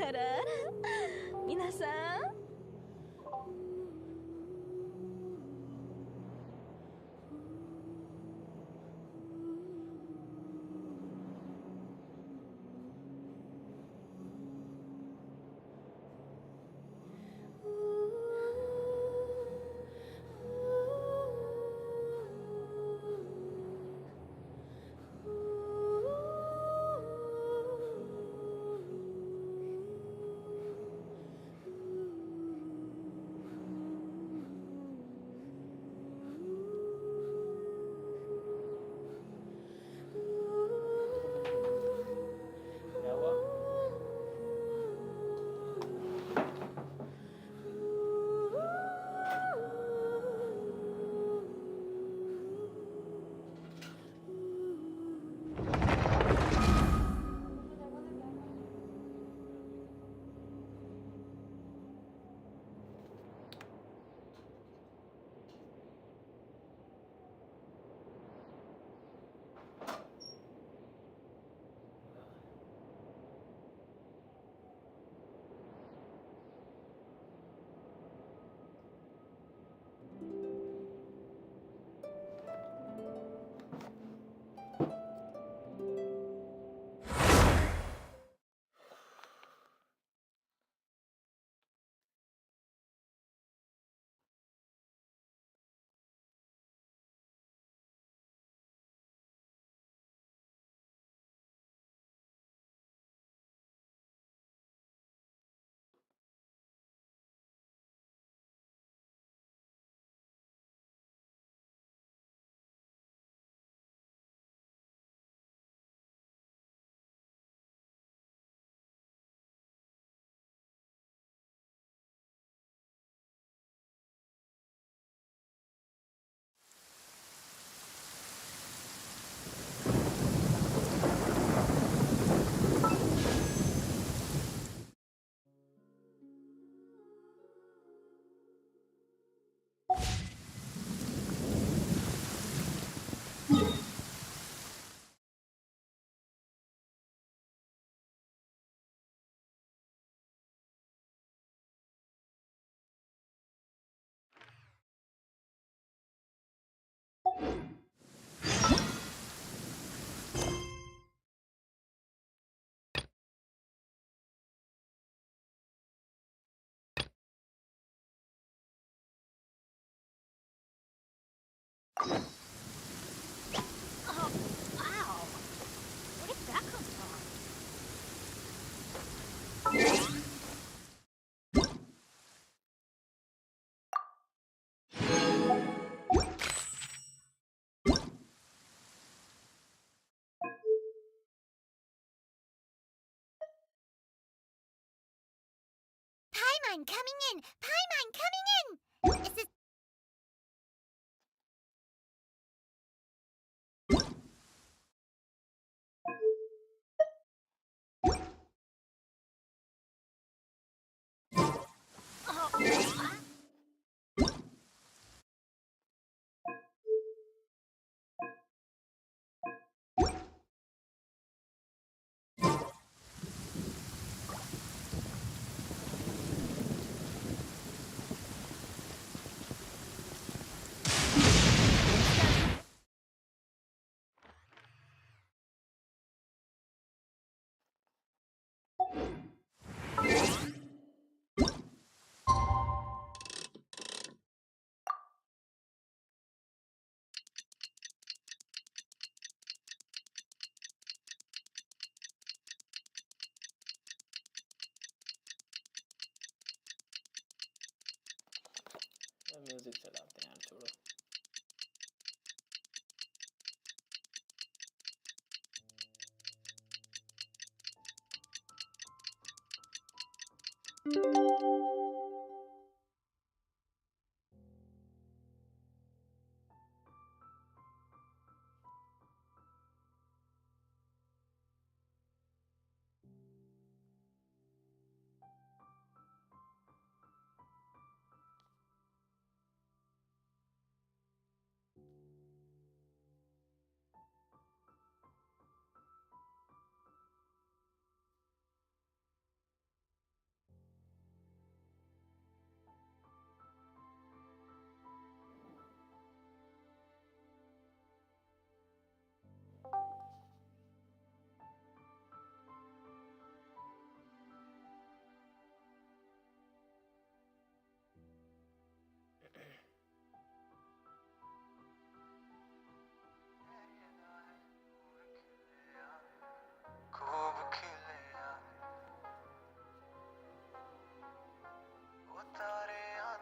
あらあら、皆さん。Paimon coming in! Paimon coming in! Is this... music चलाते हैं यार, छोड़ो।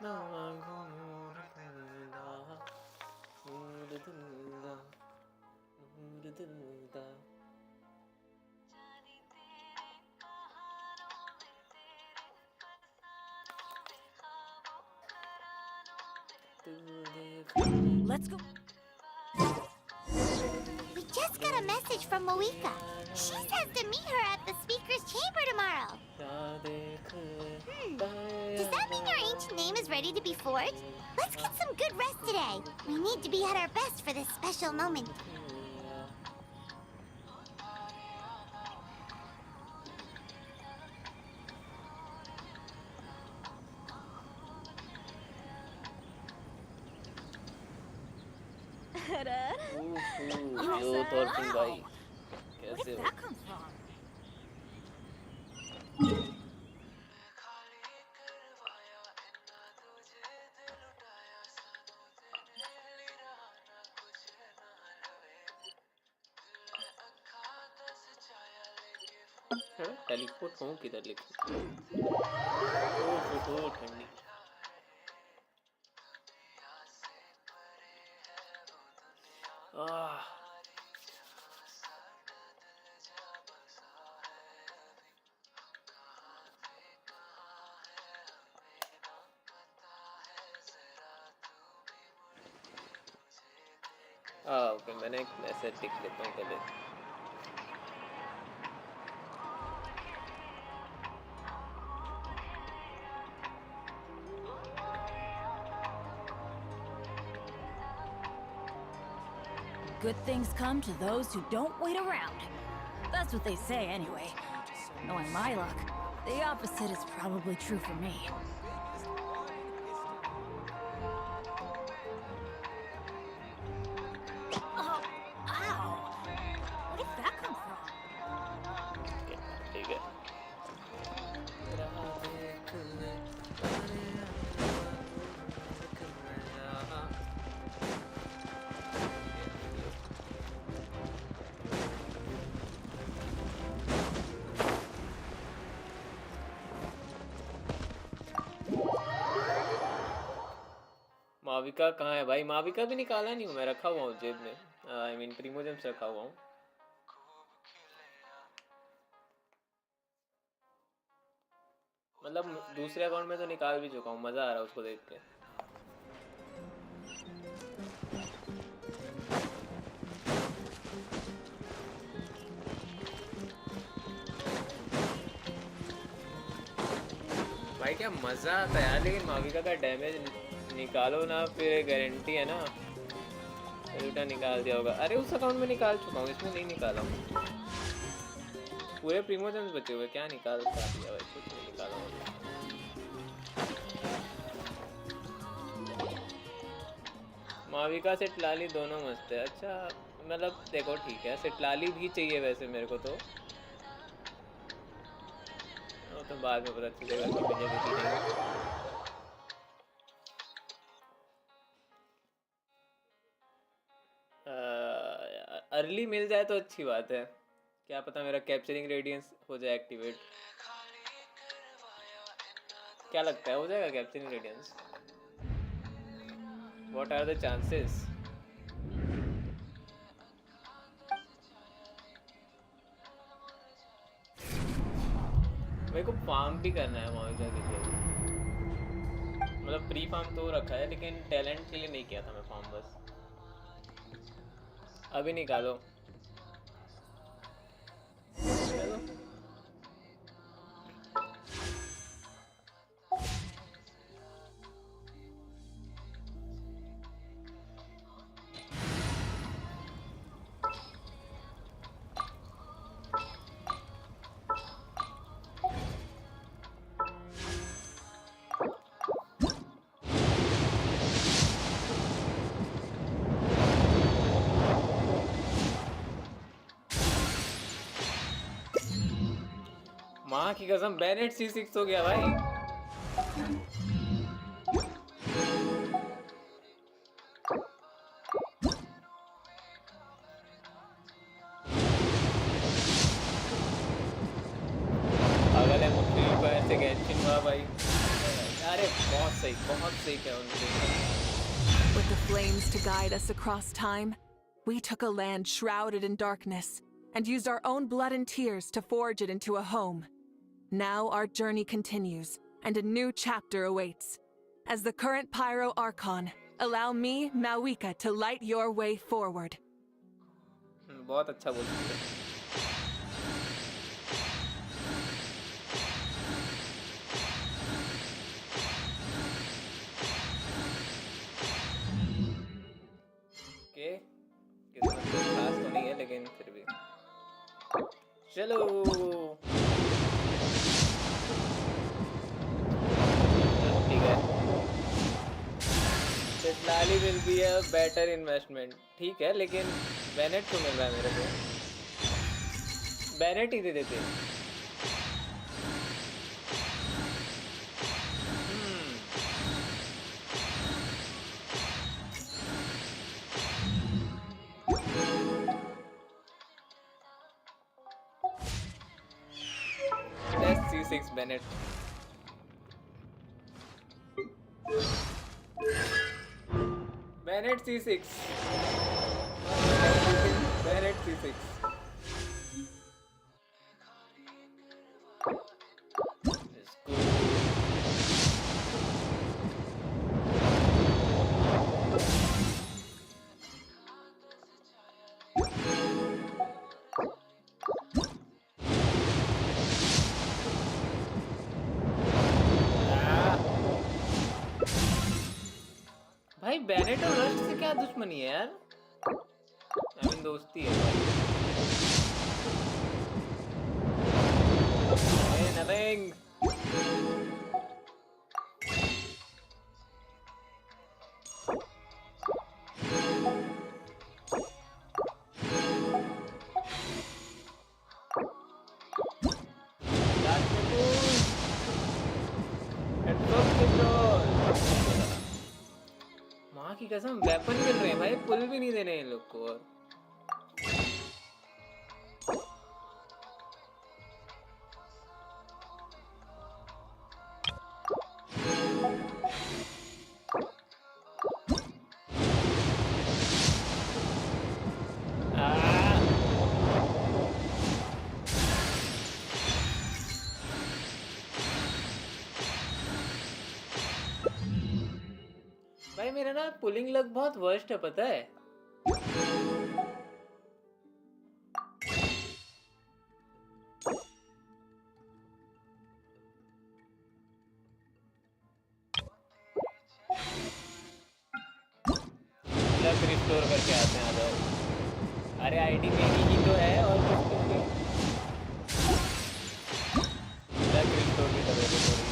Let's go. We just got a message from Mavuika. She says to meet her at the speaker's chamber tomorrow. Does that mean our ancient name is ready to be forged? Let's get some good rest today. We need to be at our best for this special moment. यो टॉर्पिंग भाई Where कैसे did हो? that come from? Teleport हूँ किधर लिखा? ओह ठंडी। आह okay मैंने एक message लिख लेता हूँ पहले। Good things come to those who don't wait around. That's what they say anyway. Knowing my luck, the opposite is probably true for me. Oh, ow! Where did that come from? ठीक है। माविका कहाँ है भाई? माविका भी निकाला नहीं हूँ मैं, रखा हुआ हूँ जेब में। आई मीन प्रीमोजेम्स रखा हुआ हूँ। मतलब दूसरे अकाउंट में तो निकाल भी चुका हूँ, मजा आ रहा है उसको देख के। भाई क्या मजा आता है यार, लेकिन माविका का डैमेज निकालो ना, फिर गारंटी है ना उल्टा निकाल दिया होगा। अरे उस अकाउंट में निकाल चुका हूँ, इसमें नहीं निकाला हूँ। पूरे प्रीमोजेम्स बचे हुए, क्या निकाल दिया भाई, कुछ नहीं निकाला हूँ। माविका से टलाली दोनों मस्त है। अच्छा मतलब देखो ठीक है, सिटलाली भी चाहिए वैसे मेरे को तो बाद में पता चलेगा कि मुझे भी नहीं। अर्ली मिल जाए तो अच्छी बात है, क्या पता मेरा कैप्चरिंग रेडियंस हो जाए एक्टिवेट। क्या लगता है हो जाएगा capturing radiance? What are the chances? मेरे को फार्म भी करना है माविका के लिए, मतलब प्री फार्म तो रखा है लेकिन टैलेंट के लिए नहीं किया था मैं फार्म। बस अभी निकालो चलो। माँ की कसम बैनेट C6 हो गया भाई। पागल है, फ्री फायर से गैंशिन हुआ भाई। अरे बहुत सही क्या उन्होंने। With the flames to guide us across time, we took a land shrouded in darkness and used our own blood and tears to forge it into a home. Now our journey continues, and a new chapter awaits. As the current Pyro Archon, allow me, Mavuika, to light your way forward. बहुत अच्छा बोलती है। Okay, कितना खास तो नहीं है लेकिन फिर भी चलो। ठीक है, Citlali will be a better investment. ठीक है, लेकिन बेनेट तो मिल रहा है मेरे को, बेनेट ही दे देते हैं। C6 Bennett. Bennett C6. Bennett C6. भाई बेनेट और रस्ट से क्या दुश्मनी है यार? I mean, दोस्ती है। Hey, nothing. माँ की कसम वेपन मिल रहे हैं भाई, पुल भी नहीं देने इन लोग को। भाई मेरा ना पुलिंग लग बहुत वर्स्ट है, पता है? लक रिस्टोर करके आते हैं, आ जाओ। अरे आईडी मेरी ही तो है और लक रिस्टोर की जरूरत है थोड़ी।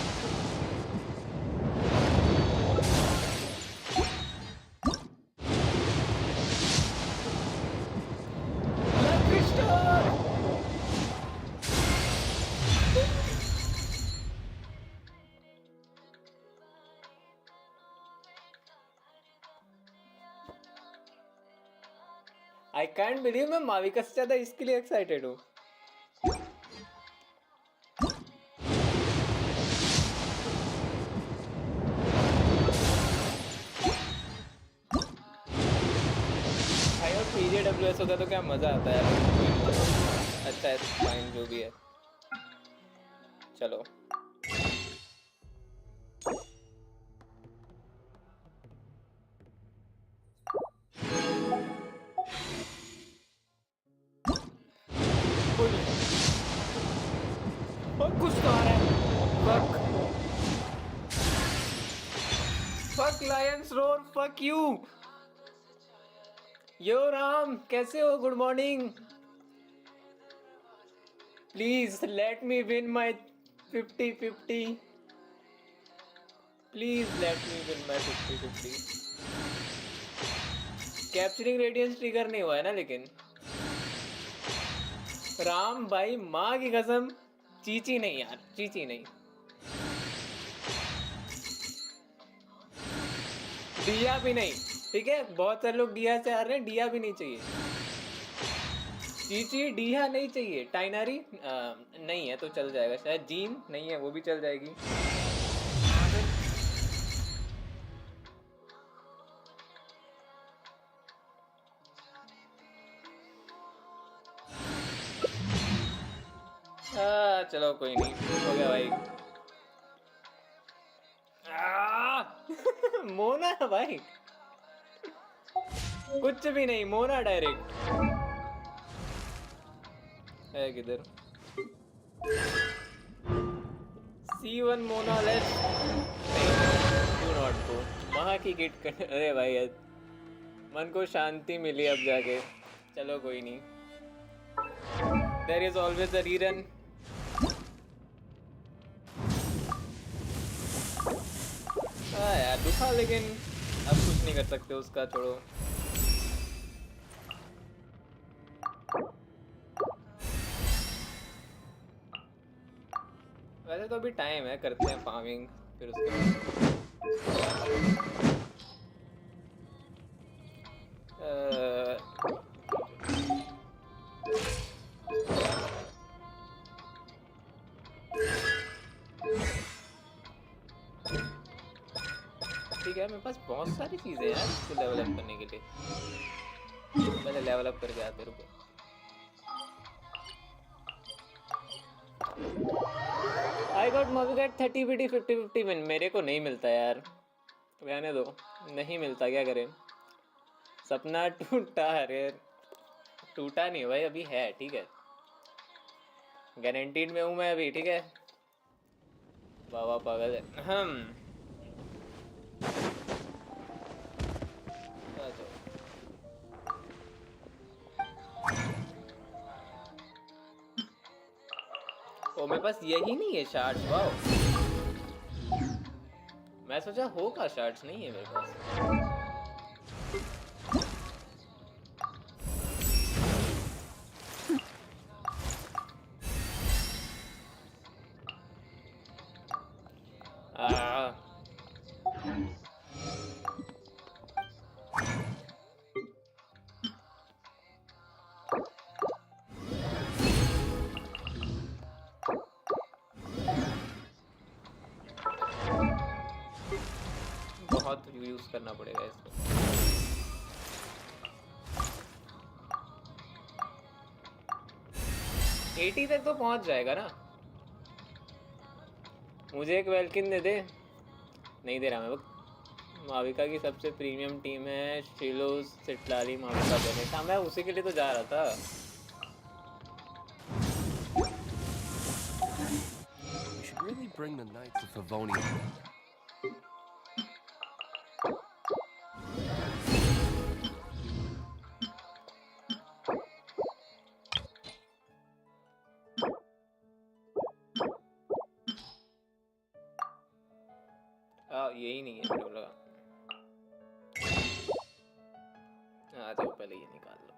आई कैंट बिलीव मैं माविका से ज्यादा इसके लिए एक्साइटेड हूँ। भाई और PJWS होता तो क्या मजा आता है। अच्छा है, फाइन जो भी है। चलो और कुछ तो आ रहा है। Fuck lions roar, fuck you. Yo Ram, कैसे हो? Good morning. Please let me win my 50-50। Please let me win my 50-50। Capturing radiance trigger नहीं हुआ है ना, लेकिन राम भाई माँ की कसम, चीची नहीं यार, चीची नहीं। दिया भी नहीं, ठीक है? बहुत सारे लोग दिया से आ रहे हैं, दिया भी नहीं चाहिए। चीची दिया नहीं चाहिए। टाइनरी नहीं है तो चल जाएगा शायद। जीन नहीं है, वो भी चल जाएगी। चलो कोई नहीं, हो गया भाई। मोना भाई, कुछ भी नहीं, मोना डायरेक्ट है किधर? C1 Mona less, do not go. वहाँ की किट कर, अरे भाई मन को शांति मिली अब जाके। चलो कोई नहीं, there is always a rerun. यार दुखा, लेकिन अब कुछ नहीं कर सकते उसका, छोड़ो। वैसे तो अभी टाइम है, करते हैं फार्मिंग फिर उसके बाद। ठीक है, मेरे पास बहुत सारी चीजें हैं यार इसको डेवलप करने के लिए। पहले डेवलप करके आते रुको। I got Mavuika 30 BT 50-50 win. मेरे को नहीं मिलता यार, रहने दो, नहीं मिलता, क्या करें। सपना टूटा, अरे टूटा नहीं भाई, अभी है, ठीक है, गारंटीड में हूँ मैं अभी, ठीक है। बाबा पागल है। ओ मेरे पास यही नहीं है शार्ट्स, वाओ। मैं सोचा होगा, शार्ट्स नहीं है मेरे पास। बहुत यूज करना पड़ेगा इसको। 80 तक तो पहुंच जाएगा ना। मुझे एक वेल्किन दे दे। नहीं दे रहा मैं। माविका की सबसे प्रीमियम टीम है शिलो सिटलाली माविका बेनेट। हाँ मैं उसी के लिए तो जा रहा था। We should really bring the Knights of Favonius. यही नहीं है मेरे लगा। आ जाओ पहले ये निकाल लो।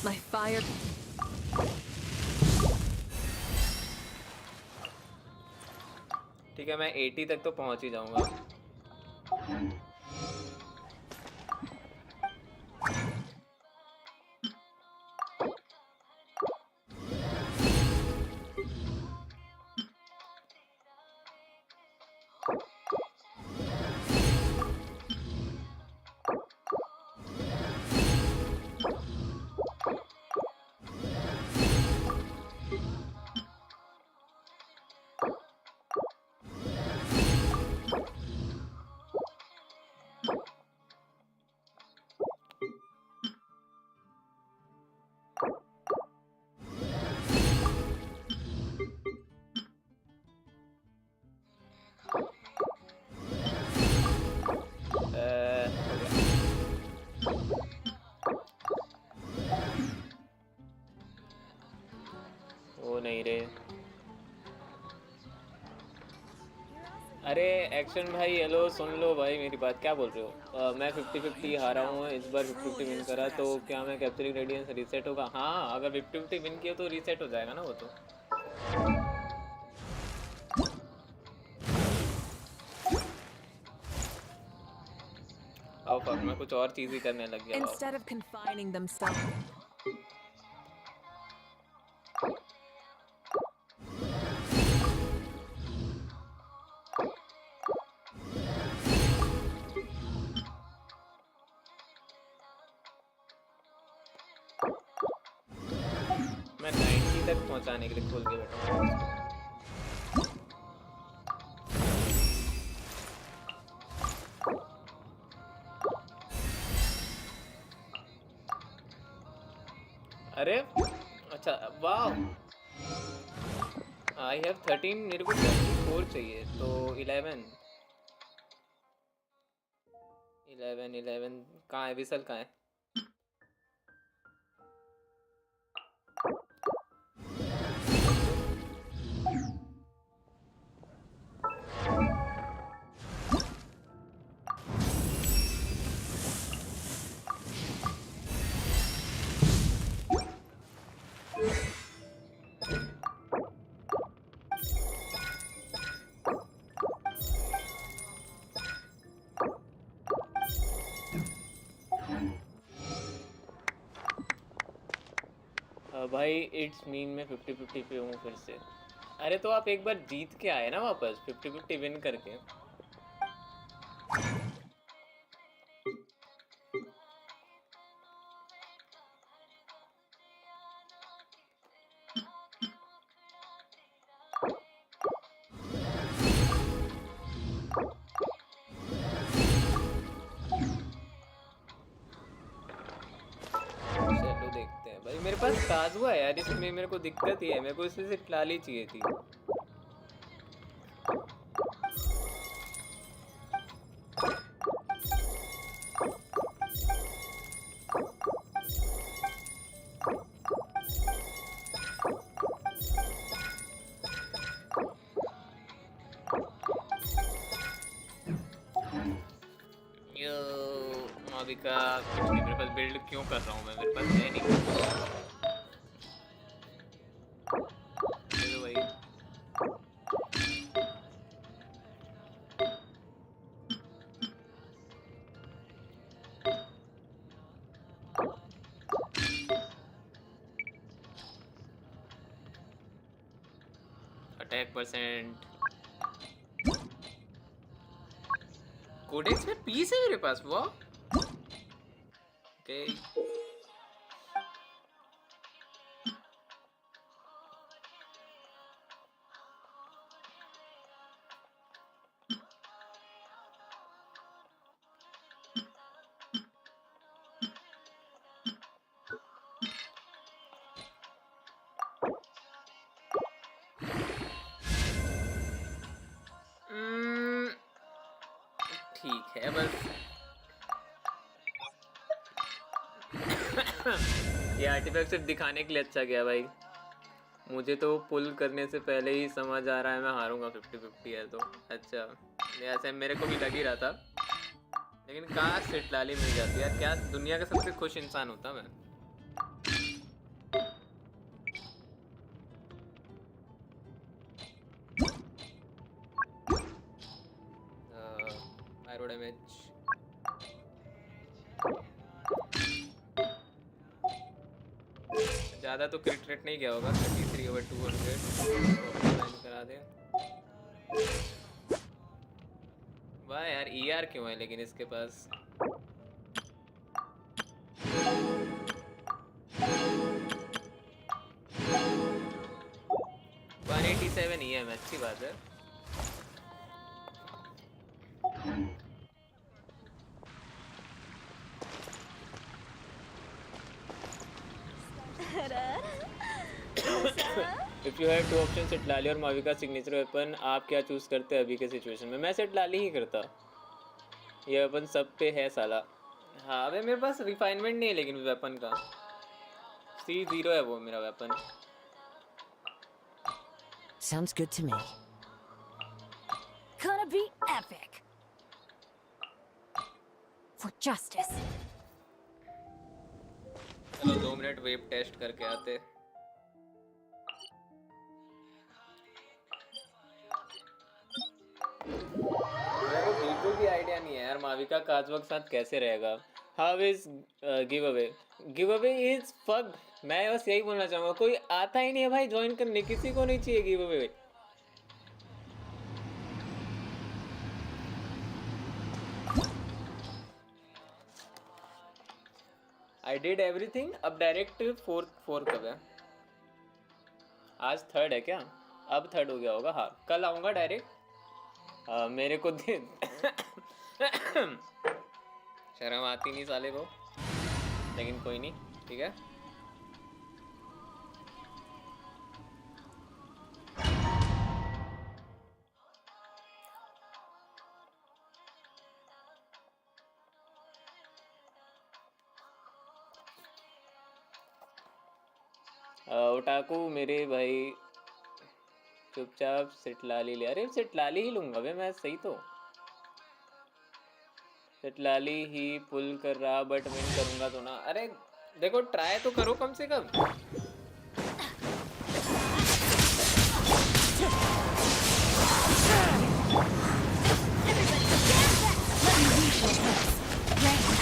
My fire. ठीक है मैं 80 तक तो पहुंच ही जाऊंगा। वो नहीं रे। अरे एक्शन भाई हेलो सुन लो भाई मेरी बात। क्या बोल रहे हो? मैं 50-50 हारा हूँ इस बार। 50-50 विन करा तो क्या मैं कैप्चरिंग रेडियंस रीसेट होगा? हाँ अगर 50-50 विन किया तो रीसेट हो जाएगा ना वो तो। आओ फक मैं कुछ और चीज ही करने लग गया। Instead of confining themselves. मैं 90 तक पहुंचाने के लिए खोल के बैठा हूँ। अरे अच्छा वाह आई हैव 13 मेरे को 24 चाहिए तो 11 कहाँ है विसल कहाँ है? भाई इट्स मीन में 50-50 पे हूँ फिर से। अरे तो आप एक बार जीत के आए ना वापस 50-50 विन करके। चलो देखते हैं भाई मेरे पास ताजुआ है यार इसमें मेरे को दिक्कत ही है मेरे को इसमें से ट्राली चाहिए थी। यो माविका कुछ नहीं मेरे पास बिल्ड क्यों कर रहा हूँ मैं मेरे पास है नहीं भाई। अटैक परसेंट कोडेक्स में पीस है मेरे पास वो ओके ठीक है बस ये आर्टिफैक्ट सिर्फ दिखाने के लिए अच्छा गया भाई मुझे तो पुल करने से पहले ही समझ आ रहा है मैं हारूंगा 50-50 है तो अच्छा ऐसे मेरे को भी लग ही रहा था लेकिन काश सिटलाली मिल जाती यार क्या दुनिया का सबसे खुश इंसान होता मैं। Pyro damage ज़्यादा तो क्रिट रेट नहीं गया होगा 33/200 करा दे। वाह यार ER क्यों है लेकिन इसके पास 187 EM अच्छी बात है। If you have two options सिटलाली और माविका सिग्नेचर वेपन आप क्या चूज करते हैं अभी के सिचुएशन में? मैं सिटलाली ही करता ये वेपन सब पे है साला। हाँ भाई मेरे पास रिफाइनमेंट नहीं है लेकिन वेपन का C0 है वो मेरा weapon. Sounds good to me. Gonna be epic. For justice. चलो 2 मिनट वेब टेस्ट करके आते। मेरे को बिल्कुल भी आइडिया नहीं है यार माविका काजवा के साथ कैसे रहेगा? How is give away? Give away is fucked. मैं बस यही बोलना चाहूँगा, कोई आता ही नहीं है भाई ज्वाइन करने, किसी को नहीं चाहिए give away. I did everything. अब डायरेक्ट फोर कब है? आज थर्ड है क्या? अब थर्ड हो गया होगा। हाँ कल आऊँगा डायरेक्ट। मेरे को दे शर्म आती नहीं साले को, लेकिन कोई नहीं, ठीक है। ओटाकू मेरे भाई चुपचाप सिटलाली ले। अरे सिटलाली ही लूंगा बे मैं, सही तो सिटलाली ही पुल कर रहा, बट विन करूंगा तो ना। अरे देखो ट्राई तो करो कम से कम।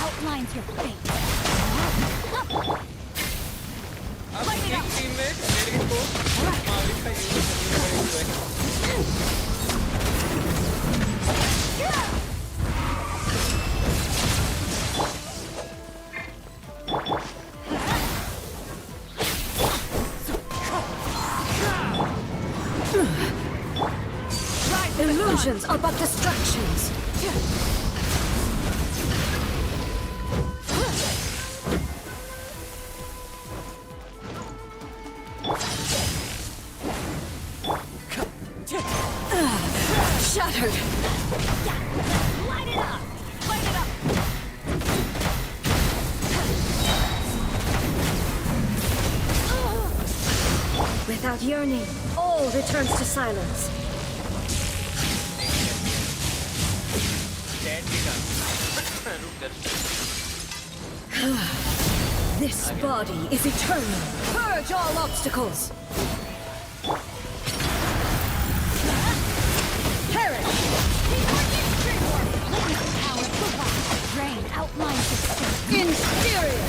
Outlines your fate. अब एक टीम में मेरे को माविका यूज करनी पड़ेगी। Illusions are but distractions. Shattered. Light it up. Light it up. Without yearning, all returns to silence. This body is eternal. Purge all obstacles. Perish. Drain outlines of strength. Inferior.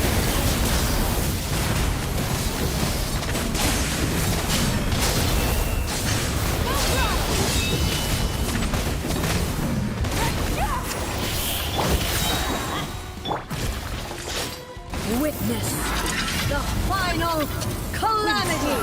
Witness the final calamity!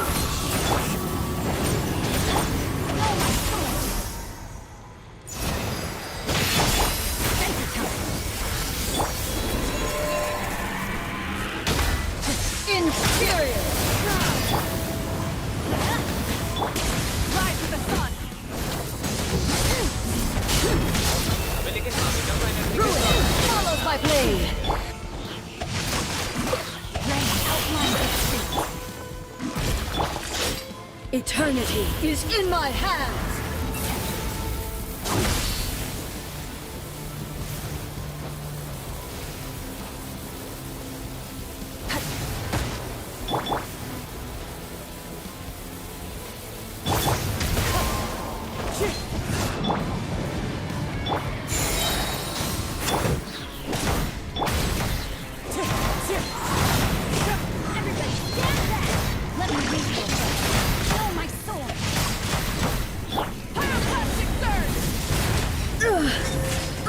Inferior! Rise to the sun! Ruin follows my blade! Eternity is in my hands!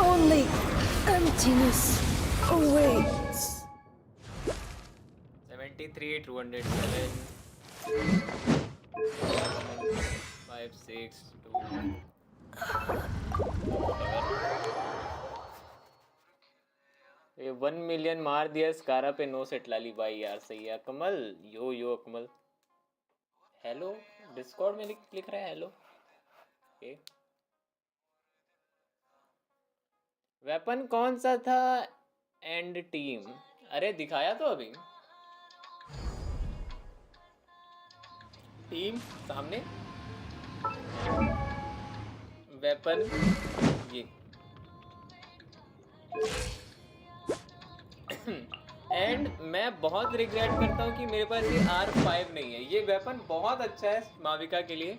Only emptiness awaits. 73, 207, 5, 6, 2. ये 1 million मार दिया स्कारा पे। No set लाली भाई यार, सही है। कमल यो कमल hello, Discord में लिख रहा है हेलो। ओके वेपन कौन सा था? And team. अरे दिखाया तो अभी टीम सामने। वेपन ये एंड मैं बहुत रिग्रेट करता हूँ कि मेरे पास ये R5 नहीं है। ये वेपन बहुत अच्छा है माविका के लिए,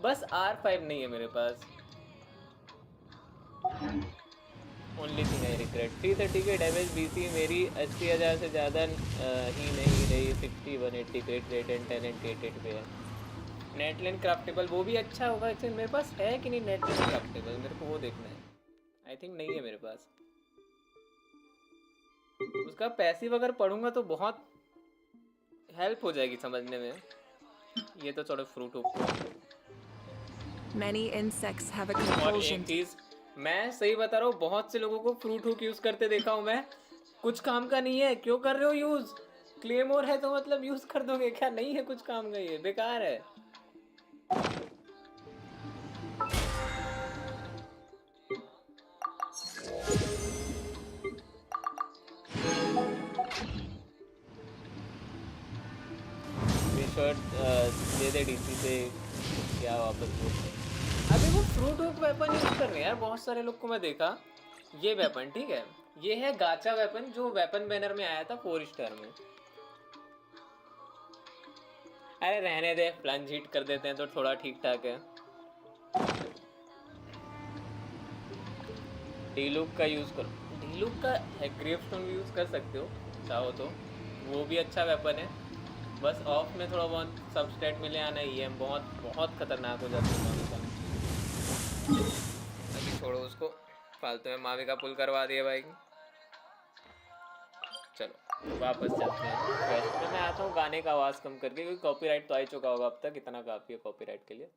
बस R5 नहीं है मेरे पास। ओनली थिंग आई रिग्रेट 330 के डैमेज बीसी मेरी 80,000 से ज़्यादा ही नहीं रही 60 180 क्रिट रेट एंड 10 एंड 88 पे है। नेटलैंड क्राफ्टेबल वो भी अच्छा होगा। एक्चुअली मेरे पास है कि नहीं नेटलैंड क्राफ्टेबल, मेरे को वो देखना है। आई थिंक नहीं है मेरे पास। उसका पैसिव अगर पढ़ूंगा तो बहुत हेल्प हो जाएगी समझने में। ये तो थोड़ा फ्रूट होगा। Many insects have a और compulsion. एक चीज मैं सही बता रहा हूँ, बहुत से लोगों को फ्रूट हुक यूज करते देखा हूँ मैं। कुछ काम का नहीं है, क्यों कर रहे हो यूज? क्लेमोर है तो मतलब यूज कर दोगे क्या? नहीं है कुछ काम का, ये बेकार है। शर्ट दे दे डीसी से क्या वापस वो। अभी वो फ्रूट हुक वेपन यूज कर रहे हैं यार बहुत सारे लोग को मैं देखा। ये वेपन ठीक है, ये है गाचा वेपन जो वेपन बैनर में आया था 4 स्टार में। अरे रहने दे, प्लंज हिट कर देते हैं तो थोड़ा ठीक ठाक है। डीलुक का यूज करो, डीलुक का ग्रेवस्टोन भी यूज कर सकते हो चाहो तो, वो भी अच्छा वेपन है। बस ऑफ में थोड़ा बहुत सबस्टेट मिले आना ही है, बहुत बहुत खतरनाक हो जाता है माविका। अभी छोड़ो उसको, फालतू में माविका पुल करवा दिए भाई। चलो वापस चलते हैं क्वेस्ट में। मैं आता हूँ गाने का आवाज़ कम करके, क्योंकि कॉपीराइट तो आ ही चुका होगा अब तक, इतना काफ़ी है कॉपीराइट के लिए।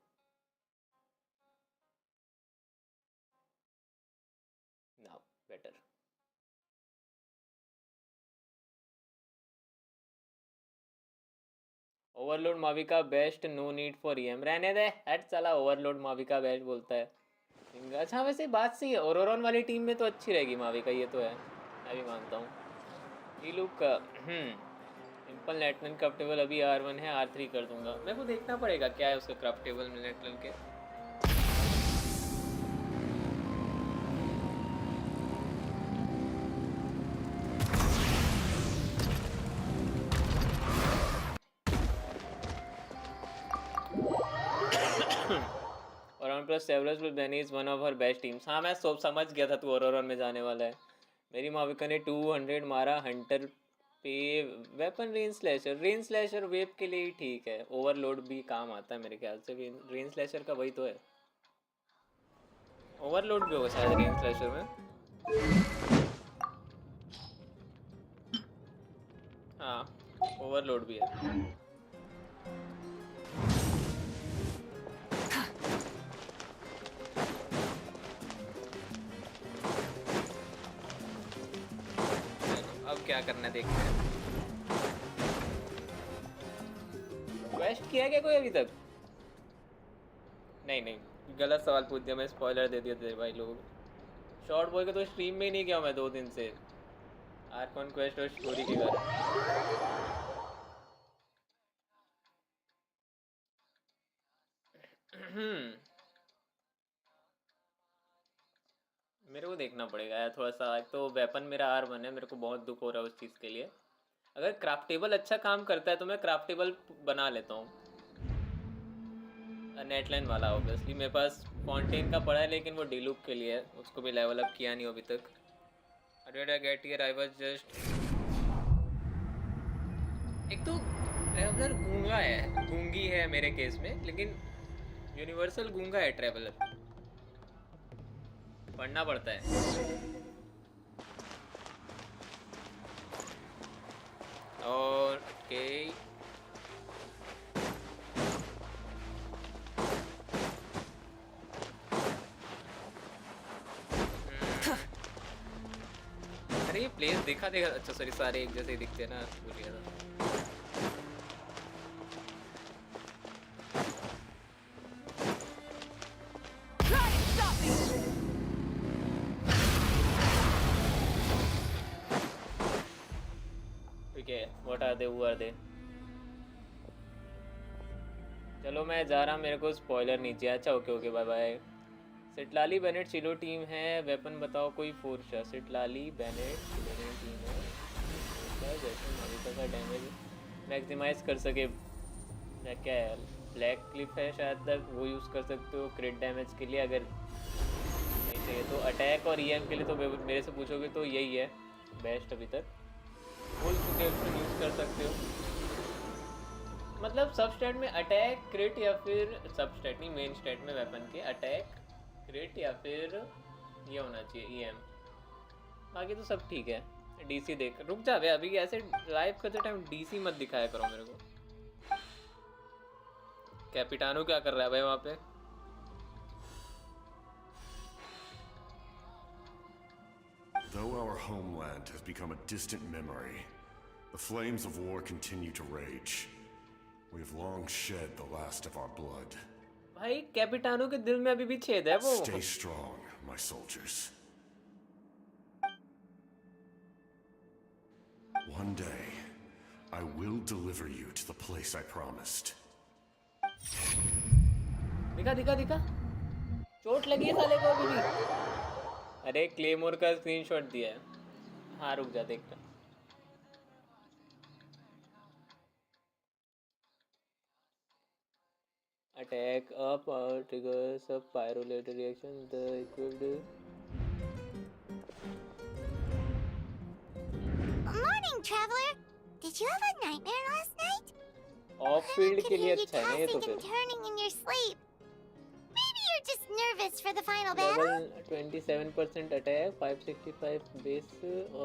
Now better. Overload Mavuika best, no need for EM. रहने दे हट साला, ओवरलोड माविका बेस्ट बोलता है। अच्छा वैसे बात सही है, ओरोरॉन वाली टीम में तो अच्छी रहेगी माविका, ये तो है, मैं भी मानता हूँ। ये लुक सिंपल नेटलन क्राफ्टेबल अभी R1 है, R3 कर दूंगा। मेरे को देखना पड़ेगा क्या है उसका क्राफ्टेबल में नेटलन के। ओरोरॉन प्लस सेवरस विल बेनी is one of her best teams. हाँ मैं समझ गया था तू ओरोरॉन में जाने वाला है। मेरी माविका ने 200 मारा हंटर पे। वेपन रेन स्लैशर वेब के लिए ही ठीक है, ओवरलोड भी काम आता है मेरे ख्याल से। रेन स्लैशर का वही तो है, ओवरलोड भी होगा शायद रेन स्लैशर में। हाँ ओवरलोड भी है। अब क्या करना है देखते हैं। क्वेस्ट किया क्या कोई अभी तक? नहीं गलत सवाल पूछ दिया मैं, स्पॉइलर दे दिया थे भाई लोग। शॉर्ट बॉय का तो स्ट्रीम में ही नहीं गया मैं 2 दिन से, आर्कॉन क्वेस्ट और स्टोरी के कारण। मेरे को देखना पड़ेगा यार थोड़ा सा। एक तो वेपन मेरा R1 है, मेरे को बहुत दुख हो रहा है उस चीज़ के लिए। अगर क्राफ्टेबल अच्छा काम करता है तो मैं क्राफ्टेबल बना लेता हूँ। नेटलाइन वाला ऑब्वियसली मेरे पास फाउंटेन का पड़ा है, लेकिन वो डीलुक के लिए है, उसको भी लेवल अप किया नहीं अभी तक। Get here I was just. एक तो ट्रैवलर गूंगा है, गूंगी है मेरे केस में, लेकिन यूनिवर्सल गूंगा है ट्रैवलर, पढ़ना पड़ता है। और अरे ये प्लेस देखा अच्छा सॉरी सारे एक जैसे ही दिखते हैं ना, भूल गया था। What are they? Who are they? चलो मैं जा रहा, मेरे को स्पॉइलर नीचे। अच्छा okay bye bye. Citlali Bennett चिलो टीम है, वेपन बताओ कोई फोर्स। सिटलाली बेनेट चिलो टीम है, जैसे माविका का डैमेज मैक्सिमाइज कर सके। क्या है, ब्लैक क्लिप है शायद तक, वो यूज़ कर सकते हो क्रिट डैमेज के लिए। अगर नहीं चाहिए, तो अटैक और ईएम के लिए तो मेरे से पूछोगे तो यही है बेस्ट अभी तक। फुल प्रोटेक्शन यूज़ कर सकते हो, मतलब सब स्टैट में अटैक क्रिट या फिर सब स्टैट नहीं, मेन स्टैट में वेपन के अटैक क्रिट या फिर ये होना चाहिए ईएम, बाकी तो सब ठीक है। डीसी देख, रुक जा बे, अभी ऐसे लाइव करते टाइम डीसी मत दिखाया करो मेरे को। कैपिटानो क्या कर रहा है भाई वहाँ पे? Though our homeland has become a distant memory, the flames of war continue to rage. We have long shed the last of our blood. भाई कैपिटानो के दिल में अभी भी छेद है वो। Stay strong, my soldiers. One day, I will deliver you to the place I promised. दिखा दिखा दिखा, चोट लगी है साले को अभी भी। अरे क्लेमोर का स्क्रीनशॉट दिया है। हाँ रुक जा देखता। Attack up triggers a pyrolytic reaction. The equipped. Morning, traveler. Did you have a nightmare last night? Off field के लिए you अच्छा है ये तो tossing फिर। and turning in your sleep. Maybe you're just nervous for the final battle. Level 27% attack, 565 base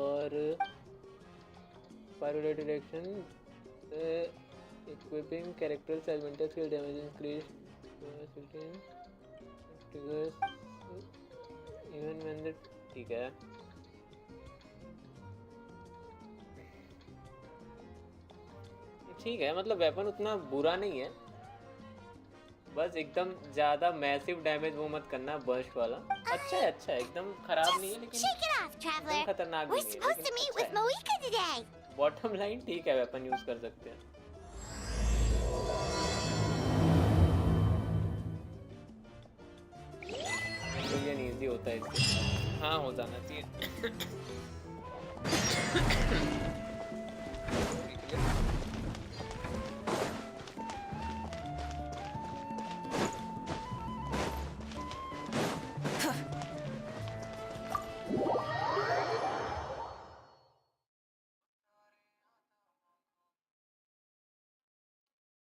और pyrolytic reaction. Equipping characters elemental skill damage increased 15 triggers even when the ठीक है। ठीक है, मतलब वेपन उतना बुरा नहीं है, बस एकदम ज़्यादा मैसिव डैमेज वो मत करना बर्स्ट वाला। अच्छा है एकदम खराब नहीं है, लेकिन Shake it off, traveler. खतरनाक We're नहीं है, supposed to लेकिन meet अच्छा with है। Mavuika today. बॉटम लाइन ठीक है, वेपन यूज कर सकते हैं। मिलियन इजी होता है इससे। हाँ हो जाना चाहिए।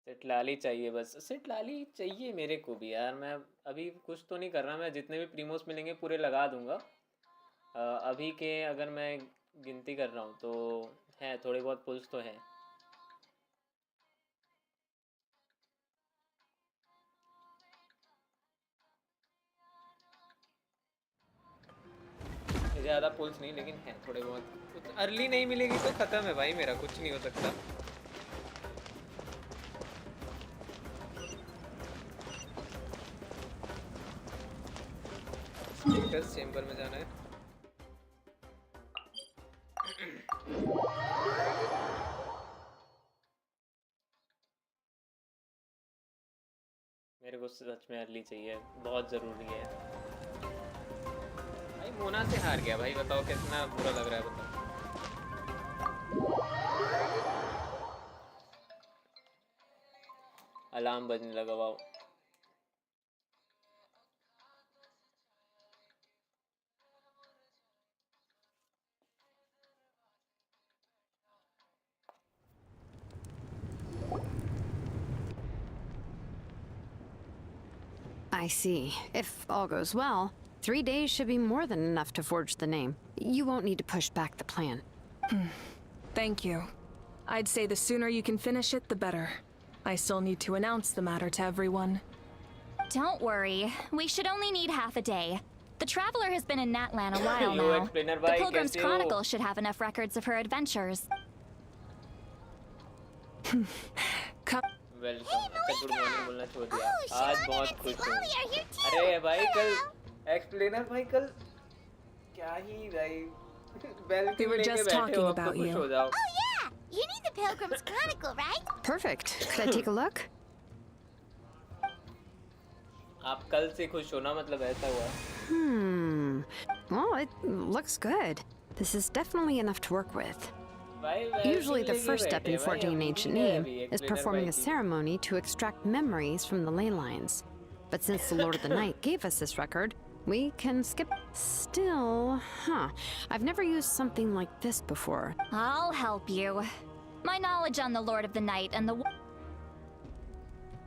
सिटलाली चाहिए, बस सिटलाली चाहिए मेरे को भी यार। मैं अभी कुछ तो नहीं कर रहा, मैं जितने भी प्रीमोस मिलेंगे पूरे लगा दूंगा। अभी के अगर मैं गिनती कर रहा हूँ तो है थोड़े बहुत पुल्स तो हैं। ज़्यादा पुल्स नहीं, लेकिन है थोड़े बहुत। कुछ अर्ली नहीं मिलेगी तो ख़त्म है भाई, मेरा कुछ नहीं हो सकता। स्पीकर्स चेंबर में जाना है। मेरे को सच में अर्ली चाहिए, बहुत ज़रूरी है भाई। मोना से हार गया भाई, बताओ कितना बुरा लग रहा है, बताओ। अलार्म बजने लगा, wow. I see. If all goes well, 3 days should be more than enough to forge the name. You won't need to push back the plan. Thank you. I'd say the sooner you can finish it, the better. I still need to announce the matter to everyone. Don't worry. We should only need half a day. The Traveler has been in Natlan a while Hello, now. explainer The bhai, Pilgrim's kaise ho? Chronicle should have enough records of her adventures. Welcome. अच्छा good morning बोलना छोड़ दिया, Oh, आज Shalana बहुत and खुश हूँ। Silali are here too. अरे भाई कल Hello. एक्सप्लेनर भाई कल क्या ही भाई We were just talking about खुश you. हो जाओ। Oh yeah, you need the Pilgrim's Chronicle, right? Perfect. Could I take a look? आप कल से खुश हो ना, मतलब ऐसा हुआ। Well, it looks good. This is definitely enough to work with. भाई वैसे Usually, ही the लेके first step बैठे in भाई, forging an हम ancient भी है name अभी is explainer performing भाई a की। ceremony to extract memories from the ley lines. But since the Lord of the Night gave us this record, We can skip. Still, I've never used something like this before. I'll help you. My knowledge on the Lord of the Night and the...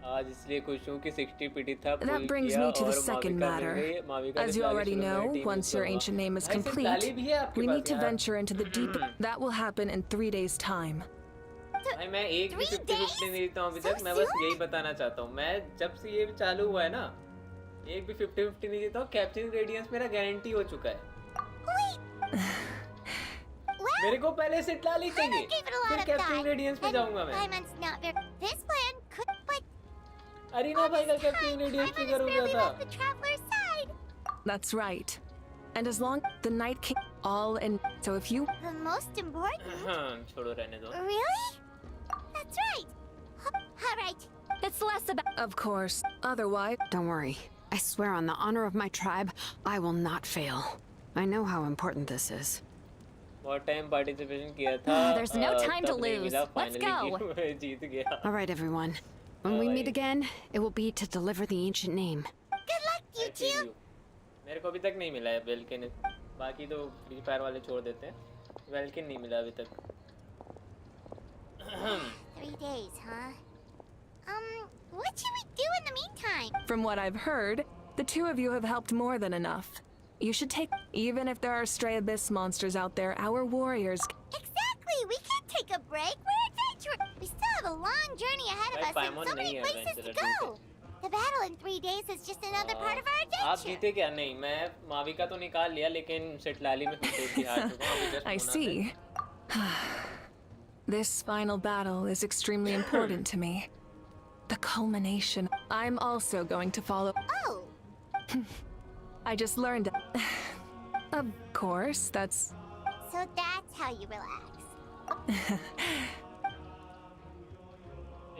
आज इसलिए खुश हूँ कि 60 PT था That brings me to the second matter. As you already know, once your ancient name is complete, we need to venture into the deep. That will happen in 3 days' time. भाई मैं एक भी 50-50 नहीं देता हूँ अभी तक. मैं बस यही बताना चाहता हूँ. मैं जब से ये चालू हुआ है ना, एक भी 50-50 नहीं देता हूँ. कैप्चरिंग रेडियंस मेरा गारंटी हो चुका है. मेरे को पहले से टाली चाहिए, फिर कैप्चरिंग रेडियंस पे जाऊंगा मैं. अरीना भाई का कैप्चरिंग रेडियंस ट्रिगर हो गया था. That's right. And as long the Night King all in, so if you The most important? छोड़ो रहने दो. Really? That's right. Alright. It's less about... of course, otherwise Don't worry. I swear on the honor of my tribe, I will not fail. I know how important this is. बहुत time participation किया था. There's no time to lose. Let's go. जीत गया. All right, everyone. When we meet again, it will be to deliver the ancient name. Good luck, you two. मेरे को अभी तक नहीं मिला है वेल्किन. बाकी तो फ्री फायर वाले छोड़ देते हैं. वेल्किन नहीं मिला अभी तक. 3 days, huh? What should we do in the meantime? from what I've heard, the two of you have helped more than enough. You should take, even if there are stray abyss monsters out there, our warriors. Exactly. We can't take a break. We're adventurous. We still have a long journey ahead of us and so many places to go. The battle in 3 days is just another part of our adventure. आप जीते क्या? नहीं, मैं माविका तो निकाल लिया लेकिन सिटलाली में फिर हार चुका हूँ. अभी just I होना see. This final battle is extremely important to me. The culmination. I'm also going to follow. Oh. I just learned. Of course, that's. So that's how you relax.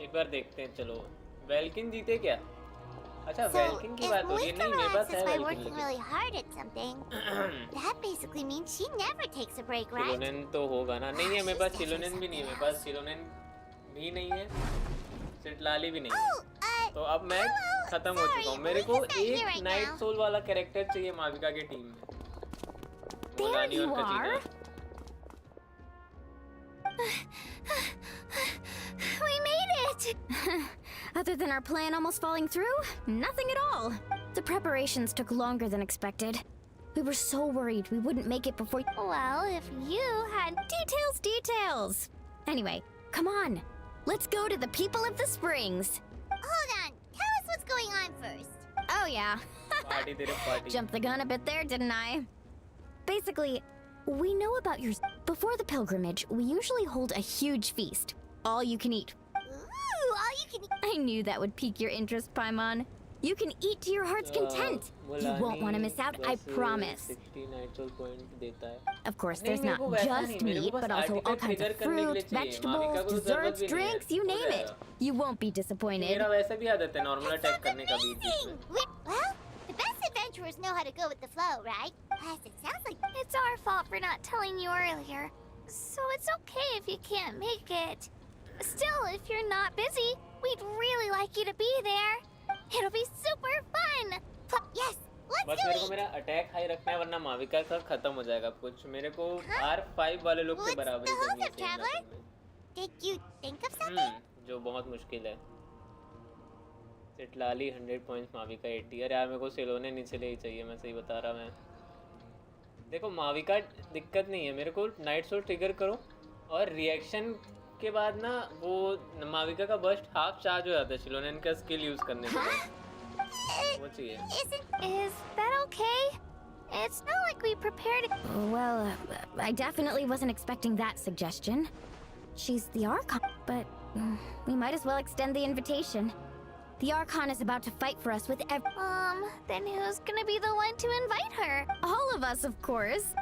एक बार देखते हैं. चलो वेल्किन जीते क्या? अच्छा So, welkin की if बात हो रही है. नहीं मेरे पास relaxes है by वेल्किन working लेकिन. really hard at something, that basically means she never takes a break, right? चिलोनेन तो होगा ना. नहीं है मेरे पास चिलोनेन भी नहीं है. मेरे पास चिलोनेन भी नहीं है. सिटलाली भी नहीं है. Oh, तो अब मैं खत्म हो चुका हूँ. मेरे को एक नाइट सोल वाला कैरेक्टर चाहिए माविका के टीम में. There you are. We made it! Other than our plan almost falling through, nothing at all. The preparations took longer than expected. We were so worried we wouldn't make it before... Well, if you had... Details! Anyway, come on. Let's go to the people of the springs. Hold on. Tell us what's going on first. Oh yeah. Party तेरे party. Jumped the gun a bit there, didn't I? Basically, we know about your... Before the pilgrimage, we usually hold a huge feast. All you can eat. Ooh, all you can... I knew that would pique your interest, Paimon. You can eat to your heart's content. You won't want to miss out, I promise. 60 nightsoul point देता है. Of course, नहीं, there's मेरे not को वैसा just नहीं, मेरे meat, को बस but also all artifact kinds trigger of करने के लिए fruit, चाहिए. vegetables, माविका को तो जरूरत desserts, भी नहीं है. drinks, you हो name it. जाएगा. You won't be disappointed. मेरा वैसे भी आदत है नॉर्मल That अटैक sounds करने का बीच बीच amazing! में. Well, the best adventurers know how to go with the flow, right? Plus, it sounds like it's our fault for not telling you earlier. So it's okay if you can't make it. Still, if you're not busy, we'd really like you to be there. It'll be super fun! Yes, let's बस do मेरे को it! मेरा attack high रखना है वरना माविका का खत्म हो जाएगा कुछ. मेरे को R5 वाले लोग से What's बराबरी the करनी है hookup, traveler? सेम में. Did you think of something? जो बहुत मुश्किल है. सिटलाली 100 पॉइंट्स, माविका 80. अरे यार मेरे को सिलोने नीचे ले ही चाहिए. मैं सही बता रहा. मैं देखो माविका दिक्कत नहीं है. मेरे को नाइट सोल ट्रिगर करो और रिएक्शन के बाद ना वो माविका का बर्स्ट हाफ चार्ज हो जाता है सिलोनेन का स्किल यूज करने के बाद. वो चाहिए. Is that okay? It's not like we prepared it. Well, I definitely wasn't expecting that suggestion. She's the Archon, but we might as well extend the invitation. The Archon is about to fight for us with Then who's gonna be the one to invite her? all of us, of course.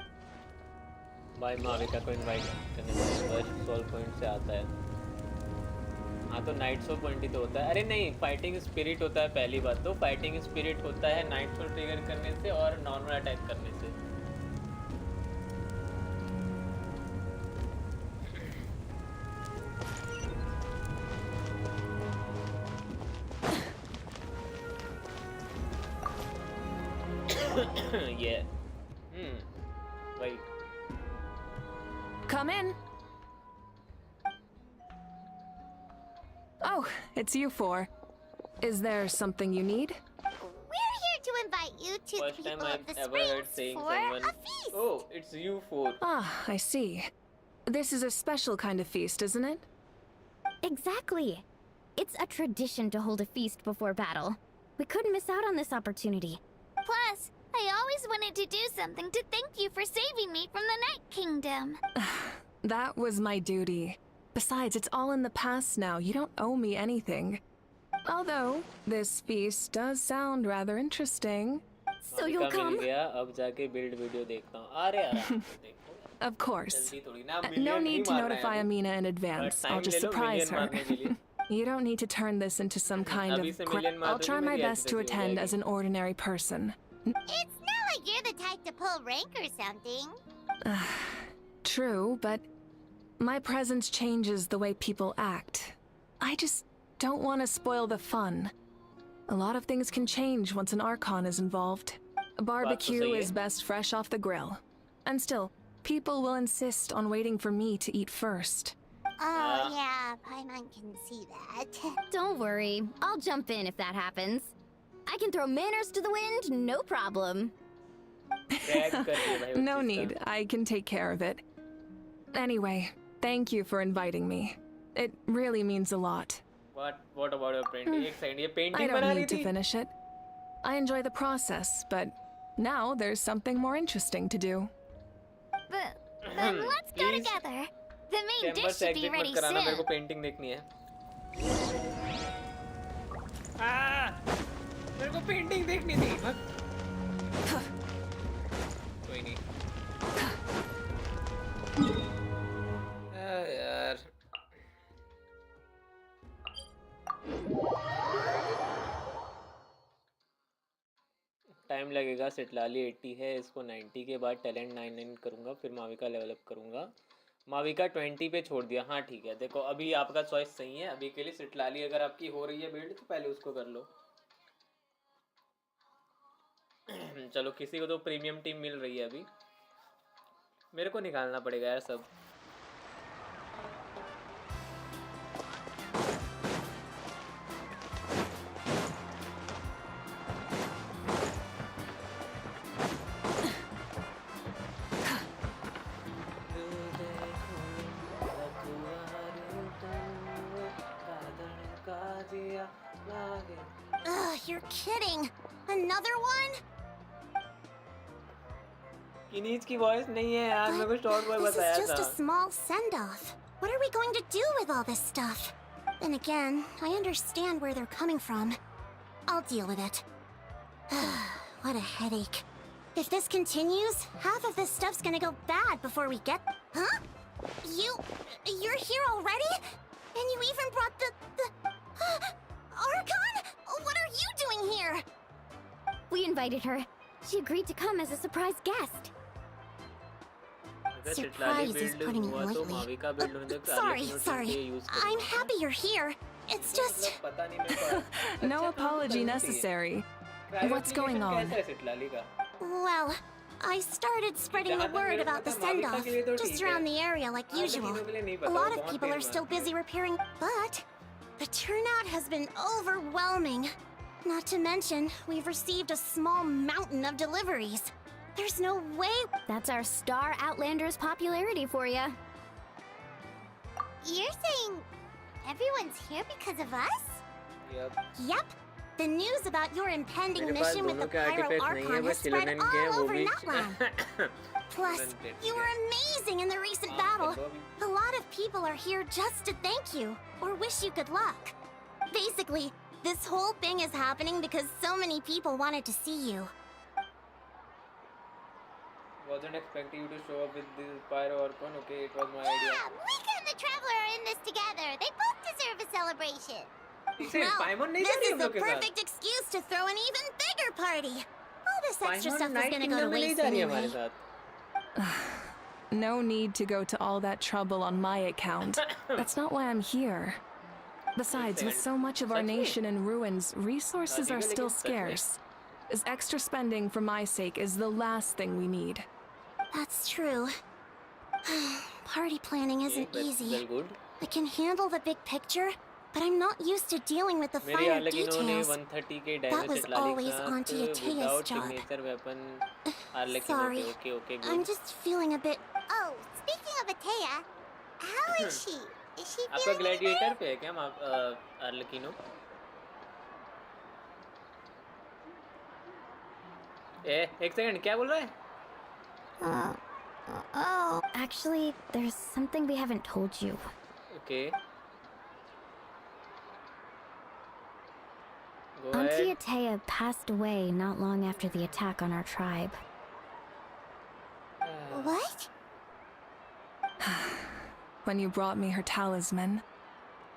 भाई माविका को invite करने का burst soul point से आता है. हाँ तो night soul point ही तो होता है. अरे नहीं, फाइटिंग स्पिरिट होता है. पहली बात तो फाइटिंग स्पिरिट होता है नाइट सोल ट्रिगर करने से और नॉर्मल अटैक करने से. Yeah. Wait. Come in. Oh, it's you four. Is there something you need? We're here to invite you to the First time people I've of the ever springs heard saying for someone. a feast. Oh, it's you four. Ah, I see. This is a special kind of feast, isn't it? Exactly. It's a tradition to hold a feast before battle. We couldn't miss out on this opportunity. Plus, I always wanted to do something to thank you for saving me from the Night Kingdom. That was my duty. Besides, it's all in the past now. You don't owe me anything. Although, this feast does sound rather interesting. So you'll मौका come? मिल गया, अब जाके build video देखता हूँ. अरे आराम से देखो. Of course. जल्दी थोड़ी ना, No million need नहीं to मारना है notify अभी. Amina in But advance. time I'll just ले लो surprise million her. मारने के लिए. You don't need to turn this into some kind अभी से of... million मार I'll दोगे, try my मेरी best ऐसी to तैसी हो attend as जाएगी. an ordinary person. It's not like you're the type to pull rank or something. True, but my presence changes the way people act. I just don't want to spoil the fun. A lot of things can change once an Archon is involved. A barbecue सही है. is best fresh off the grill. And still, people will insist on waiting for me to eat first. Oh, yeah, Paimon can see that. Don't worry. I'll jump in if that happens. I can throw manners to the wind, no problem. Crack कर दिया भाई उस No चीज़ का. need, I can take care of it. Anyway, thank you for inviting me. It really means a lot. What about your painting? एक second, ये I painting don't बना रही need to थी? finish it. I enjoy the process, but now there's something more interesting to do. Then let's go Please. together. The main Chamber dish से should be exit ready मत कराना, मेरे soon. को painting देखनी है. मेरे को painting देखनी थी. कोई नहीं. यार. टाइम लगेगा. सिटलाली 80 है, इसको 90 के बाद टैलेंट 99 करूँगा, फिर माविका लेवल अप करूँगा. माविका 20 पे छोड़ दिया. हाँ ठीक है. देखो अभी आपका चॉइस सही है. अभी के लिए सिटलाली अगर आपकी हो रही है बिल्ड तो पहले उसको कर लो. चलो किसी को तो प्रीमियम टीम मिल रही है अभी. मेरे को निकालना पड़ेगा यार सब. Ugh, you're kidding. Another one? किनीज की वॉइस नहीं है यार. मेरे को शॉर्ट बॉय This बताया is just था. a small send-off. What are we going to do with all this stuff? Then again, I understand where they're coming from. I'll deal with it. What a headache. If this continues, half of this stuff's gonna go bad before we get... Huh? You're here already? And you even brought the... Archon? What are you doing here? We invited her. She agreed to come as a surprise guest. अगर Surprise सिटलाली is build putting it हुआ तो lightly. माविका build होने तक Sorry. I'm happy you're here. It's just... पता नहीं मेरे को. No apology necessary. What's going on? कैसा है सिटलाली का? Well, I started spreading the word about the send-off, just around the area like usual. A lot of people are still busy repairing, but the turnout has been overwhelming. Not to mention, we've received a small mountain of deliveries. There's no way... That's our star Outlander's popularity for ya. You're saying everyone's here because of us? Yep. Yep. The news about your impending मेरे पास mission with the दोनों के Pyro artifacts नहीं है, Archon has बस spread Children के हैं, all वो over भी Nutland. Plus, you were amazing in the recent battle. A lot of people are here just to thank you, or wish you good luck. Basically, this whole thing is happening because so many people wanted to see you. Wasn't expecting you to show up with this Pyro Archon. Okay, it was my idea. Yeah, Mavuika and the Traveler are in this together. They both deserve a celebration. Paimon नहीं This जा रही is हम the लोग के साथ. perfect excuse to throw an even bigger party. All this extra Paimon stuff is Night gonna go Kingdom to में नहीं waste जा रही हमारे anyway. साथ. No need to go to all that trouble on my account. That's not why I'm here. Besides, with so much of our nation in ruins, resources are still scarce. This extra spending for my sake is the last thing we need. That's true. Party planning isn't that's easy. well good. I can handle the big picture, but I'm not used to dealing with the मेरे finer आर्लेकिनो ने details. 130 के That damage was से लाली always साथ Auntie Atea's without job. signature weapon आर्लेकिनो Sorry. के okay I'm good. just feeling a bit... Oh, speaking of Atea, how is she? Is she आपका feeling any gladiator better? पे है क्या आर्लेकिनो? एक second क्या बोल रहा है? Oh. Actually, there's something we haven't told you. Okay. Go Auntie ahead. Atea passed away not long after the attack on our tribe. What? When you brought me her talisman,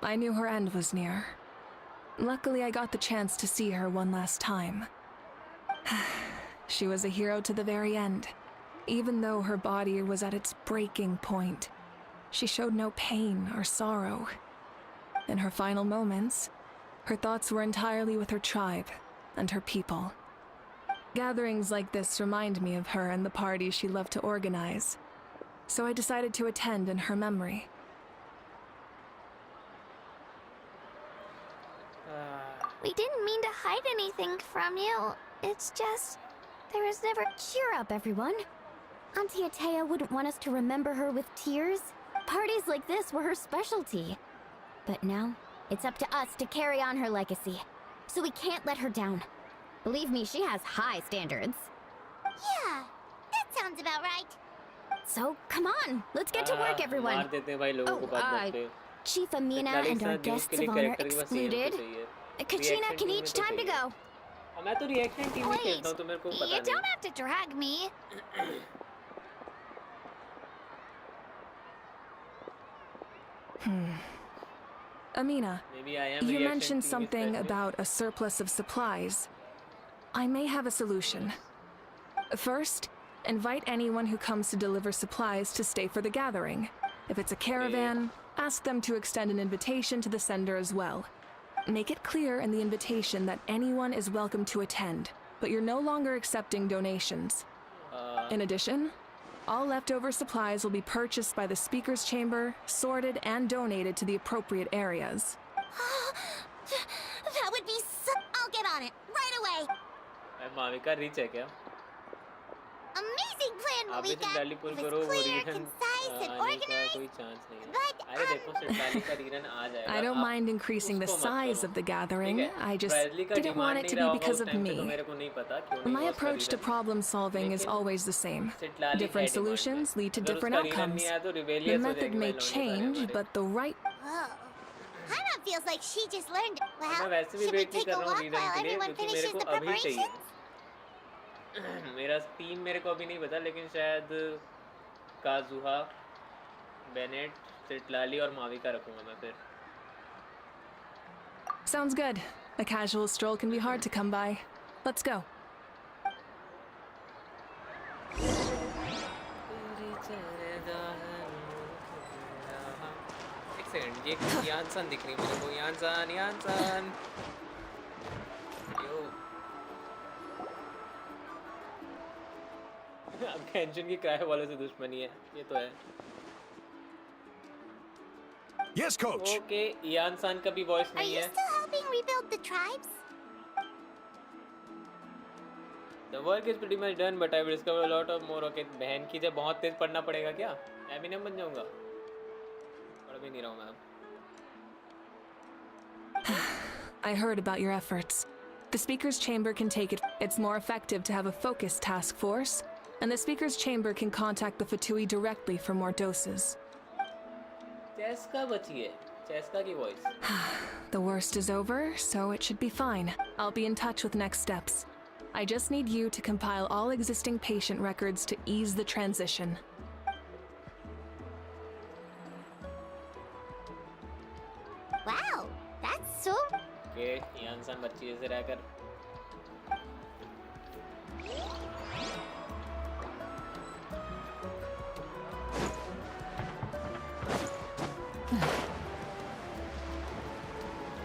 I knew her end was near. Luckily, I got the chance to see her one last time. She was a hero to the very end. Even though her body was at its breaking point, she showed no pain or sorrow. In her final moments, her thoughts were entirely with her tribe and her people. Gatherings like this remind me of her and the parties she loved to organize, so I decided to attend in her memory. We didn't mean to hide anything from you. It's just... there was never... Cheer up, everyone. Auntie Atea wouldn't want us to remember her with tears. Parties like this were her specialty. But now, it's up to us to carry on her legacy. So we can't let her down. Believe me, she has high standards. Yeah, that sounds about right. So, come on, let's get to work, everyone. मार देते हैं भाई लोगों को बात बात पे. Chief Amina and our guests of honor excluded. Katrina can each time to go. मैं तो रिएक्शन टीम में खेलता हूँ तो मेरे को पता You नहीं. don't have to drag me. Amina, Maybe I am you reaction mentioned team something specialist. about a surplus of supplies. I may have a solution. First, invite anyone who comes to deliver supplies to stay for the gathering. If it's a caravan, ask them to extend an invitation to the sender as well. Make it clear in the invitation that anyone is welcome to attend, but you're no longer accepting donations. In addition, all leftover supplies will be purchased by the speaker's chamber, sorted, and donated to the appropriate areas. That would be so... I'll get on it, right away. Mavuika rich है क्या? Amazing plan, आप इसे Mavuika. डाली pull It करो was वो clear, rerun concise, and आने का organized. कोई चांस नहीं है. But, अरे देखो सिर्फ का रीरन आ जाएगा. I don't आप mind increasing the उसको मत size करो. of the gathering. ठीक है? I just Bradley का didn't want demand it to नहीं be रहा because होगा of उस time पे तो me. मेरे को नहीं पता क्यों नहीं My हुआ उसका approach to rerun. problem solving is लेकिन always the same. सिटलाली Different है demand solutions में. lead to अगर different उसका रीरन outcomes. नहीं आया तो The rebellious हो method जाएगी may भाई लौंडे सारे change, हमारे. but the right... Whoa. Hana feels like she just learned. मैं Well, वैसे भी should we वेट नहीं take कर a रहा हूँ walk रीरन while के लिए everyone क्योंकि मेरे finishes को the अभी चाहिए. preparations? मेरा टीम मेरे को अभी नहीं पता लेकिन शायद काजुहा, बेनेट, सिटलाली और माविका रखूंगा मैं फिर. Sounds good. A casual stroll can be hard to come by. Let's go. एक सेकंड ये यानसान दिख रही है मेरे को. यानसान यानसान यो अब टेंशन की किराए वालों से दुश्मनी है ये तो है. Yes, coach. ओके यानसान का भी वॉइस Are नहीं you है. still helping rebuild the tribes? The work is pretty much done, but I will discover a lot of more. Okay, बहन की जब बहुत तेज पढ़ना पड़ेगा क्या? एमिनेम बन जाऊँगा? पढ़ भी नहीं रहा हूँ मैं. I heard about your efforts. The Speaker's Chamber can take it. It's more effective to have a focused task force, and the Speaker's Chamber can contact the Fatui directly for more doses. चेस्का बची है. चेस्का की voice. The worst is over, so it should be fine. I'll be in touch with next steps. I just need you to compile all existing patient records to ease the transition. Wow, that's so... okay यानसान बच्ची जैसे रहकर.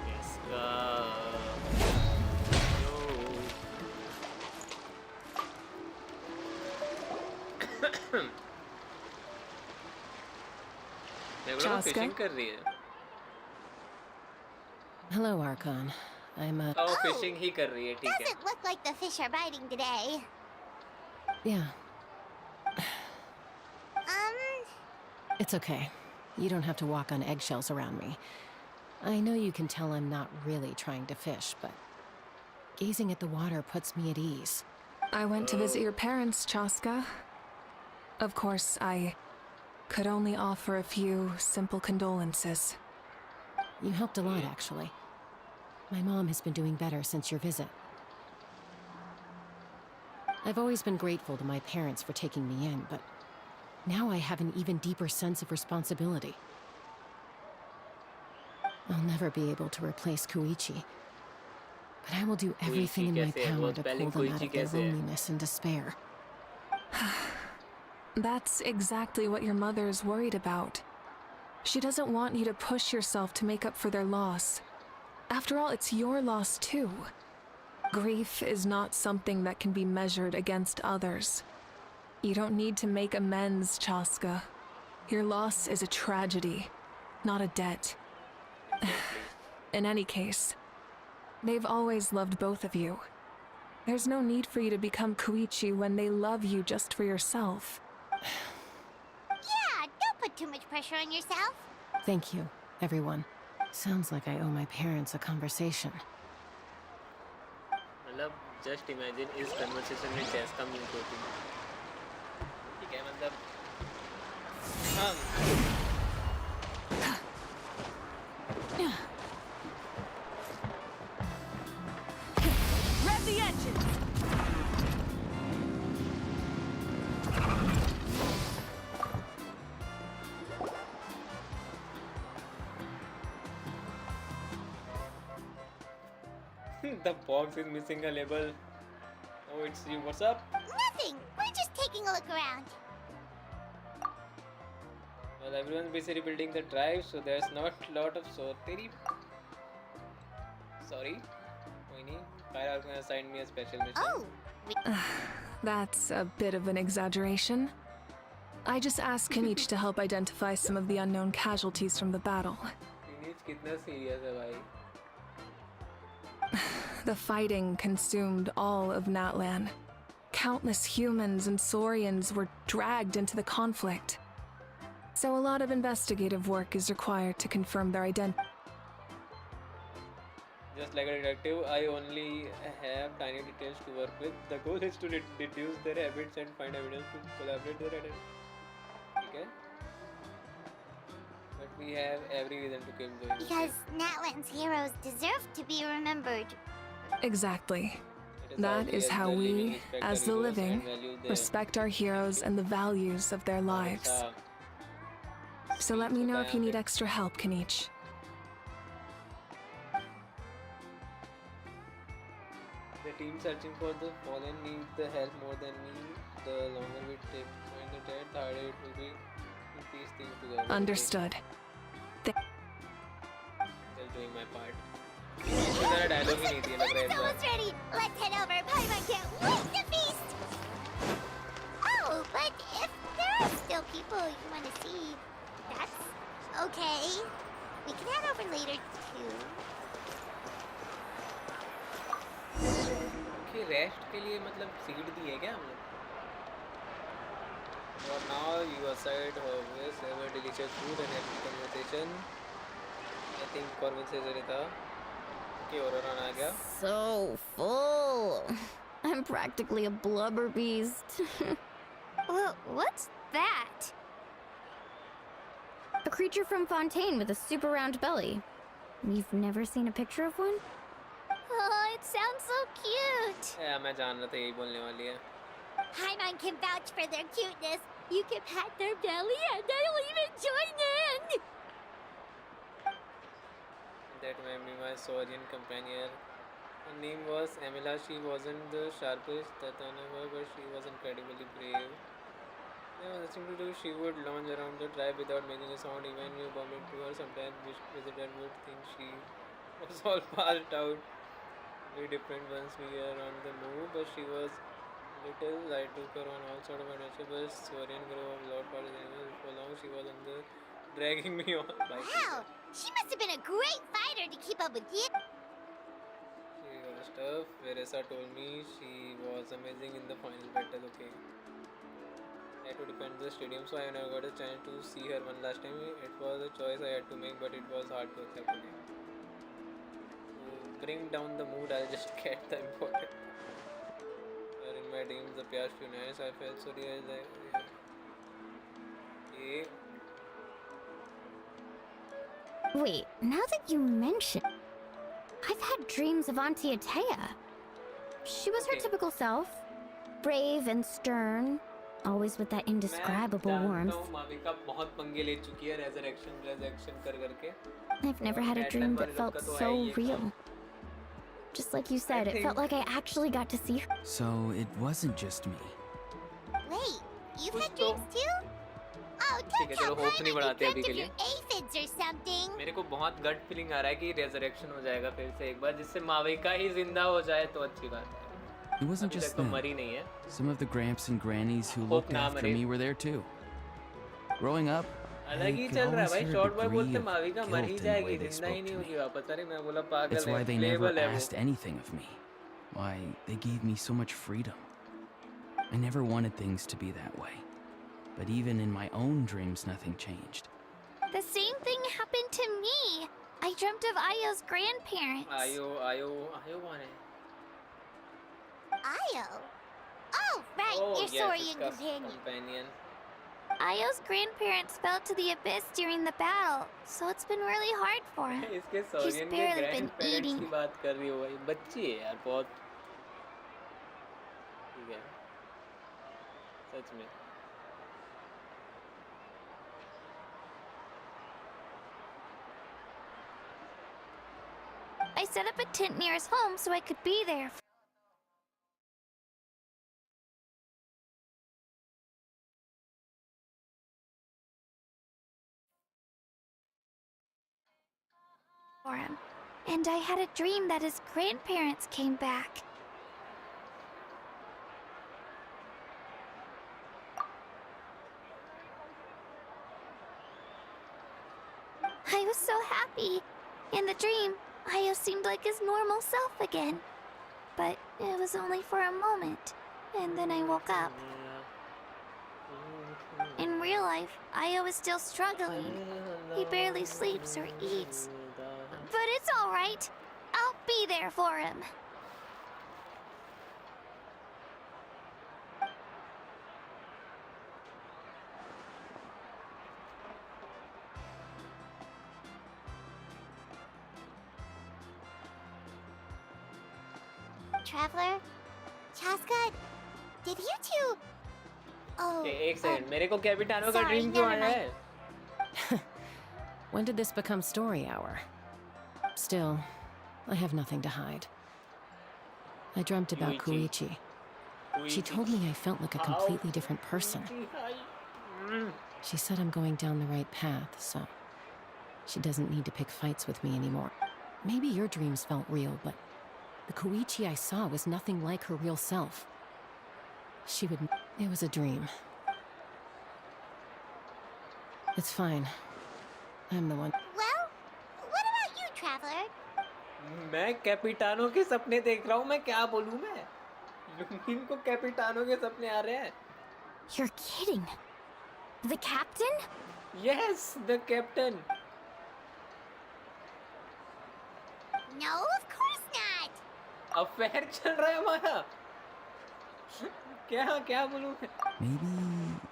चेस्का. यो मेरे को fishing कर रही है। Hello, Archon. I'm Oh, fishing ही कर रही है, ठीक है। Doesn't look like the fish are biting today. Yeah, Um, it's okay. You don't have to walk on eggshells around me. I know you can tell I'm not really trying to fish, but gazing at the water puts me at ease. I went to visit your parents, Chaska. Of course, I could only offer a few simple condolences. You helped a lot, actually. My mom has been doing better since your visit. I've always been grateful to my parents for taking me in, but now I have an even deeper sense of responsibility. I'll never be able to replace Koichi, but I will do everything in my power to pull them out of their loneliness and despair. That's exactly what your mother is worried about. She doesn't want you to push yourself to make up for their loss. After all, it's your loss too. Grief is not something that can be measured against others. You don't need to make amends, Chaska. Your loss is a tragedy, not a debt. In any case, they've always loved both of you. There's no need for you to become Koichi when they love you just for yourself. yeah, don't put too much pressure on yourself. Thank you, everyone. Sounds like I owe my parents a conversation. मतलब just imagine इस conversation में chess का mute होती है, ठीक है, मतलब Rev the engine! the box is missing a label. Oh, it's you. What's up? Nothing. We're just taking a look around. Well, everyone's busy building the drive, so there's not a lot of sorry. कोई नहीं. Fire gonna assign me a special mission. Oh, That's a bit of an exaggeration. I just asked Kanich to help identify some of the unknown casualties from the battle. Teenage कितना serious है भाई? The fighting consumed all of Natlan. Countless humans and Saurians were dragged into the conflict. So a lot of investigative work is required to confirm their identity. Just like a detective, I only have tiny details to work with. The goal is to deduce their habits and find evidence to collaborate their identity. Okay? But we have every reason to keep going. because Natlan's heroes deserve to be remembered. Exactly. It That is how we, as the living, respect respect our heroes and the values of their lives. So let me know if you need extra help, Kanich. The team searching for the fallen needs the help more than me. The longer we take to find the dead, the harder it will be to piece things together. Understood. Still doing my part. मेरा dialogue ही नहीं दिया लग रहा है It's इस बार. almost ready. Let's head over. Paimon can't wait to feast. Oh, but if there are still people you want to see, that's okay. We can head over later too. कि rest के लिए मतलब seat दी है क्या हम लोग? For now, you aside always have a delicious food and happy conversation. I think conversation था कि Aurora आ गया. So full. I'm practically a blubber beast. What's that? A creature from Fontaine with a super round belly. You've never seen a picture of one? Oh, it sounds so cute. मैं जान रहा था यही बोलने वाली है. Paimon can vouch for their cuteness. You can pat their belly and they'll even join in. That may be my Saurian companion. Her name was Emila. She wasn't the sharpest that I know her, but she was incredibly brave. There was nothing to do. She would lounge around the tribe without making a sound. Even you bump into her, sometimes visitor would think she was all passed out. Very different once we were on the move, but she was Little I took her on all sort of adventures. Saurian grow up lot for animals. For long she was on the dragging me on. Wow, she must have been a great fighter to keep up with you. She got stuff. Veresa told me she was amazing in the final battle. Okay. I had to defend the stadium, so I never got a chance to see her one last time. It was a choice I had to make, but it was hard to accept. Okay. To bring down the mood, I'll just get the important. In my dreams, the past few nights, I felt so real. Okay. Wait, now that you mention, I've had dreams of Auntie Atea. She was her typical self, brave and stern, always with that indescribable warmth. I've never had a dream that felt so real. Just like you said, it felt like I actually got to see her. So it wasn't just me. Wait, you've had dreams too? Oh, don't tell Paimon you dreamt of your aphids or something. मेरे को बहुत gut feeling आ रहा है कि resurrection हो जाएगा फिर से एक बार जिससे माविका ही जिंदा हो जाए तो अच्छी बात है. It wasn't just them. Some of the gramps and grannies who looked after me were there too. Growing up, अलग ही चल रहा है भाई. शॉर्ट बॉय बोलते माविका मर ही जाएगी, जिंदा ही नहीं होगी वापस. अरे मैं बोला पागल है. That's why they never asked anything of me. Why, they gave me so much freedom. I never wanted things to be that way. But even in my own dreams, nothing changed. The same thing happened to me. I dreamt of Ayo's grandparents. Ayo कौन है? Ayo? Oh, right, your Saurian companion. Ayo's grandparents fell to the abyss during the battle, so it's been really hard for him. He's barely been eating. की बात कर रही हो भाई. बच्ची है यार बहुत. ठीक है. सच में. I set up a tent near his home so I could be there for him. And I had a dream that his grandparents came back. I was so happy. In the dream, Ayo seemed like his normal self again. But it was only for a moment, and then I woke up. In real life, Ayo is still struggling. He barely sleeps or eats. But it's alright. I'll be there for him. Traveler, Chaska, did you two? Oh. Okay, एक second. मेरे को कैपिटानो का dream क्यों आया है? When did this become story hour? Still, I have nothing to hide. I dreamt about Koichi. She told me I felt like a completely different person. She said I'm going down the right path, so she doesn't need to pick fights with me anymore. Maybe your dreams felt real, but the Koichi I saw was nothing like her real self. She would... It was a dream. It's fine. I'm the one. Well, what about you, Traveler? मैं कैपिटानो के सपने देख रहा हूँ. मैं क्या बोलूँ मैं? लुमिन को कैपिटानो के सपने आ रहे हैं. You're kidding. The captain? Yes, the captain. No, of course not. Affair चल रहा है हमारा. क्या बोलूं मैं? Maybe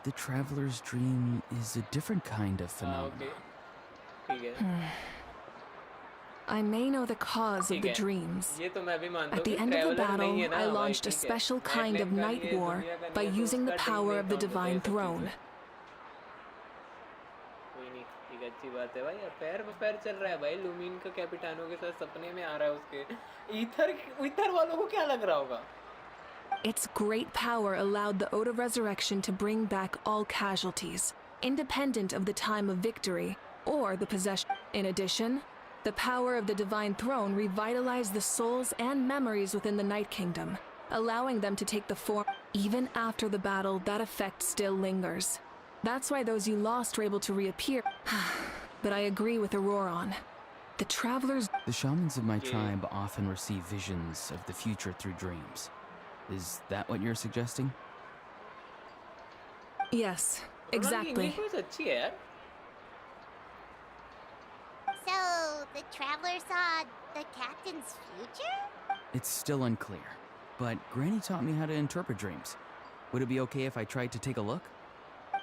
the traveler's dream is a different kind of phenomenon. ठीक है. I may know the cause of the dreams. ये तो मैं भी मानता हूँ. At the end of the battle, I launched a special kind of night war by using the power of the divine throne. कोई नहीं, ठीक है, अच्छी बात है भाई. अफेयर चल रहा है भाई. लुमिन का कैपिटानो के साथ सपने में आ रहा है उसके. ईथर वालों को क्या लग रहा होगा? Its great power allowed the Ode of Resurrection to bring back all casualties, independent of the time of victory or the possession. In addition, the power of the Divine Throne revitalized the souls and memories within the Night Kingdom, allowing them to take the form. Even after the battle, that effect still lingers. That's why those you lost were able to reappear. But I agree with Auroron. The travelers... The shamans of my tribe often receive visions of the future through dreams. Is that what you're suggesting? Yes, exactly. So, the traveler saw the captain's future? It's still unclear, but Granny taught me how to interpret dreams. Would it be okay if I tried to take a look?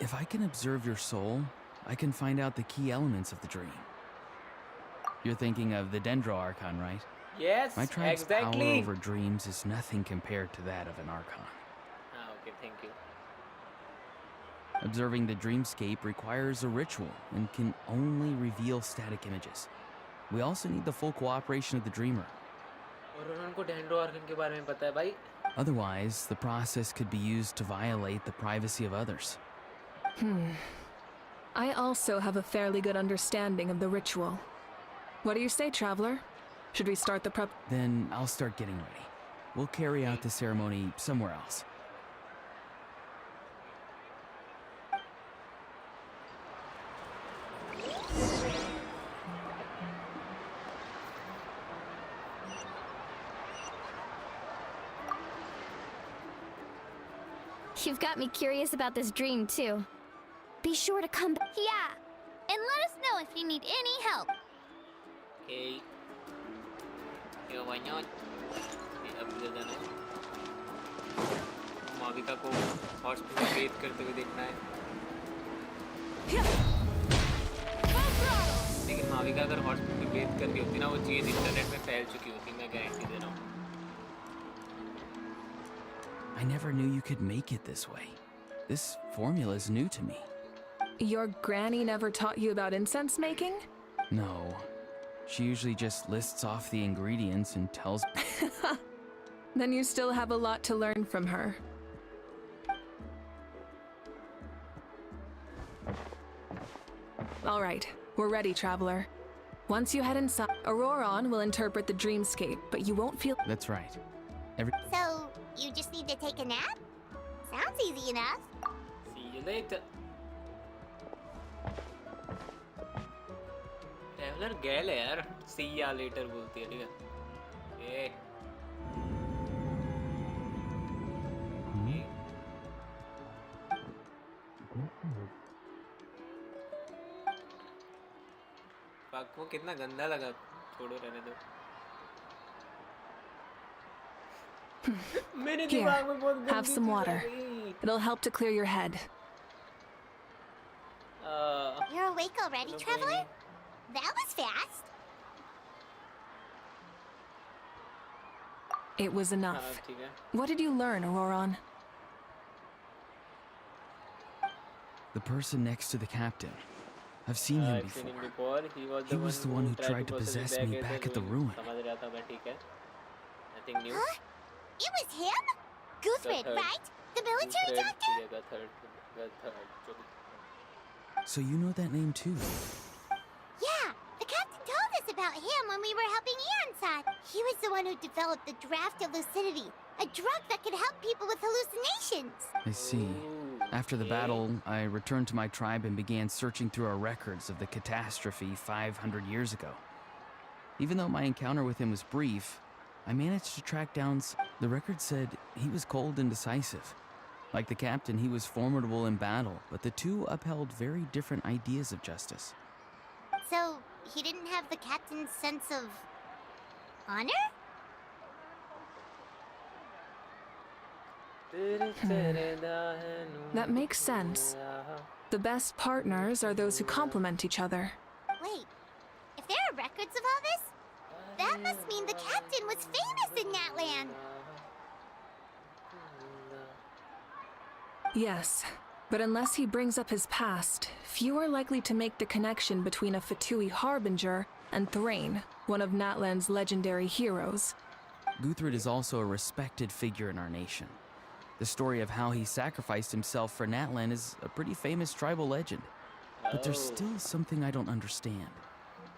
If I can observe your soul, I can find out the key elements of the dream. You're thinking of the Dendro Archon, right? Yes, My tribe's exactly. power over dreams is nothing compared to that of an Archon. Ah, okay, thank you. Observing the dreamscape requires a ritual and can only reveal static images. We also need the full cooperation of the dreamer. उनको dendro Arkan के बारे में पता है भाई. Otherwise, the process could be used to violate the privacy of others. I also have a fairly good understanding of the ritual. What do you say, traveler? Should we start the prep? Then I'll start getting ready. We'll carry out the ceremony somewhere else. You've got me curious about this dream, too. Be sure to come back. Yeah, and let us know if you need any help. Okay. Yo banyak. Ini अब इधर जाना है. माविका को hospital में breathe करते हुए देखना है. लेकिन माविका अगर हॉस्पिटल में ब्रीथ कर रही होती ना, वो चीज़ इंटरनेट में फैल चुकी होती. मैं गारंटी दे रहा हूँ. I never knew you could make it this way. This formula is new to me. Your granny never taught you about incense making? No. She usually just lists off the ingredients and tells... Then you still have a lot to learn from her. All right, we're ready, traveler. Once you head inside, Auroron will interpret the dreamscape, but you won't feel... That's right. So, you just need to take a nap? Sounds easy enough. See you later. Traveller गैल है यार. See ya later बोलती है, ठीक है? ये पाक को कितना गंदा लगा. छोड़ो, रहने दो. मेरे दिमाग में बहुत Have some water. It'll help to clear your head. You're awake already, traveler? That was fast. It was enough. ठीक है. What did you learn, Auroron? The person next to the captain. I've seen him I've seen him before. before. He was the one who tried to possess me back at the ruin. समझ रहा था मैं, ठीक है. Nothing new. Huh? It was him? Guthrid, third. right? The military doctor? Yeah, the third. So you know that name too? Yeah, the captain told us about him when we were helping Iansan. He was the one who developed the draft of lucidity, a drug that could help people with hallucinations. I see. After the battle, I returned to my tribe and began searching through our records of the catastrophe 500 years ago. Even though my encounter with him was brief, I managed to track down... The record said he was cold and decisive. Like the captain, he was formidable in battle, but the two upheld very different ideas of justice. So, he didn't have the captain's sense of... honor? That makes sense. The best partners are those who complement each other. Wait, if there are records of all this, that must mean the captain was famous in that land. Yes, but unless he brings up his past, few are likely to make the connection between a Fatui harbinger and Thrain, one of Natlan's legendary heroes. Guthrid is also a respected figure in our nation. The story of how he sacrificed himself for Natlan is a pretty famous tribal legend. But there's still something I don't understand.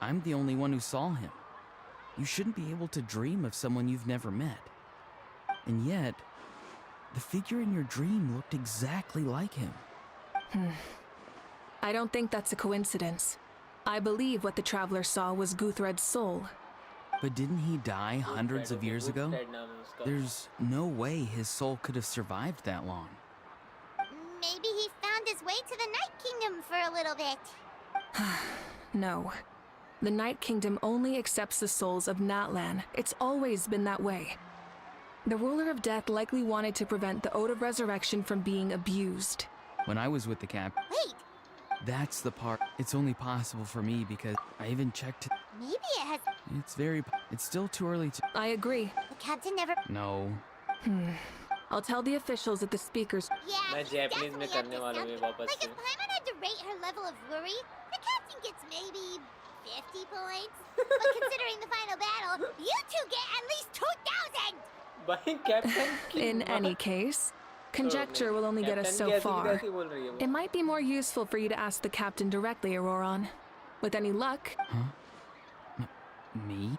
I'm the only one who saw him. You shouldn't be able to dream of someone you've never met. And yet, the figure in your dream looked exactly like him. I don't think that's a coincidence. I believe what the traveler saw was Guthred's soul. But didn't he die hundreds of years ago? There's no way his soul could have survived that long. Maybe he found his way to the Night Kingdom for a little bit. No. The Night Kingdom only accepts the souls of Natlan. It's always been that way. The ruler of death likely wanted to prevent the Ode of Resurrection from being abused. When I was with the cap... Wait, That's the part. It's only possible for me because I even checked... maybe it has... It's still too early to... I agree. The captain never... No. I'll tell the officials at the speakers. Yeah, मैं he's Japanese में definitely up करने to वाला हूँ ये something. वापस Like से. if Paimon had to rate her level of worry, the captain gets maybe 50 points. But considering the final battle, you two get at least 2,000! भाई captain की In माँ. any case, conjecture will only get us captain so कैसी far. कैसी बोल रही है वो? It might be more useful for you to ask the captain directly, Auroron. With any luck, Me?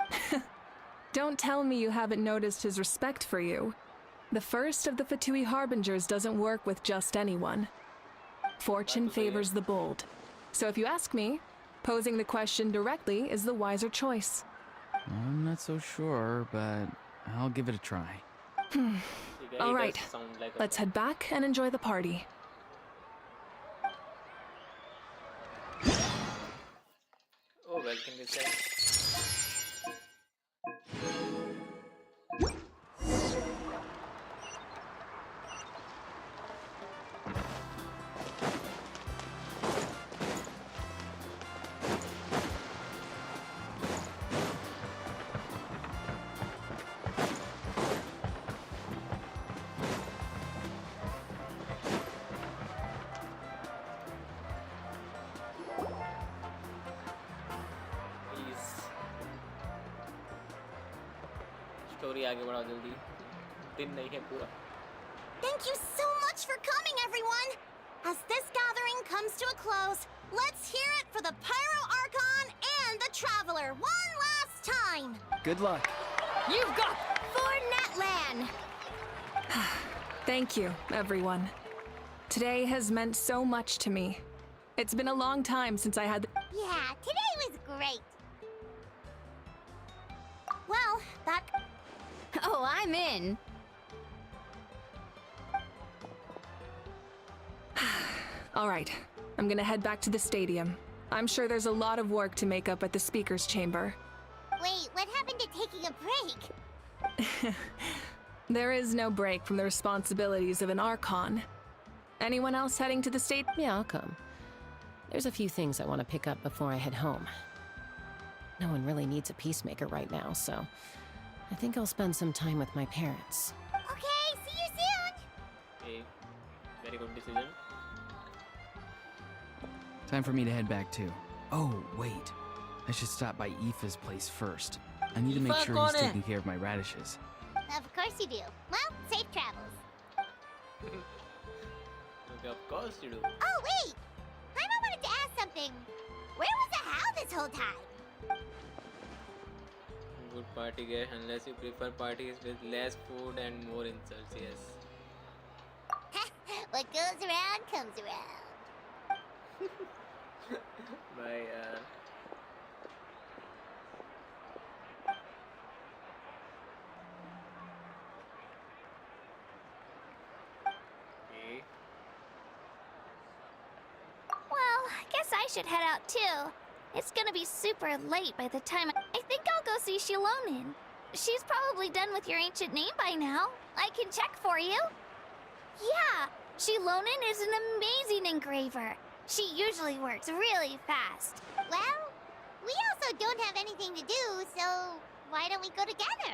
don't tell me you haven't noticed his respect for you. The first of the Fatui Harbingers doesn't work with just anyone. Fortune favors the bold. So if you ask me, posing the question directly is the wiser choice. I'm not so sure, but I'll give it a try. ठीक है, All it right, does sound like a let's plan. head back and enjoy the party. Oh, Welkin is there. Please. Story आगे बढ़ाओ जल्दी. दिन नहीं है पूरा. Thank you so much for coming, everyone! As this gathering comes to a close, let's hear it for the Pyro Archon and the Traveler one last time! Good luck. You've got for Natlan! Thank you, everyone. Today has meant so much to me. It's been a long time since I had... Yeah, today was great. Well, that... Oh, I'm in. All right, I'm gonna head back to the stadium. I'm sure there's a lot of work to make up at the speaker's chamber. Wait, what happened to taking a break? There is no break from the responsibilities of an Archon. Anyone else heading to the state? Yeah, I'll come. There's a few things I want to pick up before I head home. No one really needs a peacemaker right now, so I think I'll spend some time with my parents. Okay, see you soon! Okay, very good decision. Time for me to head back too. Oh, wait. I should stop by Aoife's place first. I need to make Aoife sure कौन he's है? taking care of my radishes. Of course you do. Well, safe travels. Okay, of course you do. Oh, wait! I wanted to ask something. Where was the Hal this whole time? Good party guy, unless you prefer parties with less food and more insults, yes. What goes around comes around. Bye, Okay. Well, I guess I should head out too. It's gonna be super late by the time I think I'll go see Shilonin. She's probably done with your ancient name by now. I can check for you. Yeah, Shilonin is an amazing engraver. She usually works really fast. Well, we also don't have anything to do, so why don't we go together?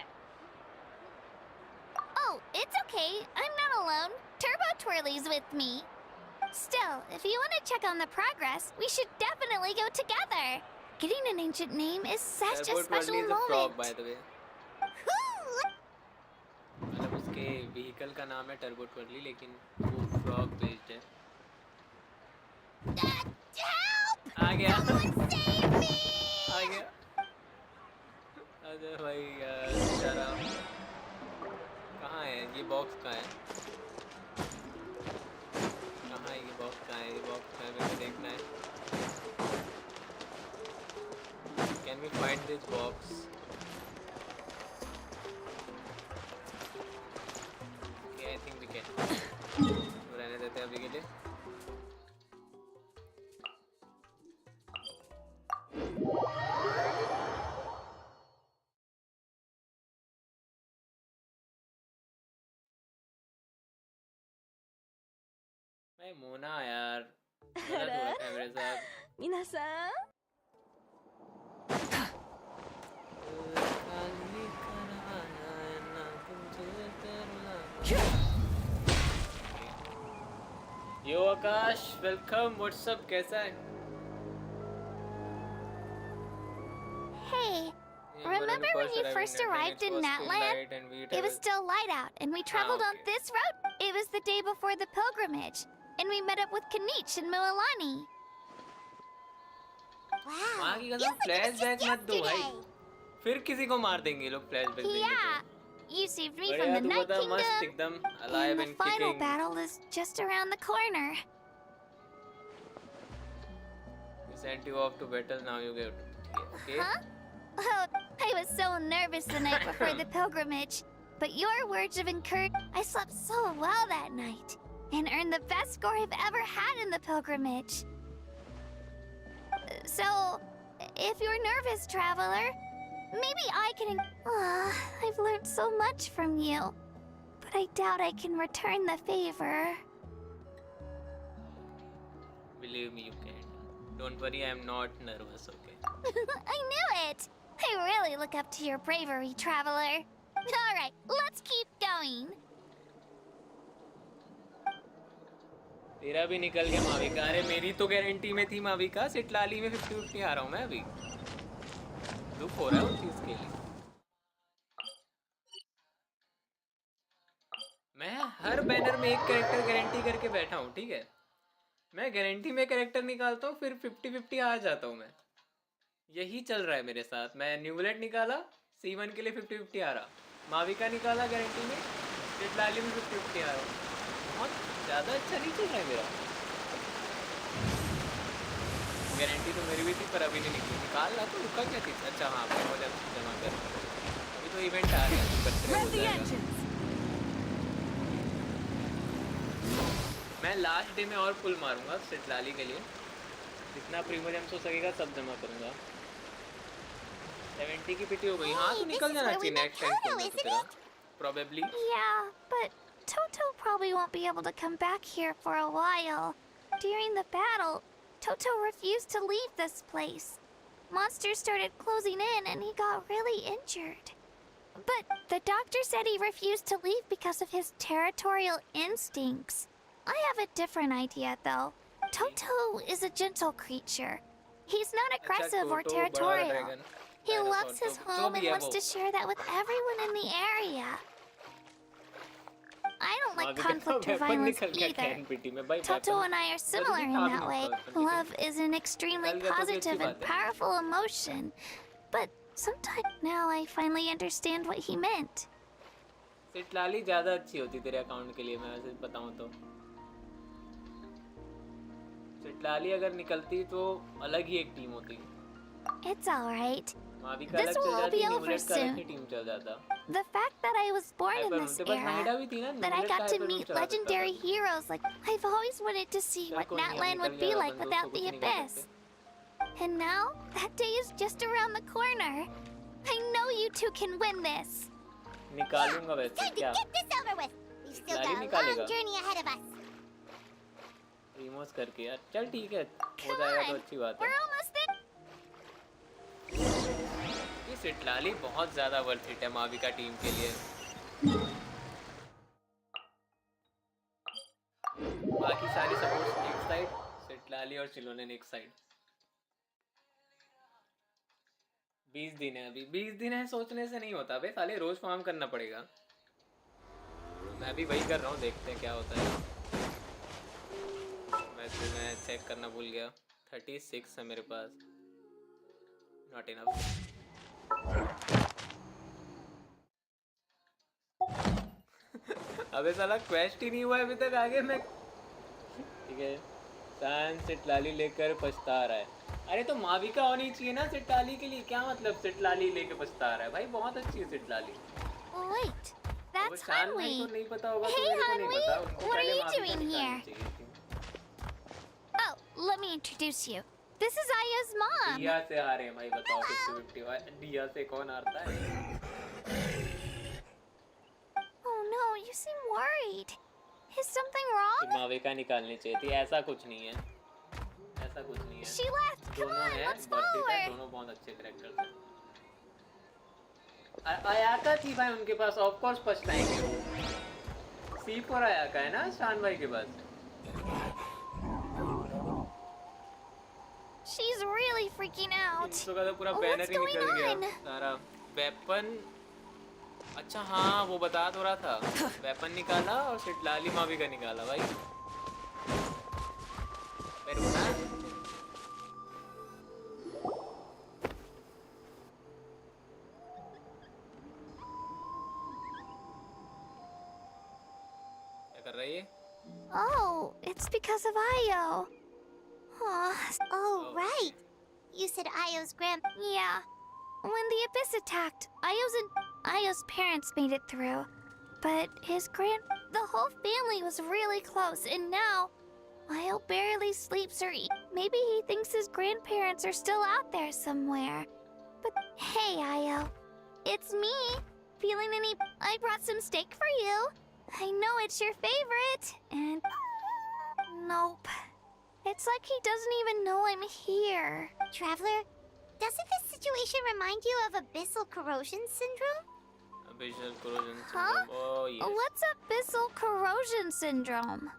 Oh, it's okay. I'm not alone. Turbo Twirly's with me. Still, if you want to check on the progress, we should definitely go together. Getting an ancient name is such a Turbo special Twirly is a frog, moment. by the way. Whew! मतलब उसके vehicle का नाम है Turbo Twirly, लेकिन वो frog based है. Help! आ गया. Someone save me! आ गया. अरे भाई यार, बेचारा. कहाँ है? ये बॉक्स कहाँ है? कहाँ है ये बॉक्स? कहाँ है ये बॉक्स? कहाँ है? मेरे को देखना है। Can we find this box? Okay, I think we can. तो रहने देते हैं अभी के लिए. भाई मोना यार गलत हो रखा है मेरे साथ. 皆さん यो आकाश वेलकम. व्हाट्सअप कैसा है? Hey, remember when you first arrived in Natland? It was still light out, and we traveled on this road? It was the day before the pilgrimage, and we met up with Kanich and Mililani. माँ की कसम flashback मत दो भाई, फिर किसी को मार देंगे लोग फ्लैशबैक देंगे. Yeah, you saved me बढ़िया, from the तू Night बता, मस्त Kingdom, एकदम and alive the and final kicking. battle is just around the corner. We sent you off to battle, now you get okay. Huh? Oh, I was so nervous the night before the pilgrimage, but your words of encouragement, I slept so well that night, and earned the best score I've ever had in the pilgrimage. So, if you're nervous, traveler, maybe I can... I've learned so much from you, but I doubt I can return the favor. Believe me, you can. Don't worry, I am not nervous, okay? I knew it! I really look up to your bravery, traveler. Alright, let's keep going. तेरा भी निकल गया माविका. अरे मेरी तो guarantee में थी माविका. सिटलाली में 50-50 आ रहा हूँ मैं अभी. दुख हो रहा है उस चीज के लिए. मैं हर बैनर में एक कैरेक्टर गारंटी करके बैठा हूँ, ठीक है? मैं गारंटी में कैरेक्टर निकालता हूँ, फिर 50-50 आ जाता हूँ मैं. यही चल रहा है मेरे साथ. मैं न्यूलेट निकाला, C1 के लिए 50-50 आ रहा. माविका निकाला गारंटी में, सिटलाली में 50-50 आ रहा. बहुत ज़्यादा अच्छा नहीं चल रहा है मेरा. गारंटी तो मेरी भी थी पर अभी नहीं निकली. निकाल रहा तो रुका क्या थी? अच्छा हाँ, अपने हो जाए जमा कर. अभी तो इवेंट आ गया, बर्थडे हो जाएगा. मैं लास्ट डे में और पुल मारूंगा सिटलाली के लिए. जितना प्रीमियम्स हो सकेगा सब जमा करूंगा. 70 की पिटी हो गई. हाँ तो निकल जाना चाहिए नेक्स्ट टाइम तो तेरा. Probably. Yeah, but Toto probably won't be able to come back here for a while. During the battle, Toto refused to leave this place. Monsters started closing in and he got really injured. But the doctor said he refused to leave because of his territorial instincts. I have a different idea though. Toto is a gentle creature. He's not aggressive or territorial. He loves his home and wants to share that with everyone in the area. I don't like conflict or violence either. Toto and I are similar in that way. Love is an extremely positive and powerful emotion. But sometimes now I finally understand what he meant. सिटलाली ज़्यादा अच्छी होती तेरे account के लिए, मैं वैसे बताऊँ तो. सिटलाली अगर निकलती तो अलग ही एक टीम होती. It's alright. This will all be over soon. The fact that I was born in this era, that I got to meet legendary heroes, like I've always wanted to see what Natland would be like without the abyss. And now, that day is just around the corner. I know you two can win this. Time to get this over with. We've still got a long journey ahead of us. रिमोस करके यार. चल ठीक है, हो जाएगा तो अच्छी बात है. We're almost there. ये सिटलाली बहुत ज़्यादा वर्थ इट है माविका टीम के लिए. बाकी सारी सपोर्ट्स एक साइड, सिटलाली और चिलोनेन एक साइड. 20 दिन है अभी. 20 दिन है, सोचने से नहीं होता बे साले. रोज फार्म करना पड़ेगा. मैं भी वही कर रहा हूँ, देखते हैं क्या होता है. वैसे मैं चेक करना भूल गया. 36 है मेरे पास. Not enough. अबे साला क्वेस्ट ही नहीं हुआ अभी तक आगे मैं ठीक है सान सिटलाली लेकर पछता रहा है अरे तो माविका होनी चाहिए ना सिटलाली के लिए क्या मतलब सिटलाली लेके पछता रहा है भाई बहुत अच्छी है सिटलाली Wait, that's शान भाई Hanwi. को नहीं पता होगा तो Hey, मेरे को नहीं Hanwi, पता उनको what are पहले you माविका doing निकालनी here? चाहिए थी Oh, let me introduce you. This is Aya's mom. दिया से हारे हैं भाई बताओ 50-50 भाई दिया से कौन हारता है Oh no, you seem worried. Is something wrong? माविका निकालनी चाहिए थी ऐसा कुछ नहीं है ऐसा कुछ नहीं है She left. Come दोनों on, हैं let's follow बर्फी her. दोनों बहुत अच्छे कैरेक्टर्स हैं आयाका थी भाई उनके पास ऑफ कोर्स पछताएंगे वो सीप और आयाका है ना शान भाई के पास She's really freaking out. इसको का तो पूरा What's बैनर ही going निकल गया on? सारा वेपन अच्छा हाँ वो बता तो रहा था वेपन निकाला और सिटलाली माविका निकाला भाई फिर रुकना क्या कर रही है Oh, it's because of Ayo. Oh, right. You said Io's Yeah. When the abyss attacked, Ayo's parents made it through. But the whole family was really close, and now Ayo barely sleeps or eats. Maybe he thinks his grandparents are still out there somewhere. But hey, Ayo, it's me. Feeling any? I brought some steak for you. I know it's your favorite, and nope. It's like he doesn't even know I'm here. Traveler, doesn't this situation remind you of abyssal corrosion syndrome? Abyssal corrosion Huh? syndrome. Oh yes. What's abyssal corrosion syndrome?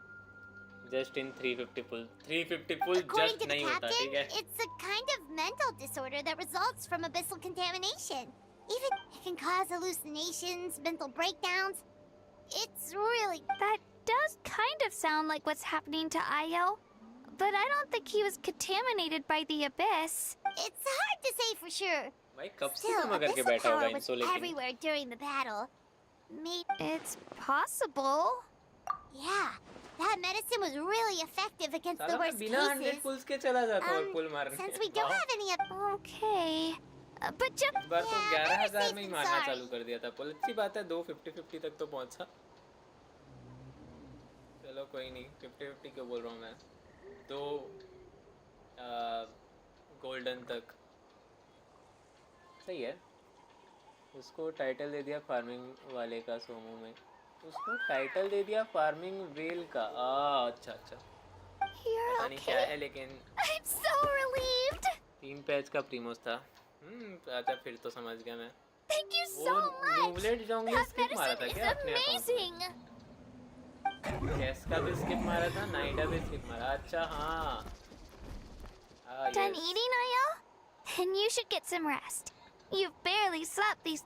Just in 350 full. 350 full According just to the नहीं होता captain, ठीक है. it's a kind of mental disorder that results from abyssal contamination. Even it can cause hallucinations, mental breakdowns. It's really... That does kind of sound like what's happening to Ayo. But I don't think he was contaminated by the abyss. It's hard to say for sure. भाई कब से Still, जमा करके abyssal बैठा होगा power was इंसो लेकिन. everywhere during the battle. It's possible. Yeah, that medicine was really effective against the साला मैं worst बिना 100 cases. pulls के चला जाता हूँ पुल मारने. Since we don't have any... Okay. But just... इस बार तो Yeah, 11,000 better में ही safe than मारना sorry. चालू कर दिया था पुल. अच्छी बात है 250-50 तक तो पहुँचा. चलो कोई नहीं 50-50 क्यों बोल रहा हूँ मैं. 2 गोल्डन तक सही है. उसको टाइटल दे दिया फार्मिंग वाले का सोमो में. उसको टाइटल दे दिया फार्मिंग वेल का. अच्छा अच्छा You're पता नहीं क्या okay. है लेकिन I'm so relieved. 3 पैच का प्रीमोस था. अच्छा फिर तो समझ गया मैं. Thank you वो so much. न्यूबलेट जोंगली That स्किप मारा था medicine क्या is अपने अकाउंट amazing. में? कैस का भी स्किप मारा था नाइडा भी स्किप मारा. अच्छा हाँ Done yes. eating, Ayo? Then you should get some rest. You've barely slept these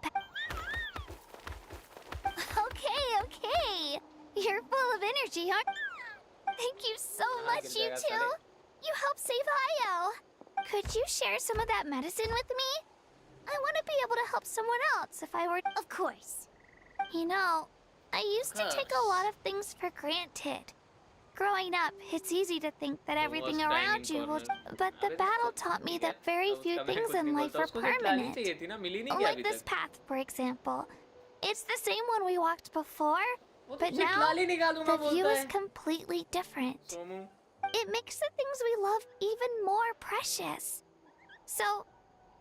Okay. You're full of energy, aren't you? Thank you so much, you two. You helped save Ayo. Could you share some of that medicine with me? I want to be able to help someone else if I were... Of course. You know, I used to take a lot of things for granted. Growing up, it's easy to think that everything around you will... But the battle taught me that very few things in life are permanent. Like this path, for example. It's the same one we walked before, but now the view is completely different. It makes the things we love even more precious. So,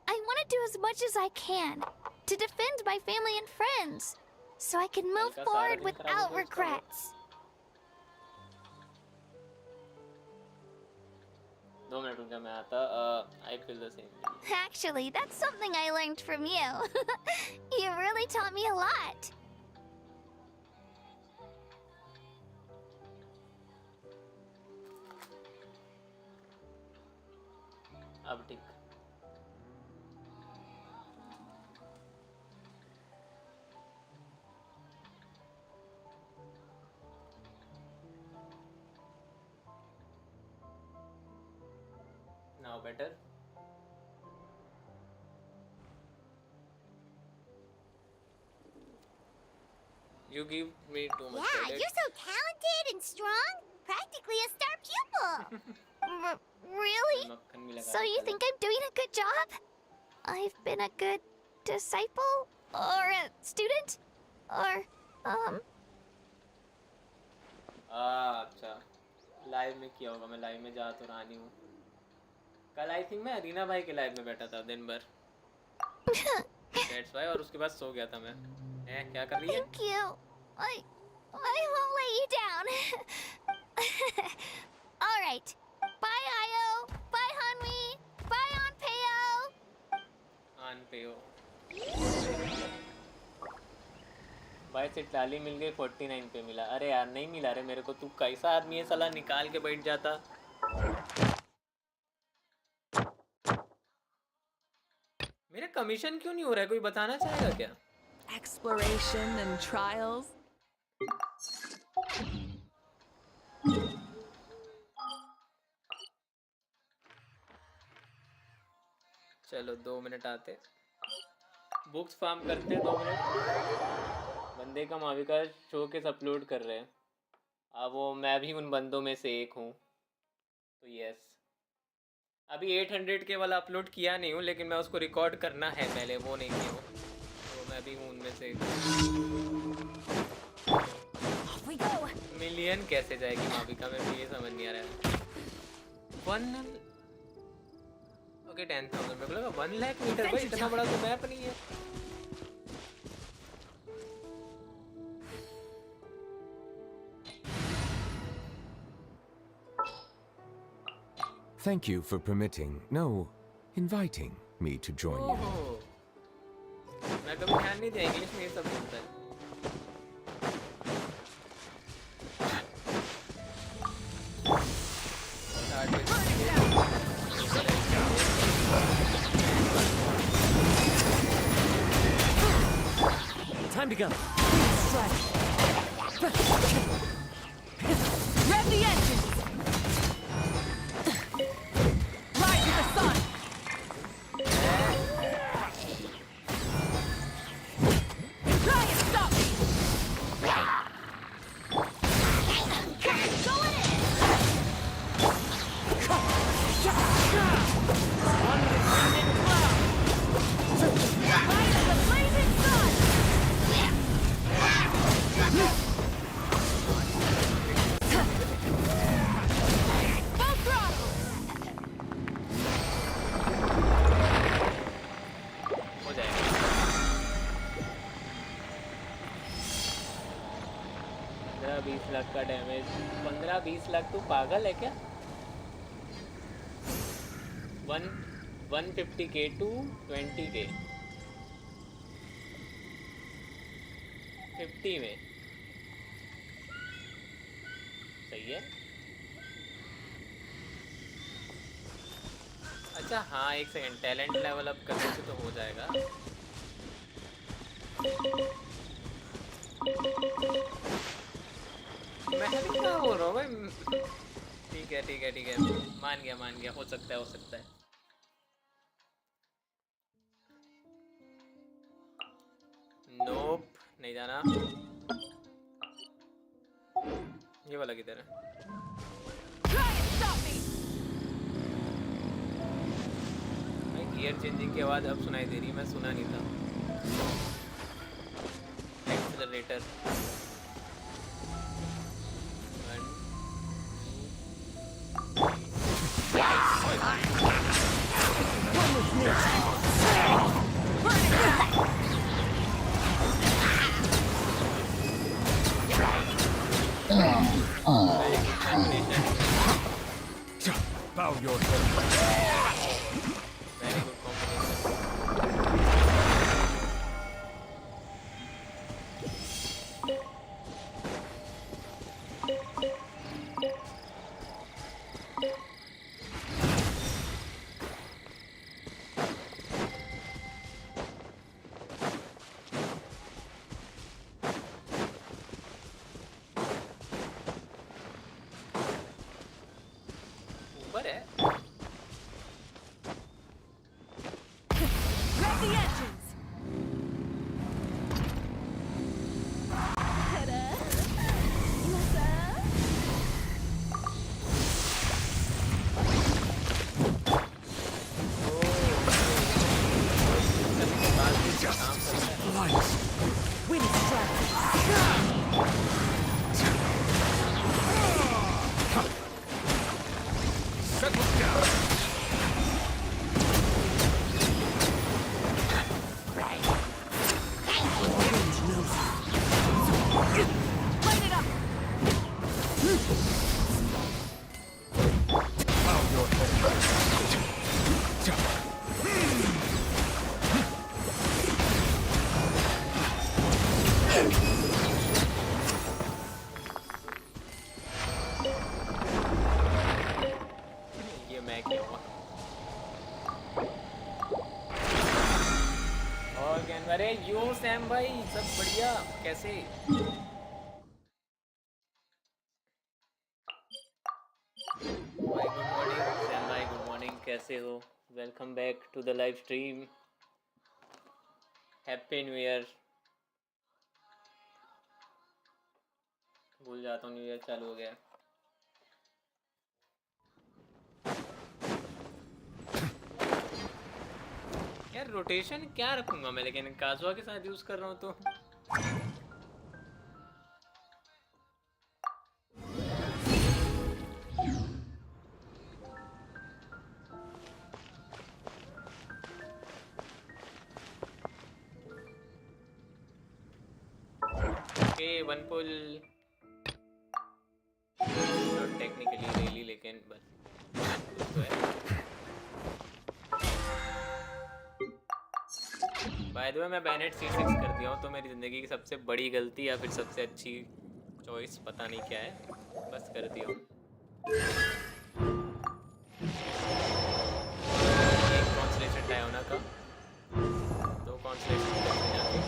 I want to do as much as I can to defend my family and friends, so I can move forward without regrets. 2 minute रुक जा मैं आता. I feel the same. Actually, that's something I learned from you. You really taught me a lot. अब ठीक. Now better. You give me too much Yeah, credit. you're so talented and strong. Practically a star pupil. Really? मक्खन भी लगा So you देता think I'm doing a good job? I've been a good disciple? Or a student? Or, अच्छा live में किया होगा मैं live में जा तो रहा नहीं हूँ कल आई थिंक मैं अरीना भाई के लाइव में बैठा था दिन भर That's why और उसके बाद सो गया था मैं क्या कर रही है Thank you. I won't let you down. All right. Bye, Io. Bye, Hanwi. Bye, Anpeo. Anpeo. भाई से टाली मिल गई 49 पे मिला अरे यार नहीं मिला रे मेरे को तू कैसा आदमी है साला निकाल के बैठ जाता मेरा कमीशन क्यों नहीं हो रहा है कोई बताना चाहेगा क्या Exploration and trials. चलो 2 मिनट आते बुक्स फार्म करते 2 मिनट बंदे का माविका शोकेस अपलोड कर रहे हैं अब वो मैं भी उन बंदों में से एक हूँ तो यस अभी 800 के वाला अपलोड किया नहीं हूँ लेकिन मैं उसको रिकॉर्ड करना है पहले वो नहीं किया हूँ तो मैं भी हूँ उनमें से मिलियन कैसे जाएगी माविका में भी ये समझ नहीं आ रहा है 1 ओके 10,000 मेरे को लगा 1 लाख मीटर भाई इतना बड़ा तो मैप नहीं है Thank you for permitting, no, inviting me to join you. मैं कभी ध्यान नहीं दिया इंग्लिश में ये सब बोलता है Time to go. Rev the engine! Ride to the sun! Try and stop me! Go in! Ride to the blazing sun! Full throttle! हो जाएगा 15-20 लाख का डैमेज 15-20 लाख तू पागल है क्या 150k to 20k 50 में सही है अच्छा हाँ एक सेकंड टैलेंट लेवल अप करने से तो हो जाएगा मैं भी क्या बोल रहा हूँ भाई ठीक है मान गया हो सकता है नोप नहीं जाना ये वाला किधर है गियर चेंजिंग की आवाज़ अब सुनाई दे रही है मैं सुना नहीं था accelerator Bow your head. Very good combination. ऊपर है ये मैं क्या हुआ? और क्या? अरे यो सैम भाई, सब बढ़िया? कैसे? भाई गुड मॉर्निंग सैम भाई, गुड मॉर्निंग, कैसे हो? Welcome back to the live stream. Happy new year. भूल जाता हूँ न्यू ईयर चालू हो गया। यार रोटेशन क्या रखूंगा मैं, लेकिन काजुआ के साथ यूज कर रहा हूँ तो okay one pull not technically really, लेकिन बस तो है। बाय द वे मैं बैनेट C6 कर दिया हूँ, तो मेरी ज़िंदगी की सबसे बड़ी गलती या फिर सबसे अच्छी चॉइस पता नहीं क्या है, बस कर दिया हूँ। एक कॉन्सलेशन डायोना का, दो कॉन्सलेशन करके जाके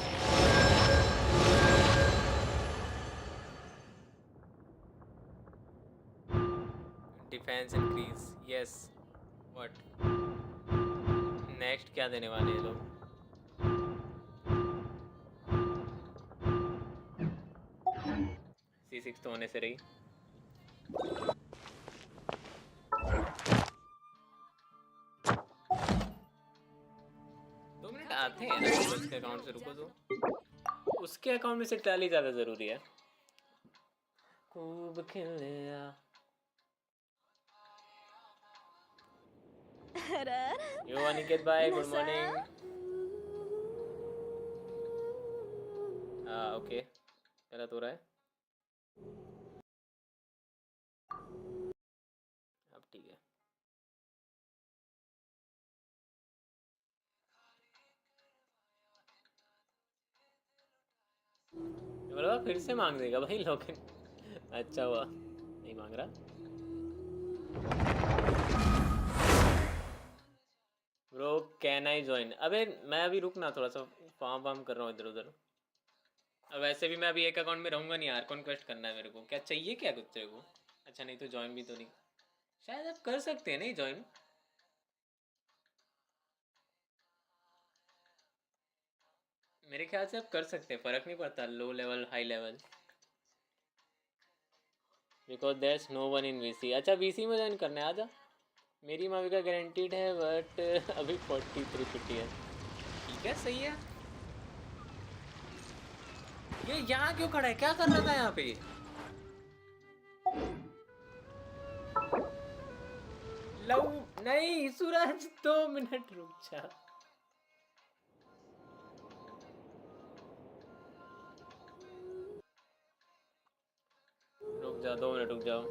defence increase, yes. What next क्या देने वाले हैं लोग? C6 तो होने से रही। दो मिनट आते हैं ना उसके अकाउंट से, रुको तो उसके अकाउंट में से टैली ज़्यादा ज़रूरी है। खूब खिलिया। यो अनिकेत भाई गुड मॉर्निंग। ओके गलत हो रहा है, अब ठीक है। बोला फिर से मांग देगा भाई लॉगिन। अच्छा हुआ नहीं मांग रहा। Bro can I join? अबे मैं अभी रुकना, थोड़ा सा फॉर्म वार्म कर रहा हूँ इधर उधर। अब वैसे भी मैं अभी एक अकाउंट में रहूँगा नहीं यार, कॉन्क्वेस्ट करना है मेरे को। क्या चाहिए क्या कुछ तेरे को? अच्छा नहीं तो ज्वाइन भी तो नहीं, शायद आप कर सकते हैं नहीं ज्वाइन। मेरे ख्याल से आप कर सकते हैं, फ़र्क नहीं पड़ता low level high level, because there is no one in VC। अच्छा VC में ज्वाइन करना है, आजा। मेरी माविका गारंटीड है बट अभी 4350 है। ठीक है सही है। ये यहाँ क्यों खड़ा है, क्या कर रहा था यहाँ पे? लव नहीं सूरज 2 मिनट रुक जा। रुक जा 2 मिनट रुक जाओ।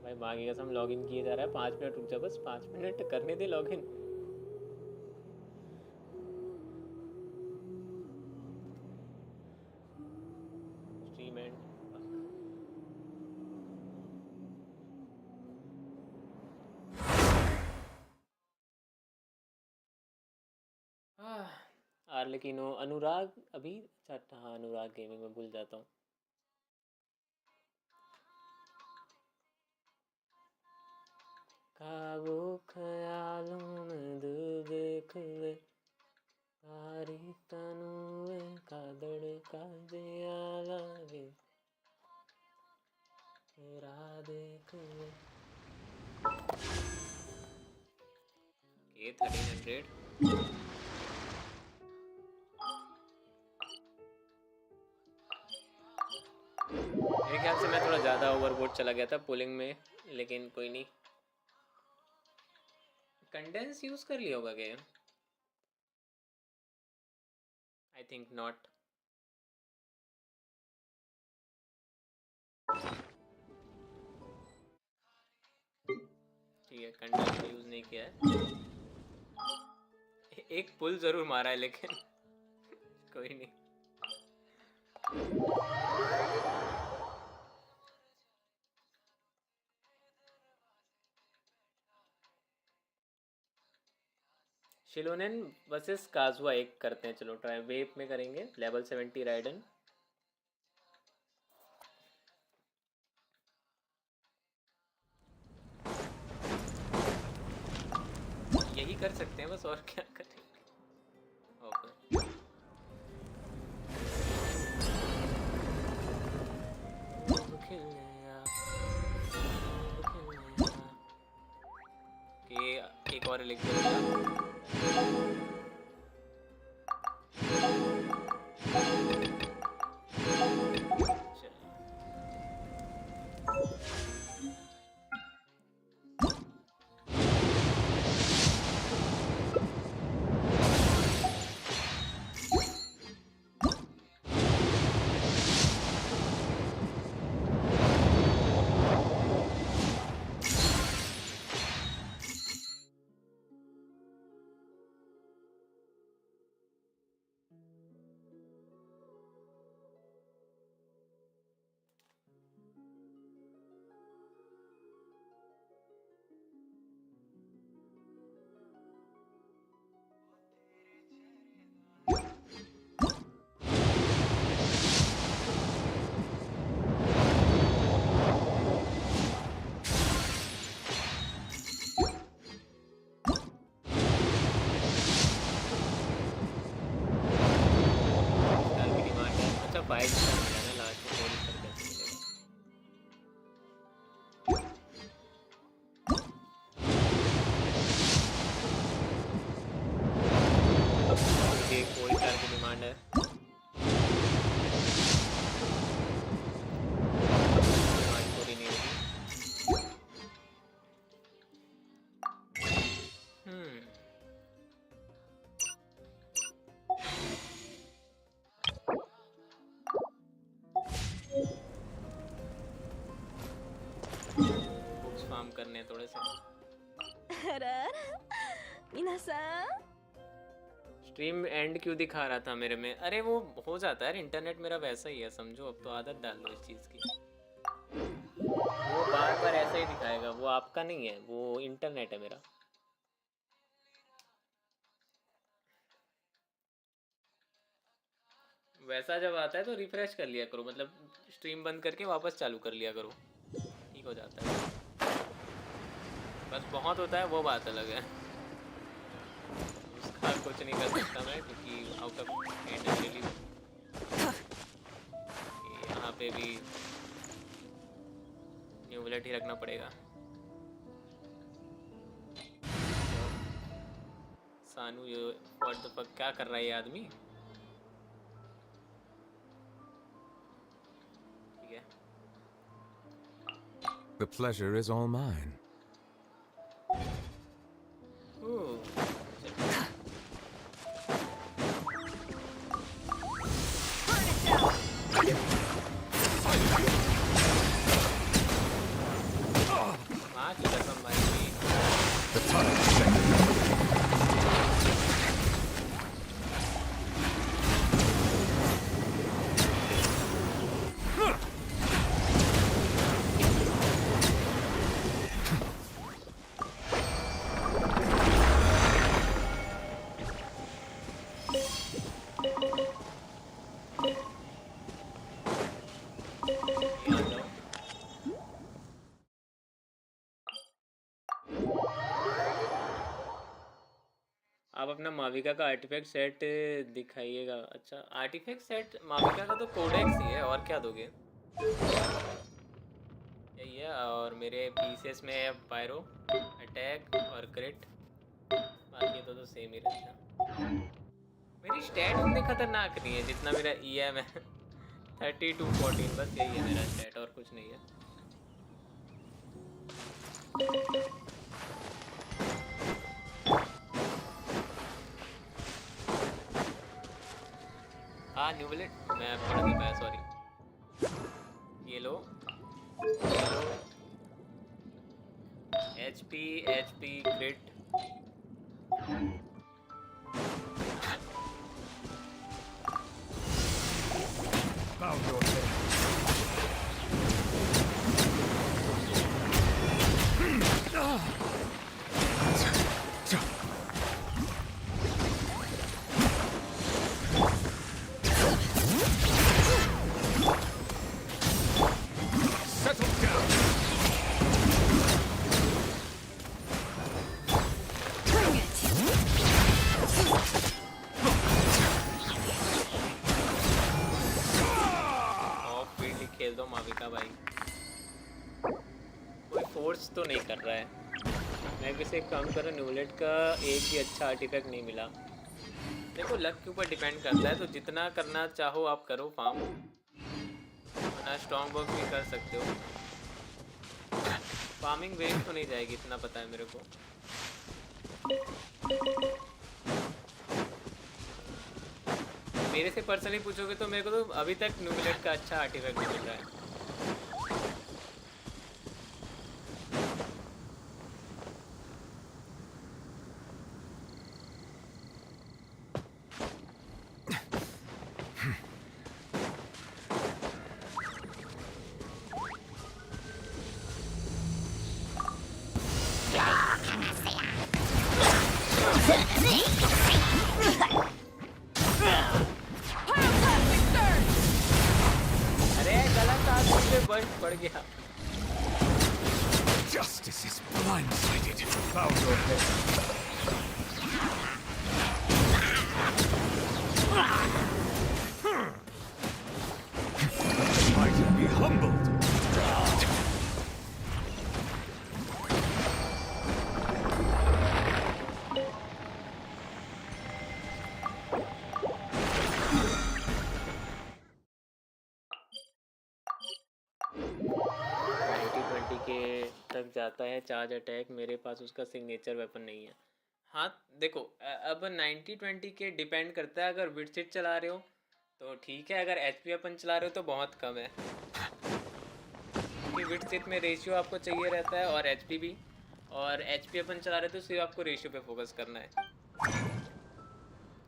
भाई मांगी कसम लॉगिन किए जा रहा है, 5 मिनट रुक जा, बस 5 मिनट करने दे लॉगिन। स्ट्रीम एंड आर्लेकिनो अनुराग अभी, अच्छा हाँ अनुराग गेमिंग में भूल जाता हूँ। काबू ख्यालों में दिल देख ले, सारी तनुए का धड़का दिया लगे, तेरा देख ले। ये 1300 मेरे ख्याल से मैं थोड़ा ज़्यादा ओवरबोर्ड चला गया था पुलिंग में, लेकिन कोई नहीं। कंडेंस यूज़ कर लिया होगा क्या? I think not. ठीक है, कंडेंस यूज़ नहीं किया है। एक पुल ज़रूर मारा है लेकिन कोई नहीं। शिलोनेन वर्सेस काजुआ एक करते हैं, चलो ट्राई वेप में करेंगे। Level 70 ridden. यही कर सकते हैं बस, और क्या करेंगे। ओके एक और लिख दो। बाइक का मिला ना लास्ट में, 4 स्टार कैसे मिलेगा? ओके 4 स्टार की डिमांड है। डिमांड पूरी नहीं होगी। करने थोड़े से। स्ट्रीम एंड क्यों दिखा रहा था मेरे में? अरे वो हो जाता है, इंटरनेट मेरा वैसा ही है समझो। अब तो आदत डाल लो इस चीज़ की। वो बार बार ऐसा ही दिखाएगा। वो आपका नहीं है, वो इंटरनेट है मेरा। वैसा जब आता है तो रिफ्रेश कर लिया करो, मतलब स्ट्रीम बंद करके वापस चालू कर लिया करो, ठीक हो जाता है। बस बहुत होता है वो बात अलग है, उसका कुछ नहीं कर सकता मैं, क्योंकि आउट ऑफ हैंड है रियली। यहाँ पे भी न्यू बुलेट ही रखना पड़ेगा। सानू ये व्हाट द फक क्या कर रहा है ये आदमी? ठीक है। The pleasure is all mine. आप अपना माविका का आर्टिफैक्ट सेट दिखाइएगा। अच्छा आर्टिफैक्ट सेट माविका का तो कोडेक्स ही है, और क्या दोगे? यही है। और मेरे पीसेस में है पायरो, अटैक और क्रिट, बाकी तो सेम ही रहता है। मेरी स्टैट उतनी खतरनाक नहीं है जितना मेरा ईएम है। 3214 बस यही है मेरा स्टेट और कुछ नहीं है। हाँ न्यू बुलेट मैं पढ़ नहीं पाया सॉरी। ये लो HP क्रिट खेल दो माविका भाई। कोई फोर्स तो नहीं कर रहा है। मैं किसी काम कर रहा हूँ न्यूलेट का एक भी अच्छा आर्टिफैक्ट नहीं मिला। देखो लक के ऊपर डिपेंड करता है तो जितना करना चाहो आप करो फार्म वरना स्ट्रॉन्ग वर्क भी कर सकते हो। फार्मिंग वेस्ट तो नहीं जाएगी इतना पता है मेरे को। मेरे से पर्सनली पूछोगे तो मेरे को तो अभी तक न्यूलेट का अच्छा आर्टिफैक्ट नहीं मिल रहा है। Justice is blindsided. Bow your head. Might you be humbled? तक जाता है चार्ज अटैक। मेरे पास उसका सिग्नेचर वेपन नहीं है। हाँ देखो अब 90-20 के डिपेंड करता है। अगर विडसेट चला रहे हो तो ठीक है, अगर एचपी वेपन चला रहे हो तो बहुत कम है क्योंकि विडसेट में रेशियो आपको चाहिए रहता है और एचपी भी। और एचपी वेपन चला रहे हो तो सिर्फ आपको रेशियो पे फोकस करना है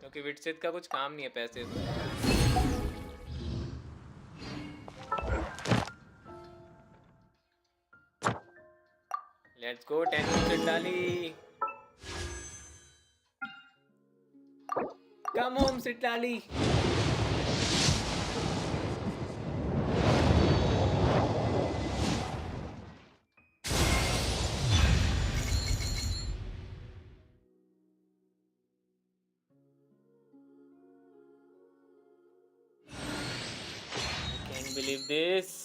क्योंकि विडसेट का कुछ काम नहीं है पैसे से। लेट्स गो 10 डाली। कम होम सिट डाली। I can't believe this.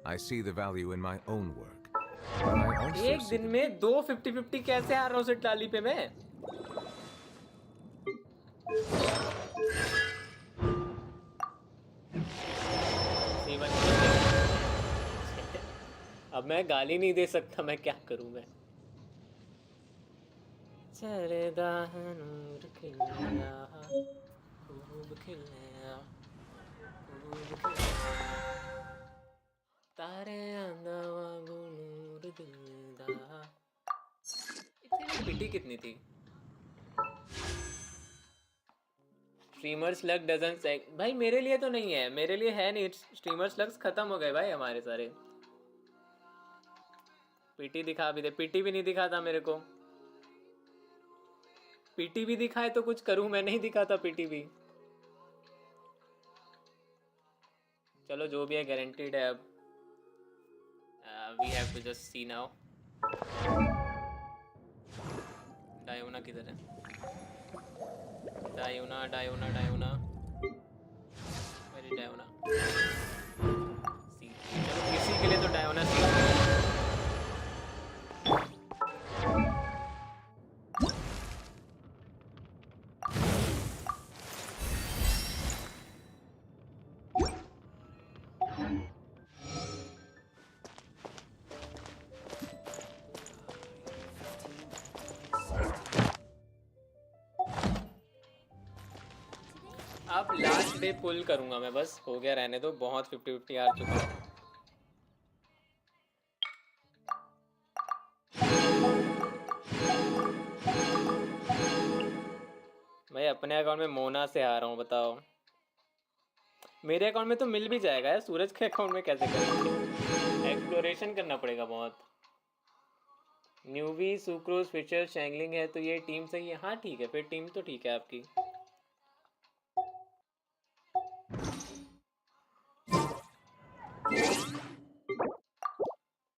I see the value in my own work. But I also एक दिन में 2 50-50 कैसे आ रहा हूँ सिट डाली पे मैं? अब मैं गाली नहीं दे सकता, मैं क्या करूं मैं। चलेदा नूर खिलया खूब खिलया तारे आंदा वांगू नूर दिलदा। इतनी पिटी कितनी थी। स्ट्रीमर्स लक डजंट से भाई मेरे लिए तो नहीं है, मेरे लिए है नहीं। स्ट्रीमर्स लक्स खत्म हो गए भाई हमारे सारे। पीटी दिखा भी दे, पीटी भी नहीं दिखाता मेरे को। पीटी भी दिखाए तो कुछ करूं, मैं नहीं दिखाता पीटी भी। चलो जो भी है गारंटीड है अब। We have to just see now. Diona किधर है? Diona Diona Diona, very Diona. अब लास्ट डे पुल करूंगा मैं, बस हो गया, रहने दो, बहुत 50-50 हार चुका हूँ। भाई अपने अकाउंट में मोना से आ रहा हूँ, बताओ। मेरे अकाउंट में तो मिल भी जाएगा यार, सूरज के अकाउंट में कैसे करेंगे? एक्सप्लोरेशन करना पड़ेगा बहुत। न्यूवी, सुक्रोज, फिशर, शैंगलिंग है तो ये टीम सही है। हाँ ठीक है, फिर टीम तो ठीक है आपकी।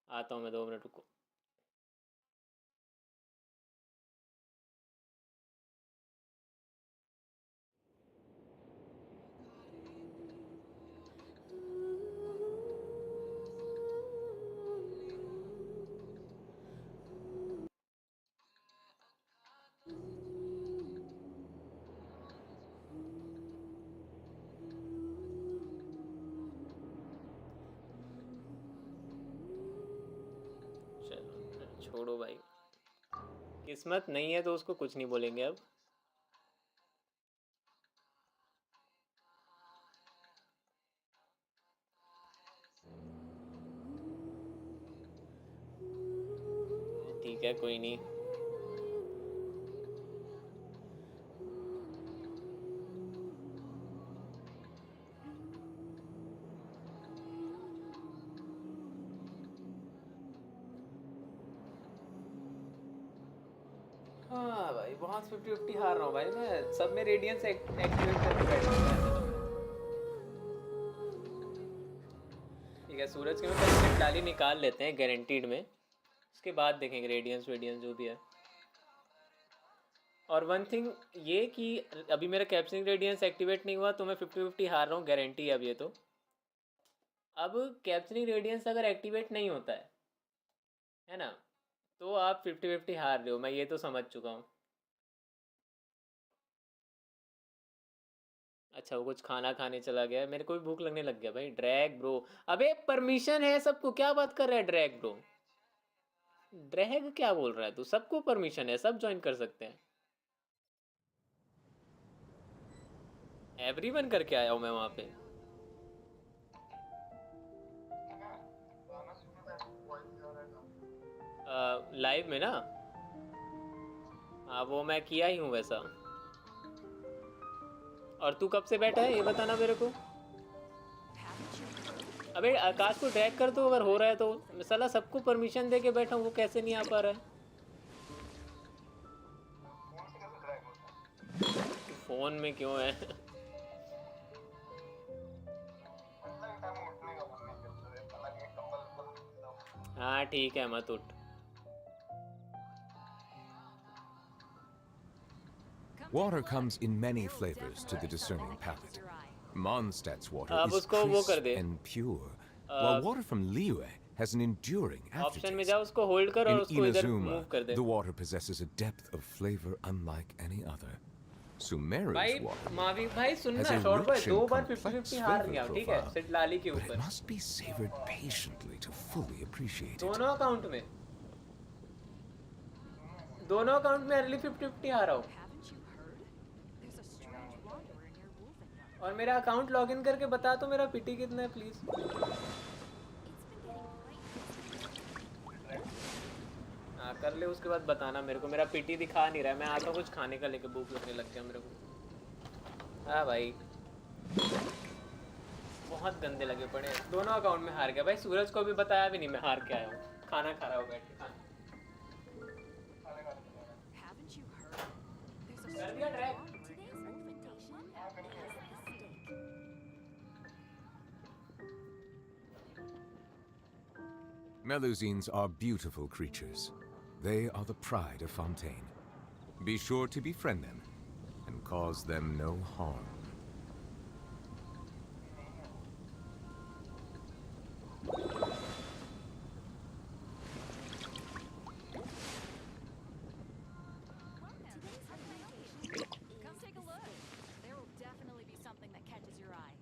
आता हूँ मैं, 2 मिनट रुको। चलो छोड़ो भाई, किस्मत नहीं है तो उसको कुछ नहीं बोलेंगे अब। ठीक है कोई नहीं। हाँ भाई बहुत 50-50 हार रहा हूँ भाई मैं, सब में रेडियंस एक्टिवेट करके बैठा हूँ मैं। ठीक है, सूरज के में पहले डाली निकाल लेते हैं गारंटीड में, उसके बाद देखेंगे रेडियंस वेडियंस जो भी है। और वन थिंग ये कि अभी मेरा कैप्चरिंग रेडियंस एक्टिवेट नहीं हुआ तो मैं 50-50 हार रहा हूँ, गारंटी है अब ये तो। अब कैप्चरिंग रेडियंस अगर एक्टिवेट नहीं होता है ना, तो आप 50-50 हार रहे हो, मैं ये तो समझ चुका हूँ। अच्छा वो कुछ खाना खाने चला गया, मेरे को भी भूख लगने लग गया भाई। ड्रैग ब्रो, अबे परमिशन है सबको, क्या बात कर रहा है ड्रैग ब्रो? ड्रैग क्या बोल रहा है तू? सबको परमिशन है, सब ज्वाइन कर सकते हैं। एवरीवन करके आया हूँ मैं वहाँ पे। लाइव में ना, हाँ वो मैं किया ही हूँ वैसा। और तू कब से बैठा है ये बताना मेरे को। अबे आकाश को ड्रैग कर दो अगर हो रहा है तो। साला सबको परमिशन दे के बैठा हूँ, वो कैसे नहीं आ पा रहा है? फोन में क्यों है? हाँ ठीक है मत उठ। Water comes in many flavors to the discerning palate. Mondstadt's water अब is उसको वो कर crisp they. and pure, while water from Liyue has an enduring option में aftertaste. जा, उसको होल्ड कर और In उसको इधर Inazuma, मूव कर दे। the water possesses a depth of flavor unlike any other. Sumeru's भाई water मावी भाई has सुनना, a short boy rich 2 and bar complex 50-50 हार flavor गया हूँ, ठीक है profile, सिट लाली के but it ऊपर। must be savored patiently to fully appreciate it. दोनों अकाउंट में, दोनों अकाउंट में अर्ली 50-50 हारा हूँ। और मेरा अकाउंट लॉगिन करके बता तो मेरा पीटी कितना है प्लीज। हाँ कर ले, उसके बाद बताना मेरे को। मेरा पीटी दिखा नहीं रहा है, मैं आता हूँ कुछ खाने का लेके, भूख लगने लग गया मेरे को। हाँ भाई बहुत गंदे लगे पड़े, दोनों अकाउंट में हार गया भाई। सूरज को भी बताया भी नहीं मैं हार के आया हूँ, खाना खा रहा हूँ बैठ के। खाना कर दिया track. Melusines are beautiful creatures. They are the pride of Fontaine. Be sure to befriend them and cause them no harm. Come take a look. There will definitely be something that catches your eye.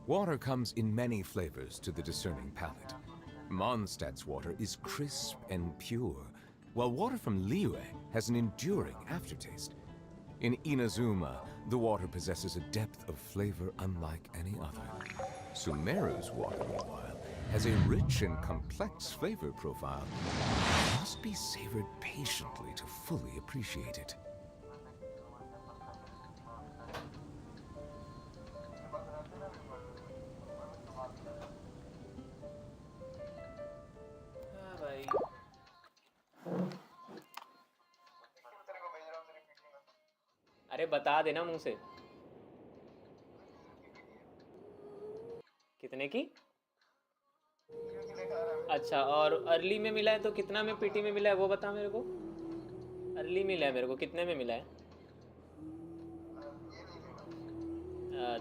Water comes in many flavors to the discerning palate. Mondstadt's water is crisp and pure, while water from Liyue has an enduring aftertaste. In Inazuma, the water possesses a depth of flavor unlike any other. Sumeru's water, meanwhile, has a rich and complex flavor profile. It must be savored patiently to fully appreciate it. अरे बता देना मुंह से। कितने की? अच्छा, और early में मिला है तो कितना में पीटी में मिला है वो बता मेरे को। अर्ली मिला है मेरे को, कितने में मिला है?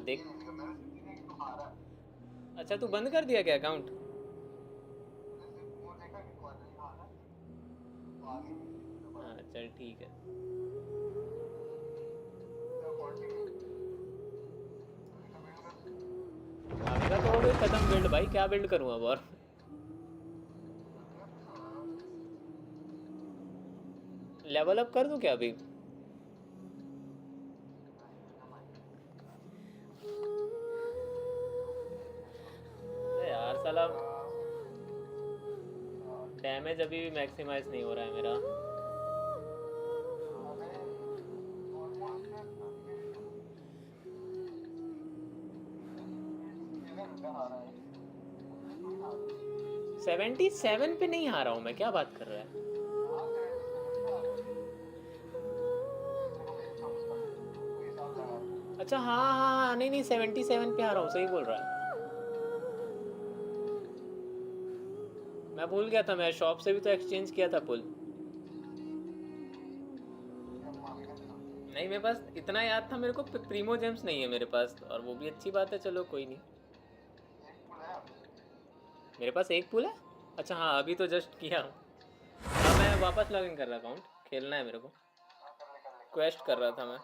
देख। अच्छा तू बंद कर दिया क्या अकाउंट? हाँ चल ठीक है। मेरा तो हो गई खत्म बिल्ड भाई, क्या बिल्ड करूँ अब और? लेवल अप कर दूं क्या अभी? यार साला डैमेज अभी भी मैक्सिमाइज नहीं हो रहा है मेरा। सेवेंटी 77 पे नहीं हारा हूँ मैं, क्या बात कर रहा है? अच्छा हाँ हाँ हाँ, नहीं 77 पे हारा हूँ, सही बोल रहा है। मैं भूल गया था, मैं शॉप से भी तो एक्सचेंज किया था पुल। नहीं मेरे पास इतना याद था मेरे को, प्रीमो जेम्स नहीं है मेरे पास, और वो भी अच्छी बात है, चलो कोई नहीं। मेरे पास एक पुल है? अच्छा हाँ अभी तो जस्ट किया। हाँ मैं वापस लॉगिन कर रहा अकाउंट, खेलना है मेरे को, क्वेस्ट कर रहा था मैं।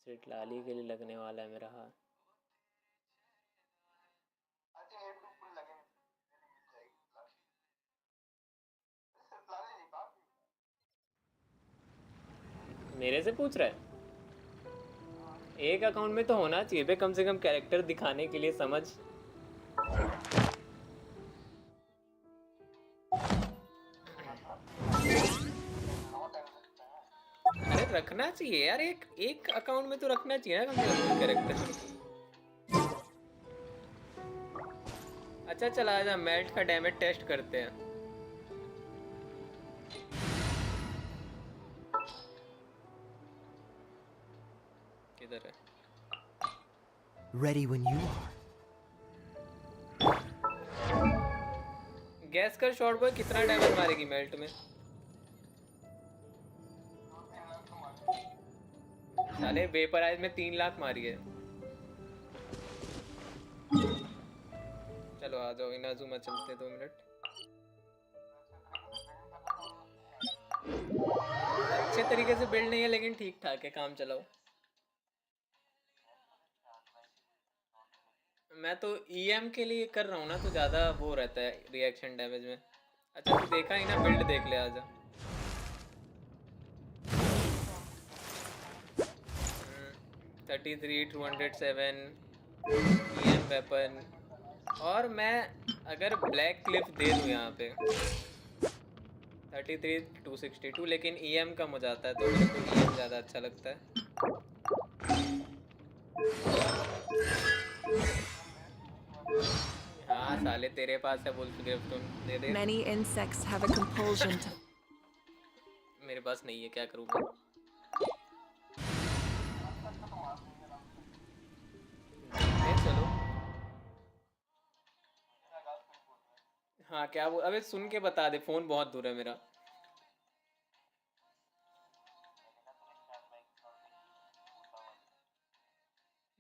सिर्फ लाली के लिए लगने वाला है मेरा हाथ। मेरे से पूछ रहा है? एक अकाउंट में तो होना चाहिए बे कम से कम कैरेक्टर दिखाने के लिए, समझ। अरे रखना चाहिए यार, एक अकाउंट में तो रखना चाहिए ना कम से कम कैरेक्टर। अच्छा चला आजा, मैट का डैमेज टेस्ट करते हैं। किधर है? Ready when you are. Gas कर शॉर्ट बॉय कितना डैमेज मारेगी मेल्ट में? साले वेपराइज में 3 लाख मारी है। चलो आ जाओ, इनाजुमा चलते 2 मिनट। अच्छे तरीके से बिल्ड नहीं है लेकिन ठीक ठाक है, काम चलाओ। मैं तो ईएम के लिए कर रहा हूँ ना, तो ज़्यादा वो रहता है रिएक्शन डैमेज में। अच्छा तू देखा ही ना, बिल्ड देख ले आजा। 33 207 ईएम वेपन, और मैं अगर ब्लैक क्लिफ दे दूँ यहाँ पे 33 262, लेकिन ईएम कम हो जाता है तो मेरे को ईएम ज़्यादा अच्छा लगता है। हाँ साले तेरे पास है वुल्फ ग्रिफ्टन, दे दे। Many insects have a compulsion to मेरे पास नहीं है, क्या करूँ मैं? चलो हाँ क्या वो, अबे सुन के बता दे, फोन बहुत दूर है मेरा।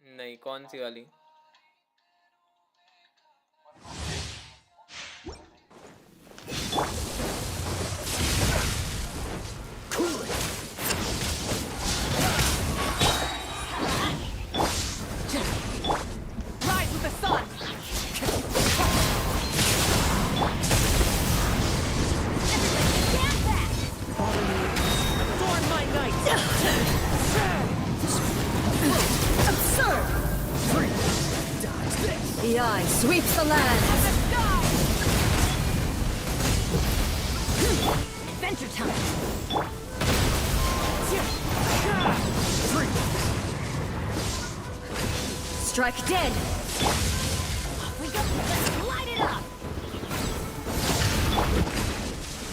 नहीं, कौन सी वाली? Rise with the sun! Adorn my night! Absurd! The eye sweeps the land! Adventure time! Strike dead! We go! Let's light it up!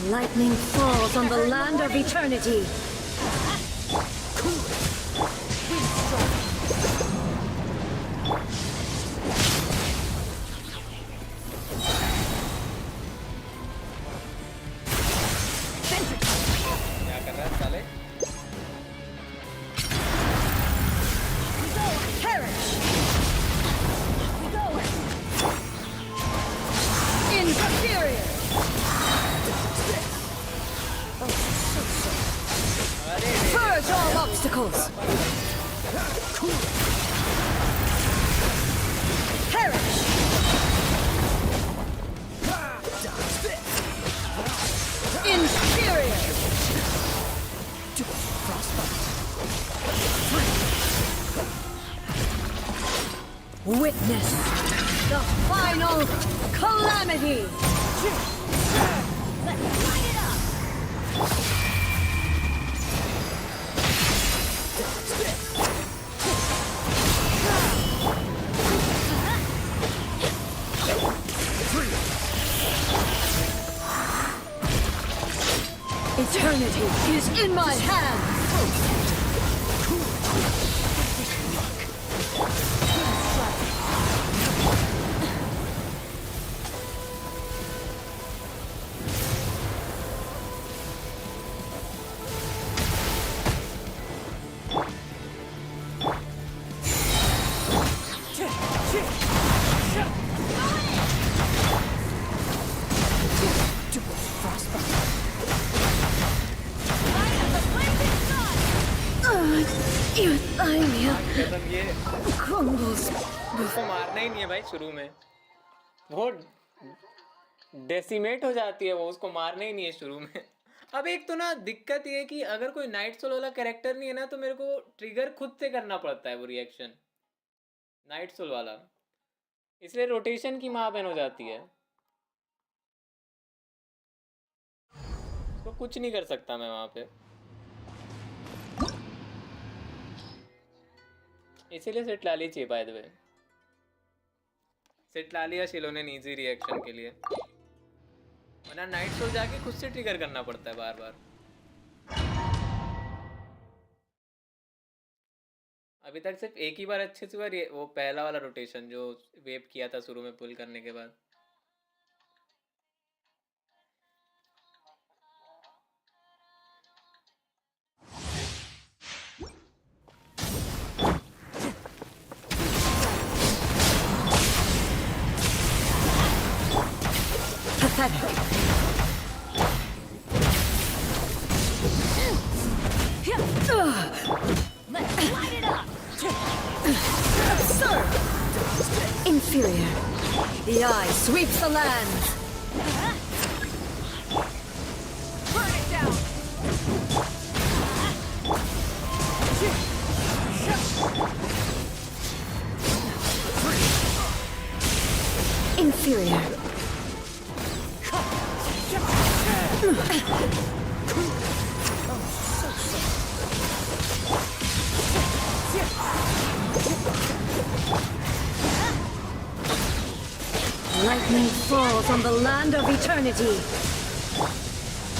Lightning falls on the land of eternity. क्या कर रहा है साले? Perish! Inferior! Purge all obstacles! Perish! Inferior! Witness the final calamity! Let's light it up! Eternity is in my hands! उसको मारना ही नहीं है भाई शुरू में, वो डेसिमेट हो जाती है, वो उसको मारना ही नहीं है शुरू में। अब एक तो ना दिक्कत ये है कि अगर कोई नाइट सोल वाला कैरेक्टर नहीं है ना तो मेरे को ट्रिगर खुद से करना पड़ता है वो रिएक्शन नाइट सोल वाला, इसलिए रोटेशन की माँ बहन हो जाती है, तो कुछ नहीं कर सकता मैं वहाँ पे, इसीलिए सेट ला ली चाहिए बाय द वे। सेट ला लिया शिलो ने इजी रिएक्शन के लिए, वरना नाइट सोल जाके खुद से ट्रिगर करना पड़ता है बार बार। अभी तक सिर्फ एक ही बार अच्छे से हुआ वो पहला वाला रोटेशन जो वेव किया था शुरू में पुल करने के बाद। Pathetic. Let's light it up! Absurd! Inferior. The eye sweeps the land. Burn it down! Inferior. Lightning falls on the land of eternity.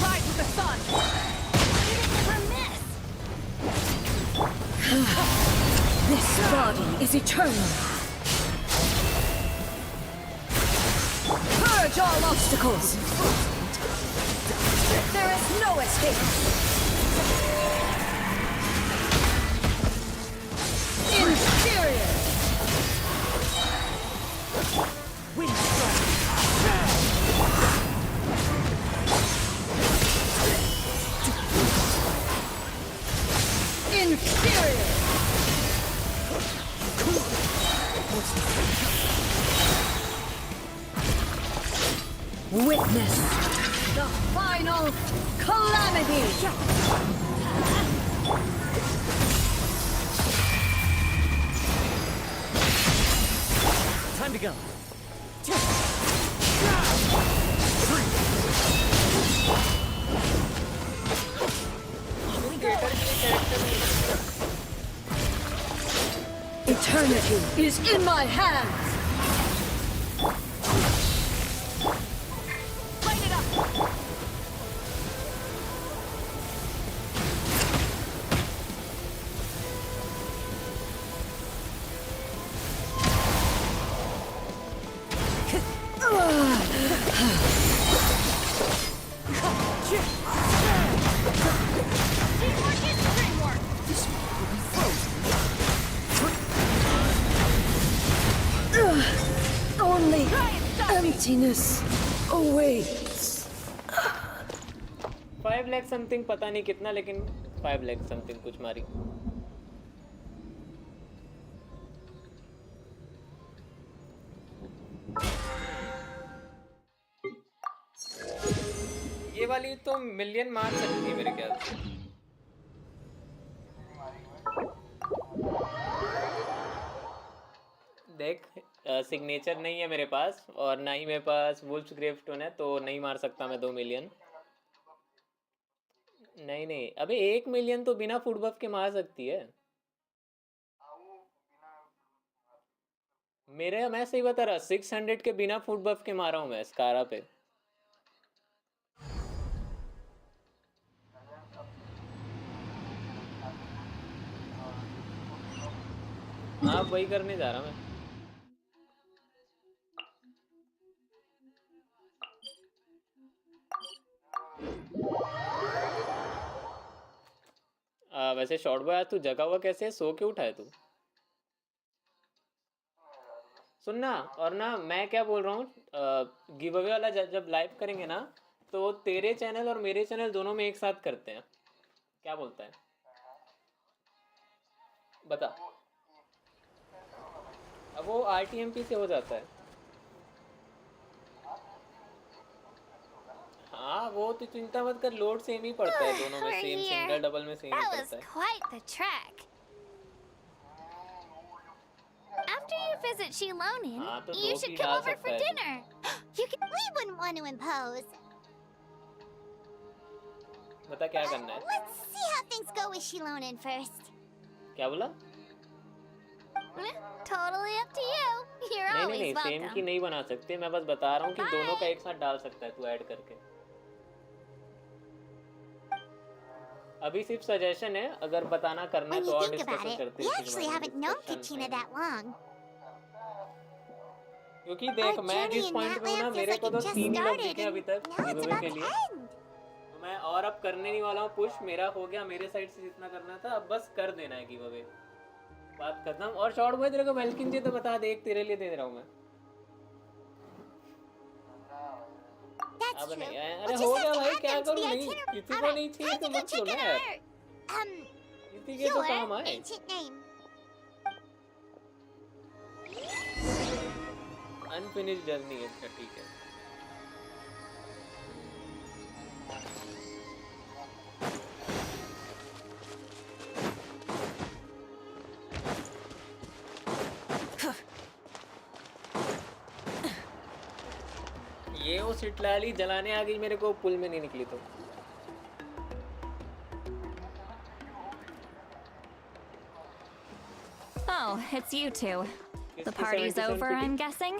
Rise with the sun! This body is eternal. Purge all obstacles. There is no escape. Inferior. Witness the final calamity! Time to go. Eternity is in my hands! Light it up! Only emptiness awaits. 5 lakh something पता नहीं कितना, लेकिन 5 lakh something कुछ मारी। ये वाली तो million मार सकती है मेरे ख्याल से। देख सिग्नेचर नहीं है मेरे पास, और ना ही मेरे पास वुल्फ्स ग्रेवस्टोन है, तो नहीं मार सकता मैं 2 मिलियन। नहीं नहीं, अबे 1 मिलियन तो बिना फूड बफ के मार सकती है मेरे। मैं सही बता रहा, 600 के बिना फूड बफ के मारा हूँ मैं स्कारा पे। हाँ वही करने जा रहा मैं। वैसे शॉर्ट बॉय आज तू जगा हुआ कैसे है? सो के उठा है तू? सुनना, और ना मैं क्या बोल रहा हूँ, गिव अवे वाला जब लाइव करेंगे ना, तो तेरे चैनल और मेरे चैनल दोनों में एक साथ करते हैं। क्या बोलता है बता? अब वो RTMP से हो जाता है। हाँ वो तो चिंता मत कर, लोड सेम ही पड़ता है दोनों में, सेम सिंगल डबल में सेम ही पड़ता है। Quite the trek. After you visit Shilonin, you should come over for dinner. We wouldn't want to impose. बता क्या करना है? Let's see how things go with Shilonin first. क्या बोला? Totally up to you. You're always नहीं welcome. Same की नहीं बना सकते, मैं बस बता रहा हूँ कि दोनों का एक साथ डाल सकता है तू ऐड करके। अभी सिर्फ सजेशन है, अगर बताना करना है तो और डिस्कशन करते हैं। We actually haven't known Katrina that long. क्योंकि देख मैं जिस पॉइंट पे हूँ ना, मेरे को तो 3 ही लोग दिखे अभी तक गिवअवे के लिए, तो मैं और अब करने नहीं वाला हूँ। पुश मेरा हो गया, मेरे साइड से जितना करना था अब बस कर देना है गिवअवे, बात खत्म। और शॉर्ट बॉय तेरे को वेल्किन चाहिए तो बता दे, एक तेरे लिए दे रहा हूँ मैं। अब नहीं, अरे हो गया भाई, क्या करूँ? नहीं किसी को नहीं चाहिए तो मत लो ना यार, किसी के तो काम आए। अनफिनिश्ड जर्नी है, अच्छा ठीक है। ये वो सिटलाली जलाने आ गई मेरे को, पुल में नहीं निकली तो। Oh, it's you two. The party's over, I'm guessing?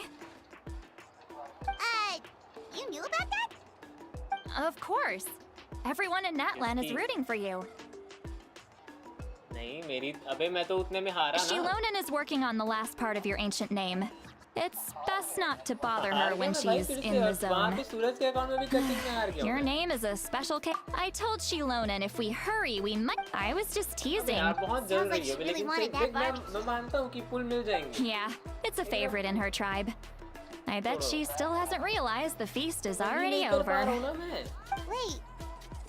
You knew about that? Of course. Everyone in Natlan is rooting for you. नहीं मेरी, अबे मैं तो उतने में हारा ना। Shilonin is working on the last part of your ancient name. It's best not to bother her when she's in the zone. Your name is a special case. I told Shilonin if we hurry, we might. I was just teasing. Sounds like she really wanted that barbecue. Yeah, it's a favorite in her tribe. I bet she still hasn't realized the feast is already over. Wait,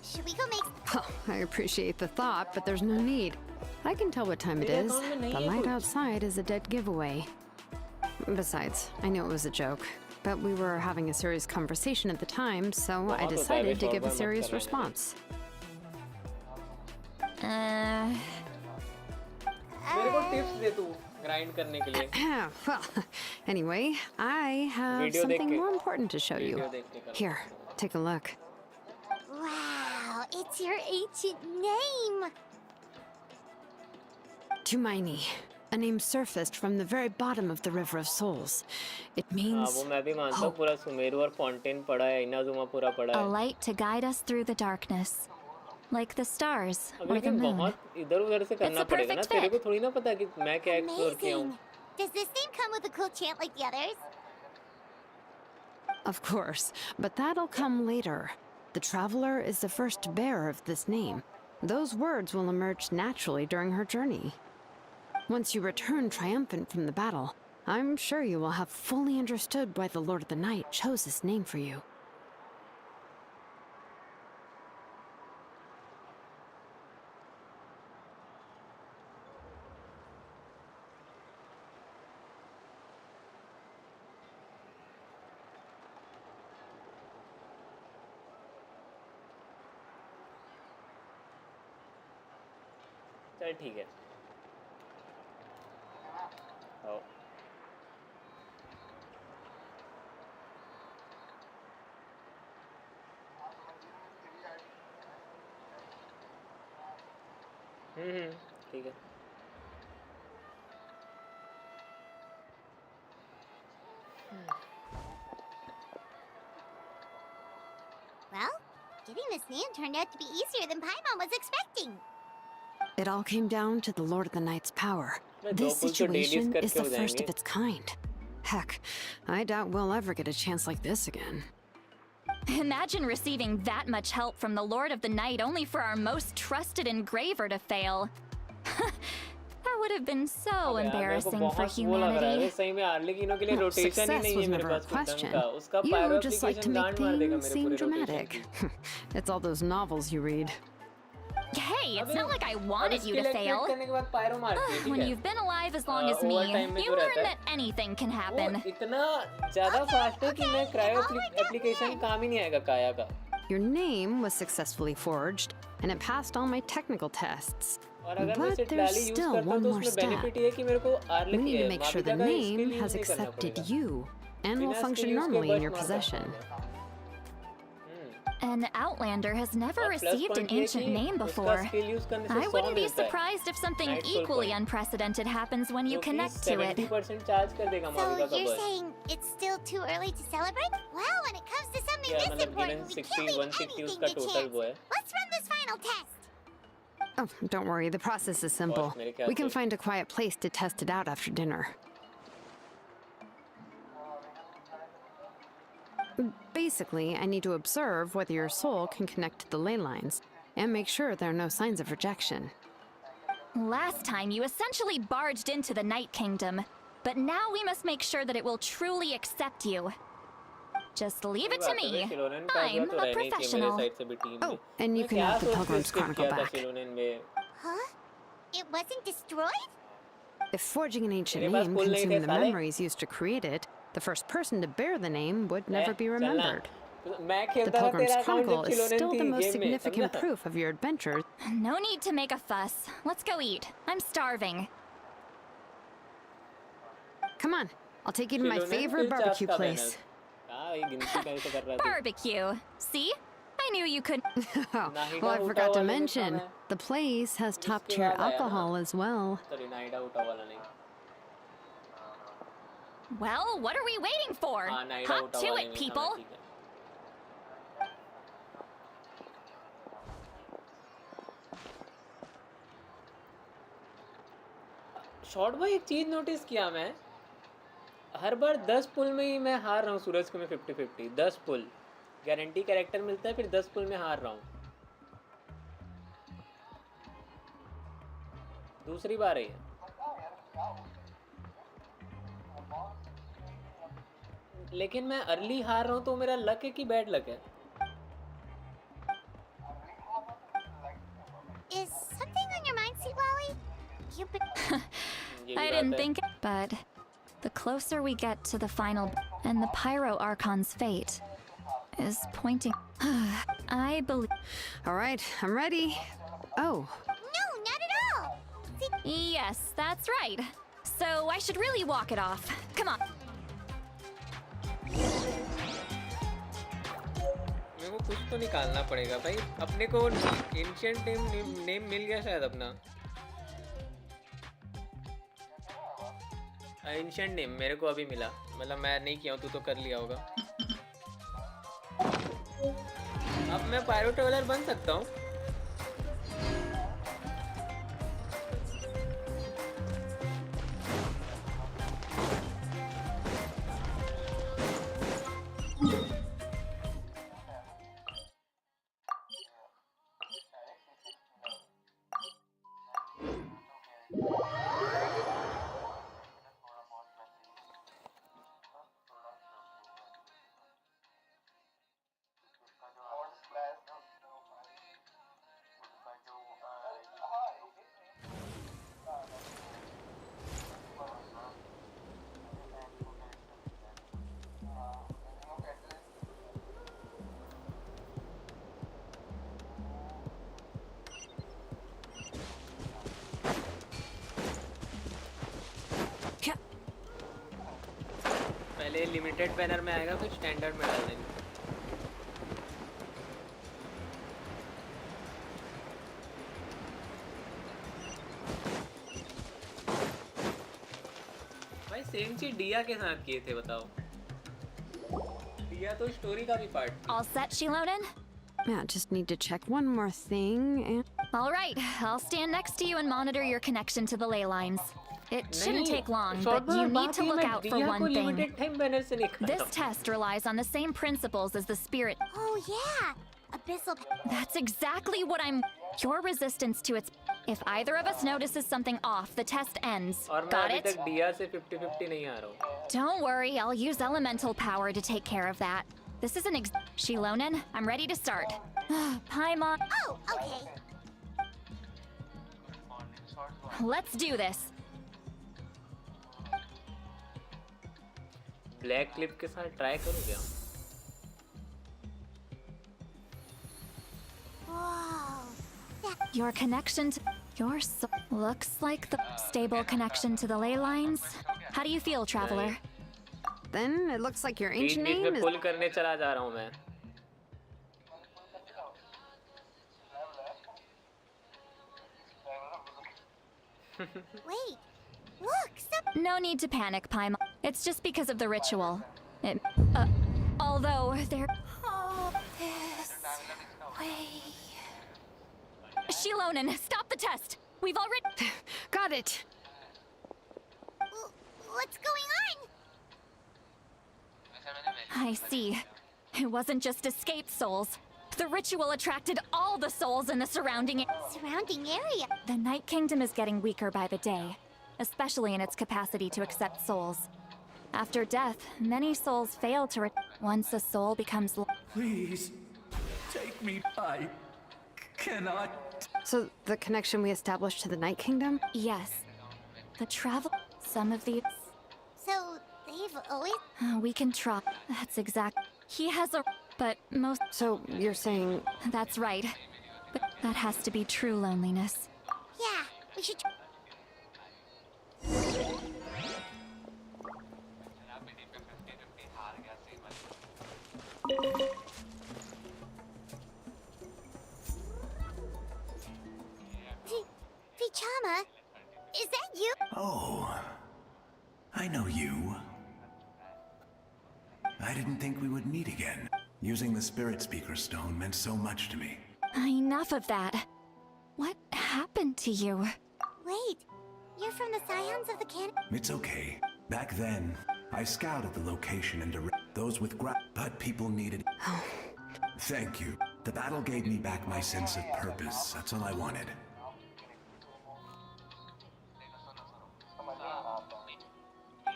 should we go make... Oh, I appreciate the thought, but there's no need. I can tell what time it is. The light outside is a dead giveaway. Besides, I knew it was a joke, but we were having a serious conversation at the time, so I decided to give a serious response. मेरे को tips दे तू grind करने के लिए. Well, anyway, I have something more important to show you. Here, take a look. Wow, it's your ancient name. Tumaini, a name surfaced from the very bottom of the River of Souls. It means वो मैं भी मानता हूँ पूरा सुमेरु और Fontaine पढ़ा है Inazuma पूरा पढ़ा है. A light to guide us through the darkness, like the stars or the moon. बहुत इधर-उधर से करना पड़ेगा ना तेरे को थोड़ी ना पता कि मैं क्या एक्सप्लोर किया हूँ. Does this name come with a cool chant like the others? Of course, but that'll come later. The Traveler is the first bearer of this name. Those words will emerge naturally during her journey. Once you return triumphant from the battle, I'm sure you will have fully understood why the Lord of the Night chose this name for you. चल ठीक है. आओ. ठीक है. Well, getting this name turned out to be easier than Paimon was expecting. It all came down to the Lord of the Night's power. This situation is the first of its kind. Heck, I doubt we'll ever get a chance like this again. Imagine receiving that much help from the Lord of the Night only for our most trusted engraver to fail. That would have been so embarrassing for humanity. Success was never a question. You just like to make things seem dramatic. It's all those novels you read. Hey, it's not like I wanted you to fail. When you've been alive as long as me, you learn that anything can happen. Your name was successfully forged, and it passed all my technical tests. But there's still one more step. We need to make sure the name has accepted you, and will function normally in your possession. An Outlander has never received an ancient name before. I wouldn't be surprised if something equally unprecedented happens when you connect to it. So you're saying it's still too early to celebrate? Well, when it comes to something this important, we can't leave anything to chance. Let's run this final test. Oh, don't worry, the process is simple. We can find a quiet place to test it out after dinner. Basically, I need to observe whether your soul can connect to the ley lines, and make sure there are no signs of rejection. Last time, you essentially barged into the Night Kingdom, but now we must make sure that it will truly accept you. Just leave it to me. I'm a professional. Oh, and you can have the Pilgrim's Chronicle back. Huh? It wasn't destroyed? If forging an ancient name consumed the memories used to create it, the first person to bear the name would never be remembered. The Pilgrim's Chronicle is still the most significant proof of your adventures. No need to make a fuss. Let's go eat. I'm starving. Come on, I'll take you to my favorite barbecue place. Barbecue. See? I knew you could. Oh, well, I forgot to mention, the place has top-tier alcohol as well. Well, what are we waiting for? Hop to it, people! Short भाई एक चीज notice किया मैं हर बार 10 पुल में ही मैं हार रहा हूँ सूरज को मैं 50-50 10 पुल गारंटी कैरेक्टर मिलता है फिर 10 पुल में हार रहा हूँ दूसरी बार है लेकिन मैं अर्ली हार रहा हूँ तो मेरा लक है कि बैड लक है Is something on your mind, Sweet Wally? You've been... I didn't think, but the closer we get to the final, and the Pyro Archon's fate is pointing. I believe. All right, I'm ready. Oh, No, not at all! Yes, that's right. So I should really walk it off. Come on. मेरे को कुछ तो निकालना पड़ेगा भाई. अपने को ancient name मिल गया शायद अपना. Ancient name मेरे को अभी मिला. मतलब मैं नहीं किया हूँ, तू तो कर लिया होगा. अब मैं पायरो ट्रैवलर बन सकता हूँ. पहले लिमिटेड बैनर में आएगा, फिर स्टैंडर्ड में डाल देंगे. भाई सेम चीज डिया के साथ किए थे, बताओ. डिया तो स्टोरी का भी part. All set, Shilonen? yeah, just need to check one more thing and... All right, I'll stand next to you and monitor your connection to the ley lines. It shouldn't take long, but you need to look out for one thing. This test relies on the same principles as the spirit. Oh yeah! Abyssal... That's exactly what I'm... Your resistance to its... If either of us notices something off, the test ends. Got it? Don't worry, I'll use elemental power to take care of that. This is an Shilonen, I'm ready to start. Paimon... Oh, okay. Let's do this. Black clip के साथ try करूं क्या? Whoa. Your connection to your looks like the stable connection to the ley lines. How do you feel, traveler? Then it looks like your ancient name is... पुल करने चला जा रहा हूं मैं. Wait. Look, No need to panic, Paimon. It's just because of the ritual. It, although there... Oh, this way. Shilonen, stop the test! We've already... Got it! What's going on? I see. It wasn't just escaped souls. The ritual attracted all the souls in the surrounding area. The Night Kingdom is getting weaker by the day, especially in its capacity to accept souls. After death, many souls fail to once a soul becomes... Please, take me. I cannot... So, the connection we established to the Night Kingdom? Yes. The travel... Some of these... So, they've always... We can try. That's exact... He has a... But most... So, you're saying... That's right. But that has to be true loneliness. Yeah, we should... Vichama, is that you? Oh, I know you. I didn't think we would meet again. Using the Spirit Speaker Stone meant so much to me. Enough of that. What happened to you? Wait, you're from the Scions of the Cannon? It's okay. Back then, I scouted the location and those with but people needed... Thank you. The battle gave me back my sense of purpose. That's all I wanted.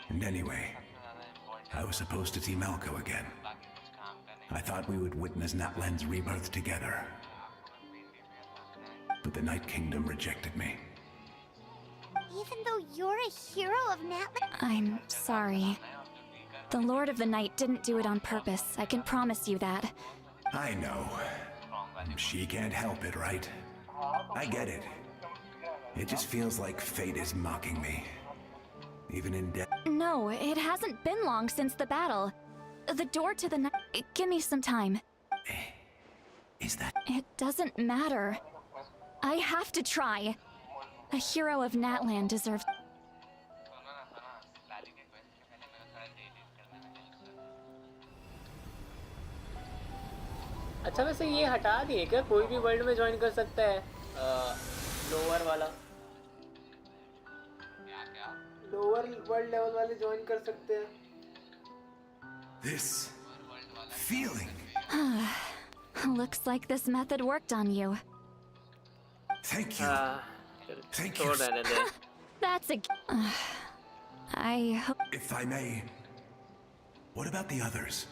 And anyway, I was supposed to see Malco again. I thought we would witness Natlan's rebirth together. But the Night Kingdom rejected me. Even though you're a hero of Natlan? I'm sorry. The Lord of the Night didn't do it on purpose, I can promise you that. I know. She can't help it, right? I get it. It just feels like fate is mocking me. Even in death. No, it hasn't been long since the battle. The door to the night. Give me some time. Is that? It doesn't matter. I have to try. A hero of Natlan deserves. अच्छा वैसे ये हटा दिए क्या? कोई भी world में join कर सकता है लोअर वाला, लोअर वर्ल्ड लेवल वाले ज्वाइन कर सकते हैं. This feeling. Looks like this method worked on you. Thank you. Thank you. That's a. I hope. If I may, what about the others?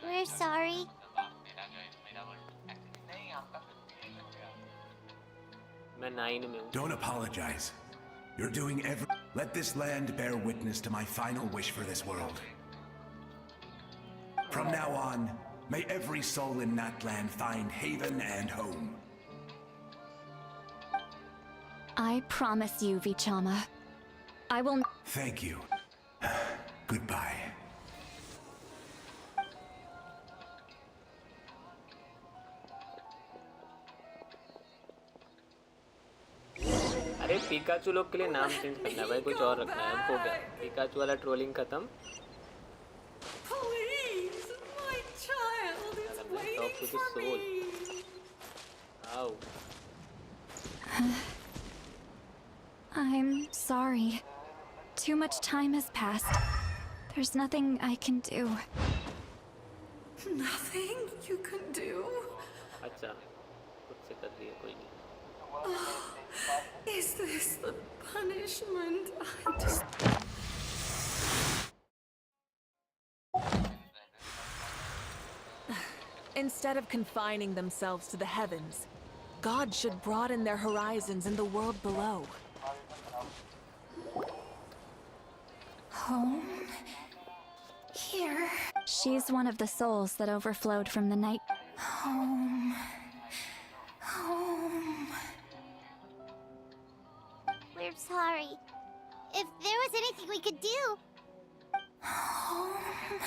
We're sorry. Don't apologize. You're doing every. Let this land bear witness to my final wish for this world. From now on, may every soul in Natlan find haven and home. I promise you, Vichama. I will. Thank you. Goodbye. अरे Pikachu लोग के लिए नाम change करना है भाई, कुछ और रखना है. अब हो गया पिकाचू वाला ट्रोलिंग खत्म. Please, my child is waiting for me. I'm sorry. Too much time has passed. There's nothing I can do. Nothing you can do? अच्छा खुद से कर दिया, कोई नहीं. Is this the punishment I just... Instead of confining themselves to the heavens, God should broaden their horizons in the world below. Home? Here. She's one of the souls that overflowed from the night. Home. Home. We're sorry. If there was anything we could do. Home.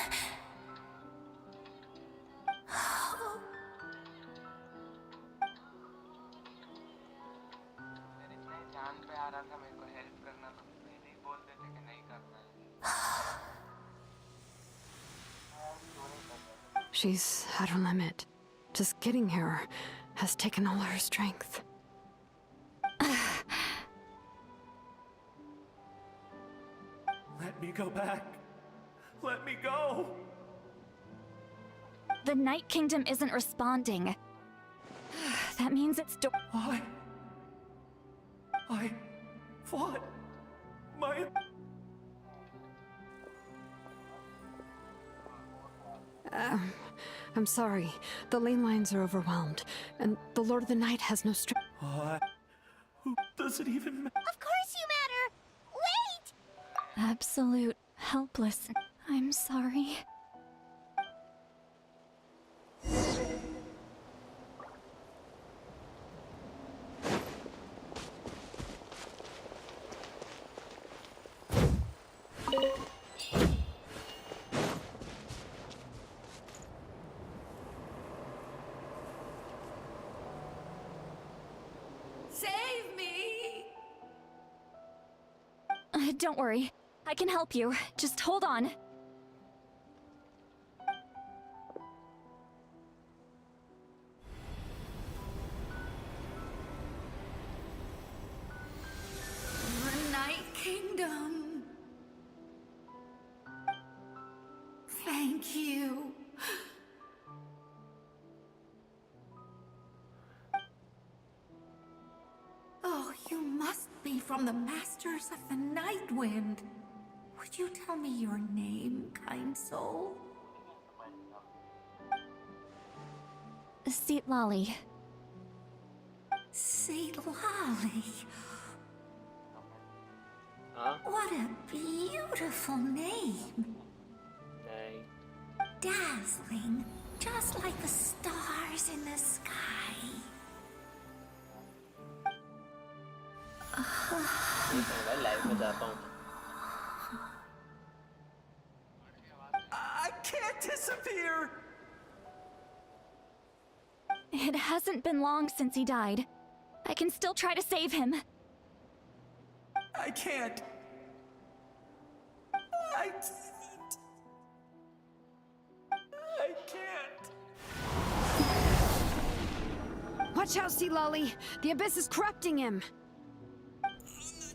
She's at her limit. Just getting here has taken all her strength. Let me go back. Let me go. The Night Kingdom isn't responding. That means it's I fought my... I'm sorry. The lane lines are overwhelmed, and the Lord of the Night has no strength. Who does it even matter? Of course you matter! Wait! absolute helpless. I'm sorry. Save me! Don't worry. I can help you. Just hold on. The Night Kingdom. Thank you. Oh, you must be from the Masters of the Night Wind. Would you tell me your name, kind soul? Seat Lolly. Say, Lolly. Huh? What a beautiful name. Dazzling, just like the stars in the sky. I can't disappear! It hasn't been long since he died. I can still try to save him. I can't. I can't. Watch out, Sea Lolly! The Abyss is corrupting him!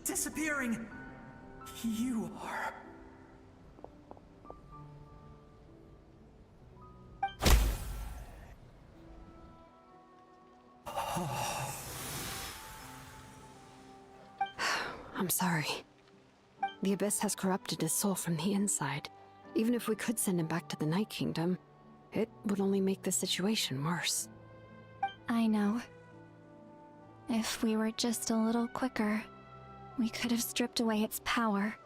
Disappearing. You are. I'm sorry. The Abyss has corrupted his soul from the inside. Even if we could send him back to the Night Kingdom, it would only make the situation worse. I know. If we were just a little quicker, we could have stripped away its power.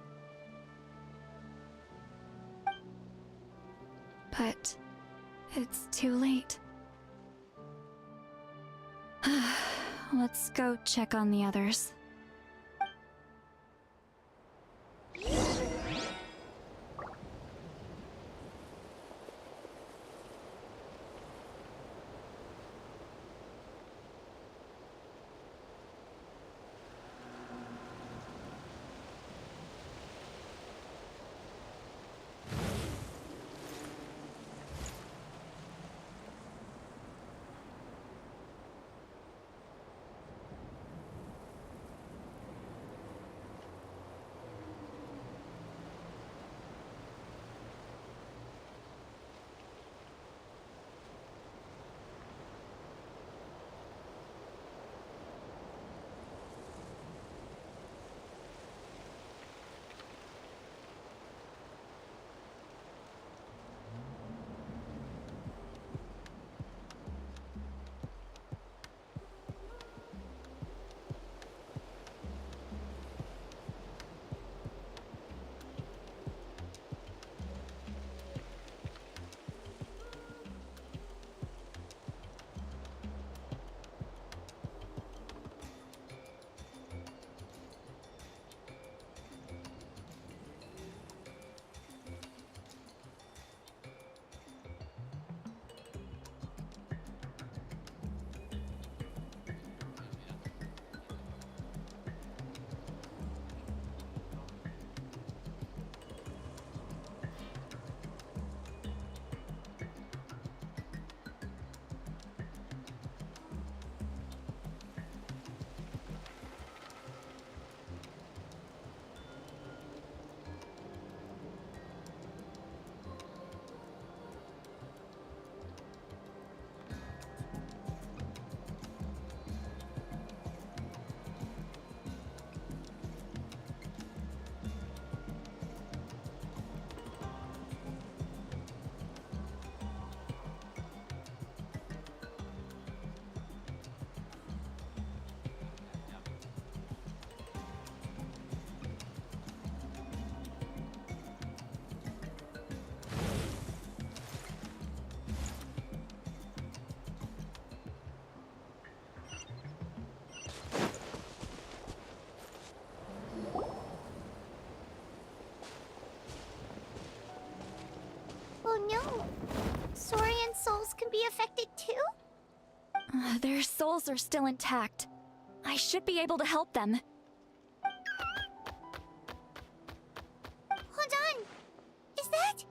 But it's too late. Let's go check on the others. Oh no! Saurian souls can be affected too? Their souls are still intact. I should be able to help them. Hold on! Is that...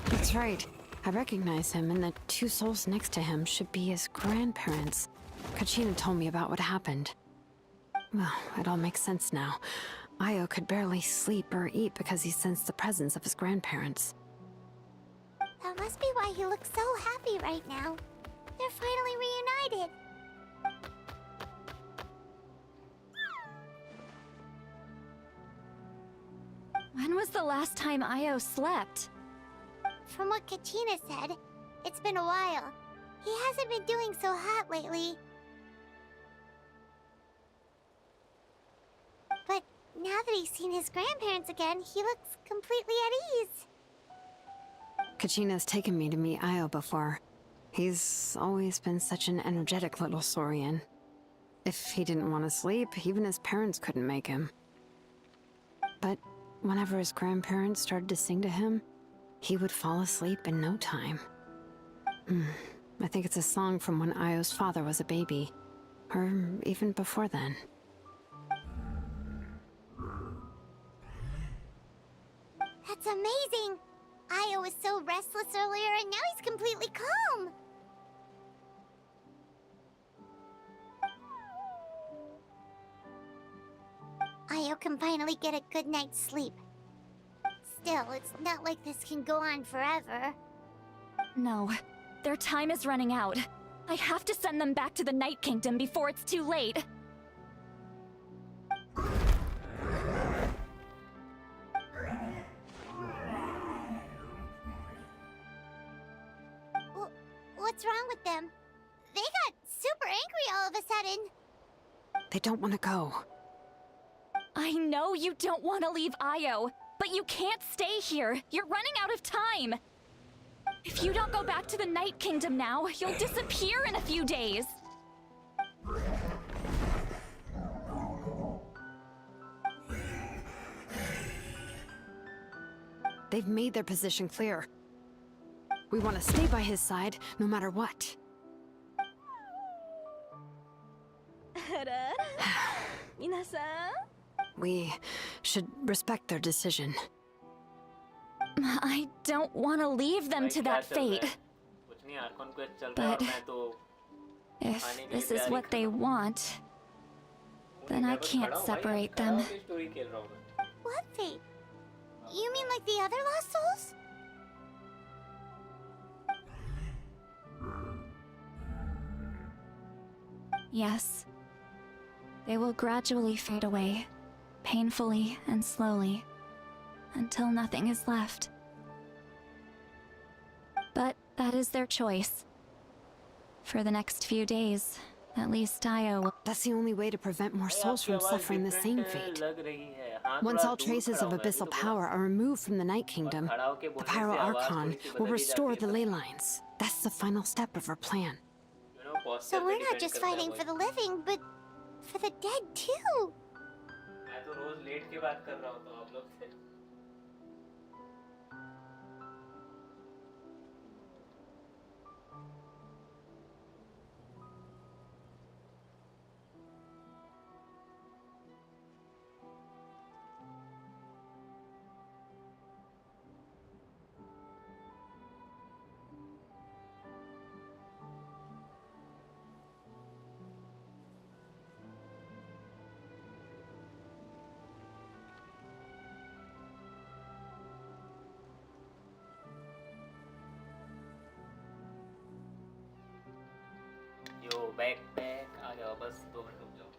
That's right. I recognize him, and the two souls next to him should be his grandparents. Kachina told me about what happened. Well, it all makes sense now. Io could barely sleep or eat because he sensed the presence of his grandparents. That must be why he looks so happy right now. They're finally reunited. When was the last time Io slept? From what Kachina said, it's been a while. He hasn't been doing so hot lately. But now that he's seen his grandparents again, he looks completely at ease. Kachina's taken me to meet Io before. He's always been such an energetic little saurian. If he didn't want to sleep, even his parents couldn't make him. But whenever his grandparents started to sing to him, he would fall asleep in no time. I think it's a song from when Io's father was a baby. Or even before then. That's amazing! Io was so restless earlier and now he's completely calm! Io can finally get a good night's sleep. Still, it's not like this can go on forever. No, their time is running out. I have to send them back to the Night Kingdom before it's too late. What's wrong with them? They got super angry all of a sudden. They don't want to go. I know you don't want to leave Io, but you can't stay here. You're running out of time. If you don't go back to the Night Kingdom now, you'll disappear in a few days. They've made their position clear. We want to stay by his side, no matter what. We should respect their decision. I don't want to leave them to that fate. But if this is what they want, then I can't separate them. What fate? You mean like the other lost souls? Yes. They will gradually fade away, painfully and slowly, until nothing is left. But that is their choice. For the next few days, at least Io will... That's the only way to prevent more souls from suffering the same fate. Once all traces of abyssal power are removed from the Night Kingdom, the Pyro Archon will restore the ley lines. That's the final step of our plan. So we're not just fighting for the living, but for the dead too. Back आ जाओ, बस 2 minute रुक जाओ।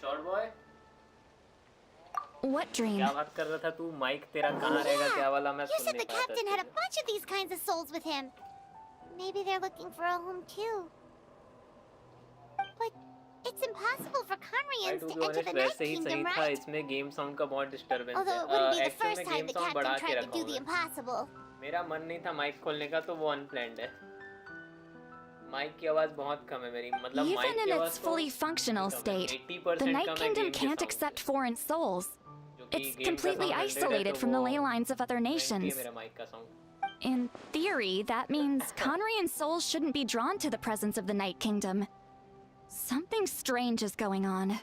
Short boy, What dream? क्या बात कर रहा था तू? माइक तेरा कहाँ रहेगा? क्या वाला मैं You सुन said नहीं the पाया captain had a bunch of these kinds of souls with him. Maybe they're looking for a home too. But it's impossible for Conrians to enter the Night Kingdom, right? इसमें game sound का बहुत disturbance है। Although it wouldn't be the actual first में time game the sound बढ़ा captain के tried to रखा do the हूँ। impossible. मेरा मन नहीं था माइक खोलने का, तो वो अनप्लैन्ड है। माइक की आवाज बहुत कम है मेरी, मतलब माइक Even की in आवाज its fully functional state, the Night Kingdom can't accept foreign souls. It's completely isolated from the ley lines of other nations. In theory, that means Conrian souls shouldn't be drawn to the presence of the Night Kingdom. Something strange is going on.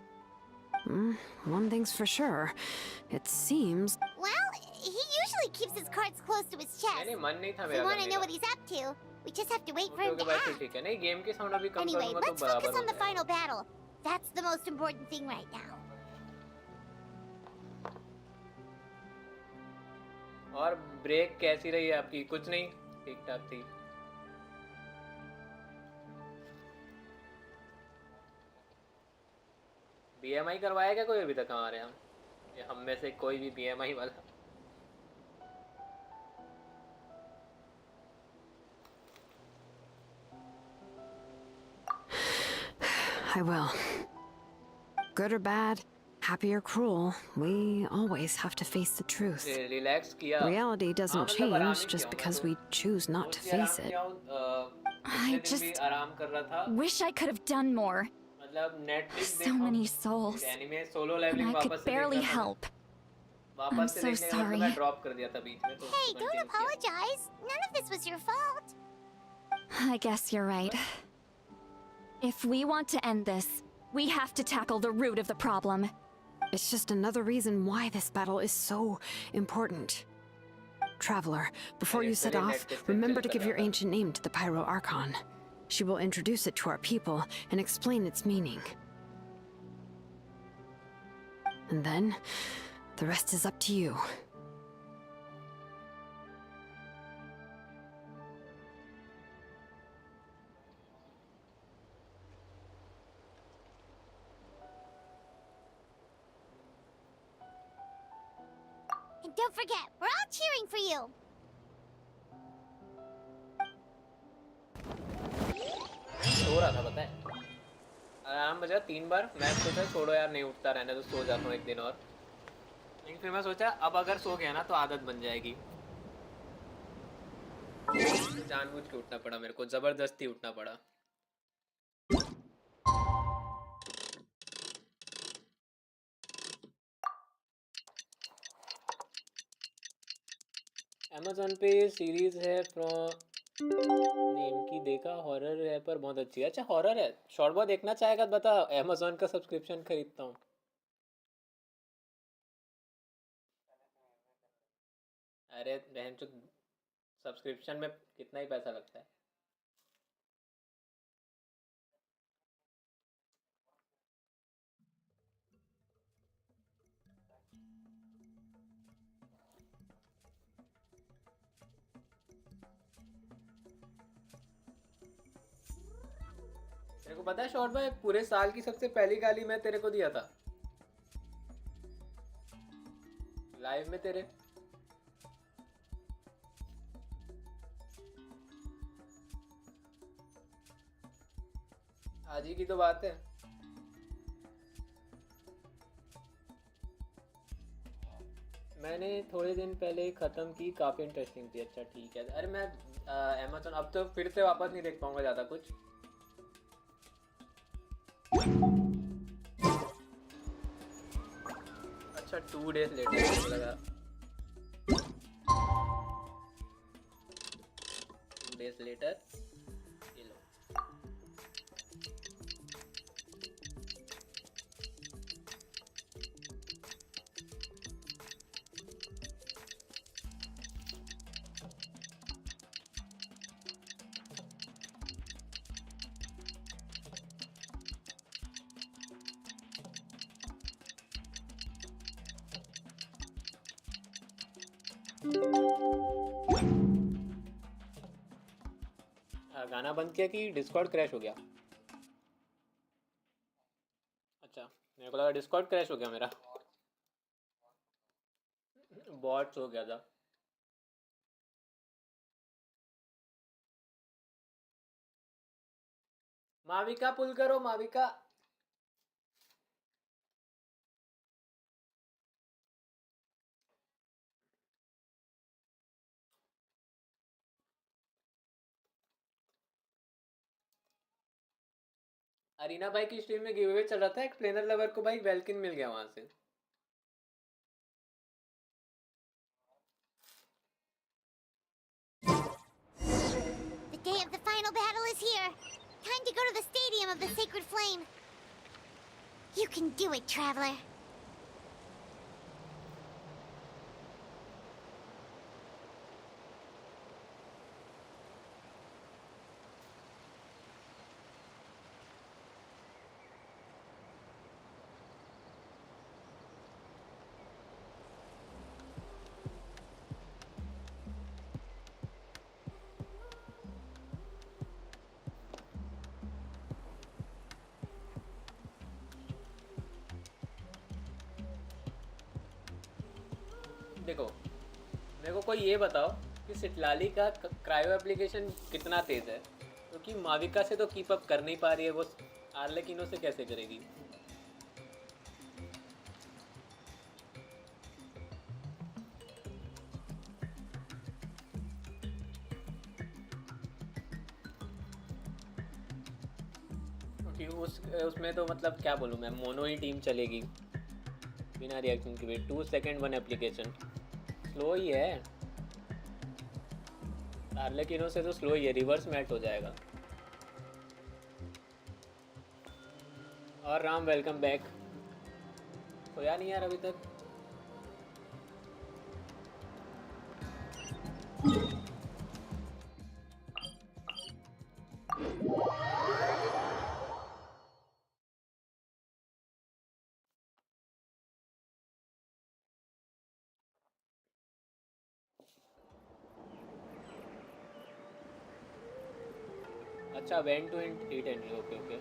One thing's for sure. It seems... Well, he usually keeps his cards close to his chest. नहीं मन नहीं था If we मेरा want to करने know का। what he's up to, we just have to wait for him okay to भाई फिर act. ठीक है नहीं गेम के साउंड अभी कम कर Anyway, दूंगा तो let's बराबर focus हो on the जाएगा। final battle. That's the most important thing right now. और ब्रेक कैसी रही आपकी? कुछ नहीं, ठीक ठाक थी। बीएमआई करवाया क्या कोई अभी तक हमारे यहाँ? ये हम में से कोई भी बीएमआई वाला? I will. Good or bad, happy or cruel, we always have to face the truth. Relax किया। Reality doesn't हाँ, मतलब आराम ही change just किया हूँ because मैं we choose not to तो। आराम face it. किया हूँ, I पिछले दिन भी just आराम कर रहा था। wish I could have done more. मतलब नेटफ्लिक्स So देखा, many souls. Anime solo And leveling I वापस could से barely देखा था। help. वापस I'm से so देखने के बाद sorry. मैं ड्रॉप कर दिया था बीच में तो Hey, don't continue किया। apologize. None of this was your fault. I guess you're right. If we want to end this, we have to tackle the root of the problem. It's just another reason why this battle is so important. Traveler, before you set off, remember to give your ancient name to the Pyro Archon. She will introduce it to our people and explain its meaning. And then, the rest is up to you. And don't forget, we're all cheering for you. सो रहा था पता है, alarm बजा 3 बार। मैं सोचा छोड़ो यार नहीं उठता रहने तो सो जाता हूँ एक दिन और, लेकिन फिर मैं सोचा अब अगर सो गया ना तो आदत बन जाएगी। तो जानबूझ के उठना पड़ा मेरे को, जबरदस्ती उठना पड़ा। Amazon पे सीरीज है फ्रॉम नेम की, देखा हॉरर है पर बहुत अच्छी है। अच्छा हॉरर है, शॉर्ट बहुत देखना चाहेगा तो बता, Amazon का सब्सक्रिप्शन खरीदता हूँ। अरे बहन चो, सब्सक्रिप्शन में कितना ही पैसा लगता है। तेरे को पता है शॉर्ट भाई, पूरे साल की सबसे पहली गाली मैं तेरे को दिया था लाइव में तेरे। आज ही की तो बात है। मैंने थोड़े दिन पहले ख़त्म की, काफ़ी इंटरेस्टिंग थी। अच्छा ठीक है। अरे मैं Amazon अब तो फिर से वापस नहीं देख पाऊंगा ज़्यादा कुछ। अच्छा 2 days लेटर लगा, 2 days लेटर ये लो। गाना बंद किया कि डिस्कॉर्ड क्रैश हो गया? अच्छा मेरे को लगा डिस्कॉर्ड क्रैश हो गया मेरा, बॉट्स हो गया था। माविका पुल करो, माविका। अरीना भाई की स्ट्रीम में गिव अवे चल रहा था, एक्सप्लेनर लवर को भाई वेलकिन मिल गया वहां से। The day of the final battle is here. Time to go to the stadium of the sacred flame. You can do it, traveler. देखो मेरे को कोई ये बताओ कि सिटलाली का क्रायो एप्लीकेशन कितना तेज़ है, क्योंकि माविका से तो कीप अप कर नहीं पा रही है, वो आर्लेकिनो से कैसे करेगी? क्योंकि उसमें तो मतलब क्या बोलूँ मैं, मोनो ही टीम चलेगी बिना रिएक्शन के भी। 2 सेकेंड 1 एप्लीकेशन स्लो ही है, आर्लेकिनो से तो स्लो ही है, रिवर्स मैट हो जाएगा। और राम वेलकम बैक। सोया नहीं यार अभी तक? अच्छा when to hit entry, okay okay.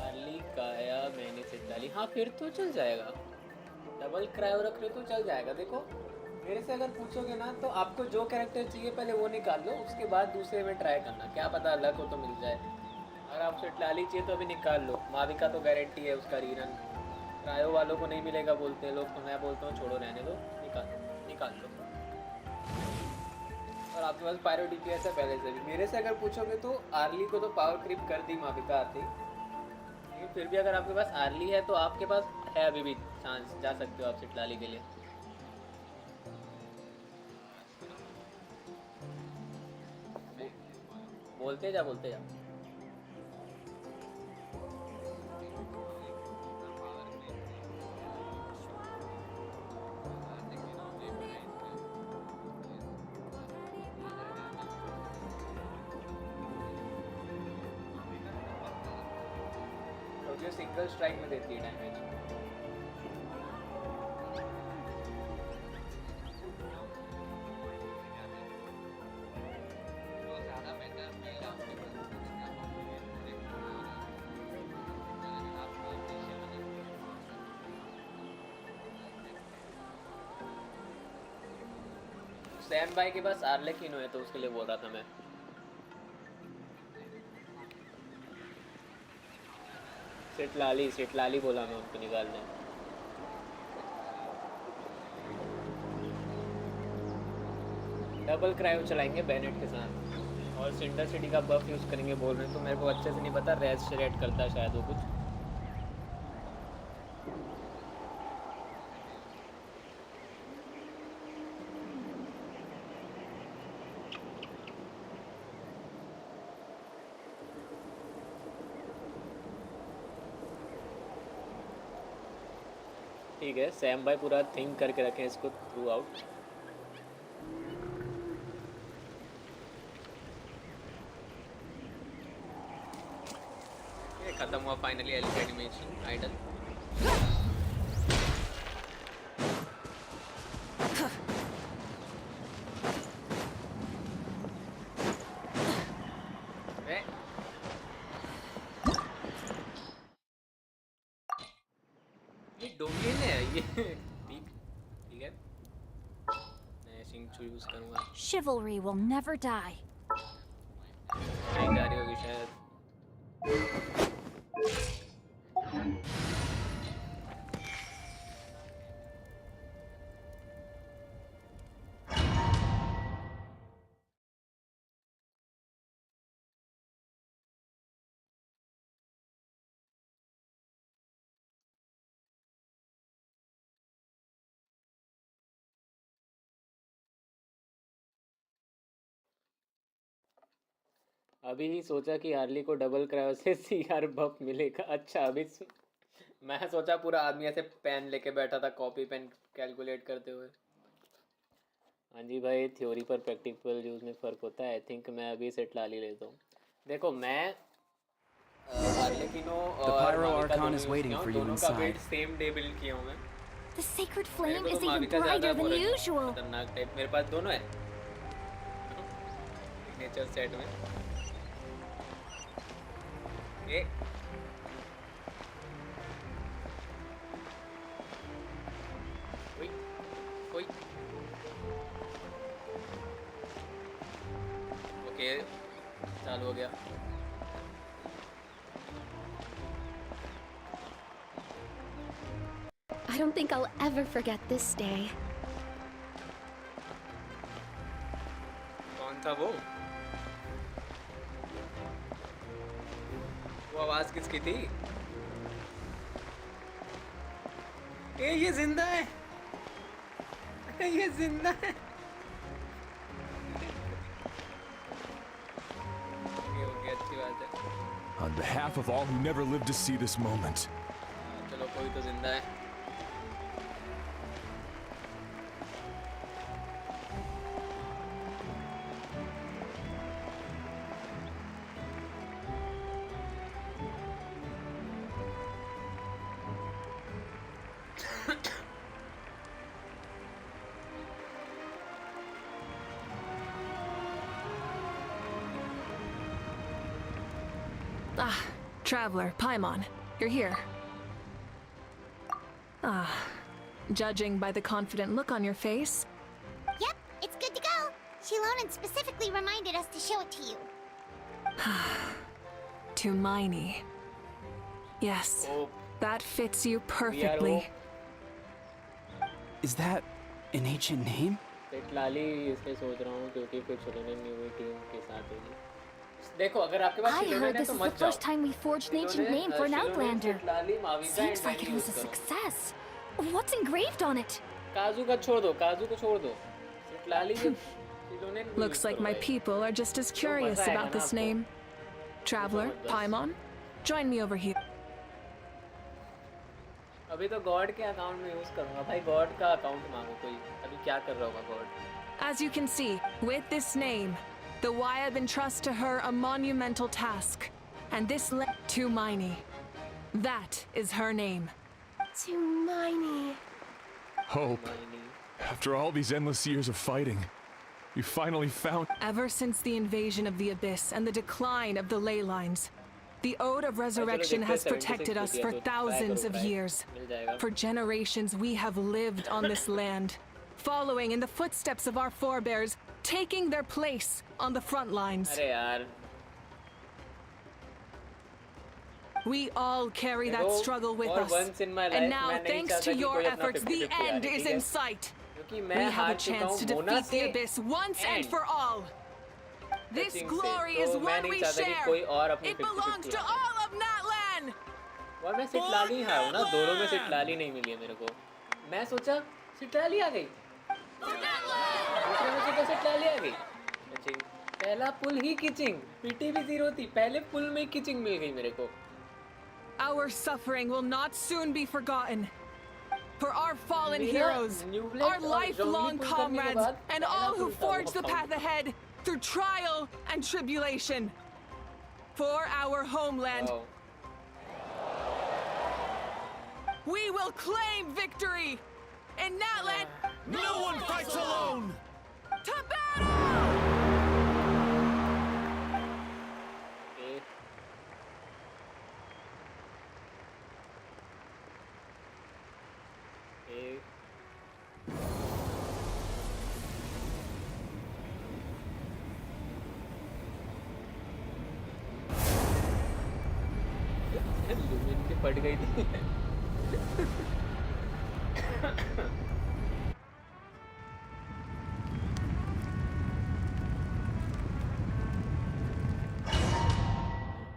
Early काया मैंने से डाली, हाँ फिर तो चल जाएगा। डबल क्रायो रख रहे तो चल जाएगा। देखो मेरे से अगर पूछोगे ना तो आपको जो कैरेक्टर चाहिए पहले वो निकाल लो, उसके बाद दूसरे में ट्राई करना, क्या पता अलग हो तो मिल जाए। अगर आपसे डाली चाहिए तो अभी निकाल लो, माविका तो गारंटी है उसका रीरन। क्रायो वालों को नहीं मिलेगा बोलते हैं लोग, तो मैं बोलता हूँ छोड़ो रहने दो, निकाल लो। और आपके पास पायरो डीपीएस है पहले से भी। मेरे से अगर पूछोगे तो आर्ली को तो पावर क्रिप कर दी माविका आती, लेकिन फिर भी अगर आपके पास आर्ली है तो आपके पास है अभी भी चांस, जा सकते हो आप सिटलाली के लिए। बोलते जा। तो ये सिंगल स्ट्राइक में देती है डैमेज। सैम भाई के पास आर्लेकिनो है तो उसके लिए बोल रहा था मैं। सिटलाली बोला मैं उनको निकालने। डबल क्रायो चलाएंगे बैनेट के साथ और सिंडर सिटी का बफ यूज़ करेंगे बोल रहे हैं, तो मेरे को अच्छे से नहीं पता, रेड करता है शायद वो कुछ। ठीक है, सैम भाई पूरा थिंक करके रखें इसको थ्रू आउट। ये खत्म हुआ फाइनली एनिमेशन आइडल। ये डोमिन है ये ठीक है, मैं शिंगचू यूज करूंगा। Chivalry will never die. नहीं जा रही होगी शायद। अभी ही सोचा कि हार्ली को डबल क्रायो से सीआर बफ मिलेगा। अच्छा अभी मैं सोचा पूरा आदमी ऐसे पेन लेके बैठा था, कॉपी पेन कैलकुलेट करते हुए। हाँ जी भाई, थ्योरी पर प्रैक्टिकल यूज में फ़र्क होता है। आई थिंक मैं अभी से ट्राली लेता हूँ। देखो मैं हार्लेकिनो और माविका दोनों का बिल्ड सेम डे बिल्ड किया हूँ मैं। The sacred मेरे flame को is तो even माविका brighter ज़्यादा than usual. खतरनाक टाइप मेरे पास दोनों है नेचर सेट में। ये कोई ओके चालू हो गया। I don't think I'll ever forget this day. कौन था वो आवाज किसकी थी? ये जिंदा है, ये जिंदा है। ओके अच्छी बात है। On behalf of all who never lived to see this moment. चलो कोई तो जिंदा है। Ah, traveler, Paimon, you're here. Ah, judging by the confident look on your face. Yep, it's good to go. Shilonen specifically reminded us to show it to you. To Miney. Yes, that fits you perfectly. Is that an ancient name? लाली इसलिए सोच रहा हूँ क्योंकि फिर शिलोनेन new team के साथ होगी। देखो अगर आपके पास I शिलोनेन heard है this तो is the मत जाओ। first time we forged an ancient name for an outlander. Seems like it was a success. What's engraved on it? काजू का छोड़ दो, काजू को छोड़ दो। लाली शिलोनेन Looks like my people are just as curious about this name. Traveler, Paimon, join me over here. अभी तो गॉड के अकाउंट में यूज करूंगा भाई। गॉड का अकाउंट मांगो कोई। अभी क्या कर रहा होगा God? As you can see, with this name, the Wyab entrust to her a monumental task, and this led to Miney. That is her name. To Miney. Hope. After all these endless years of fighting, you finally found. Ever since the invasion of the Abyss and the decline of the ley lines, the Ode of Resurrection has protected us for thousands of years. For generations we have lived on this land, following in the footsteps of our forebears, taking their place on the front lines. We all carry that struggle with us. And now, thanks to your efforts, the end is in sight. We have a chance to defeat the Abyss once and for all. This glory is one we share. It belongs to all of Natlan. और मैं सिटलाली हाँ हूँ ना, दोनों में सिटलाली नहीं मिली है मेरे को। मैं सोचा सिटलाली आ गई, दूसरे में सोचा सिटलाली आ गई। अच्छा पहला पुल ही किचिंग, पीटी भी 0 थी, पहले पुल में किचिंग मिल गई मेरे को। Our suffering will not soon be forgotten. For our fallen heroes, our lifelong comrades, and all who forged the path ahead through trial and tribulation. For our homeland, we will claim victory! In Natlan, no one fights alone! To battle! फट गई थी।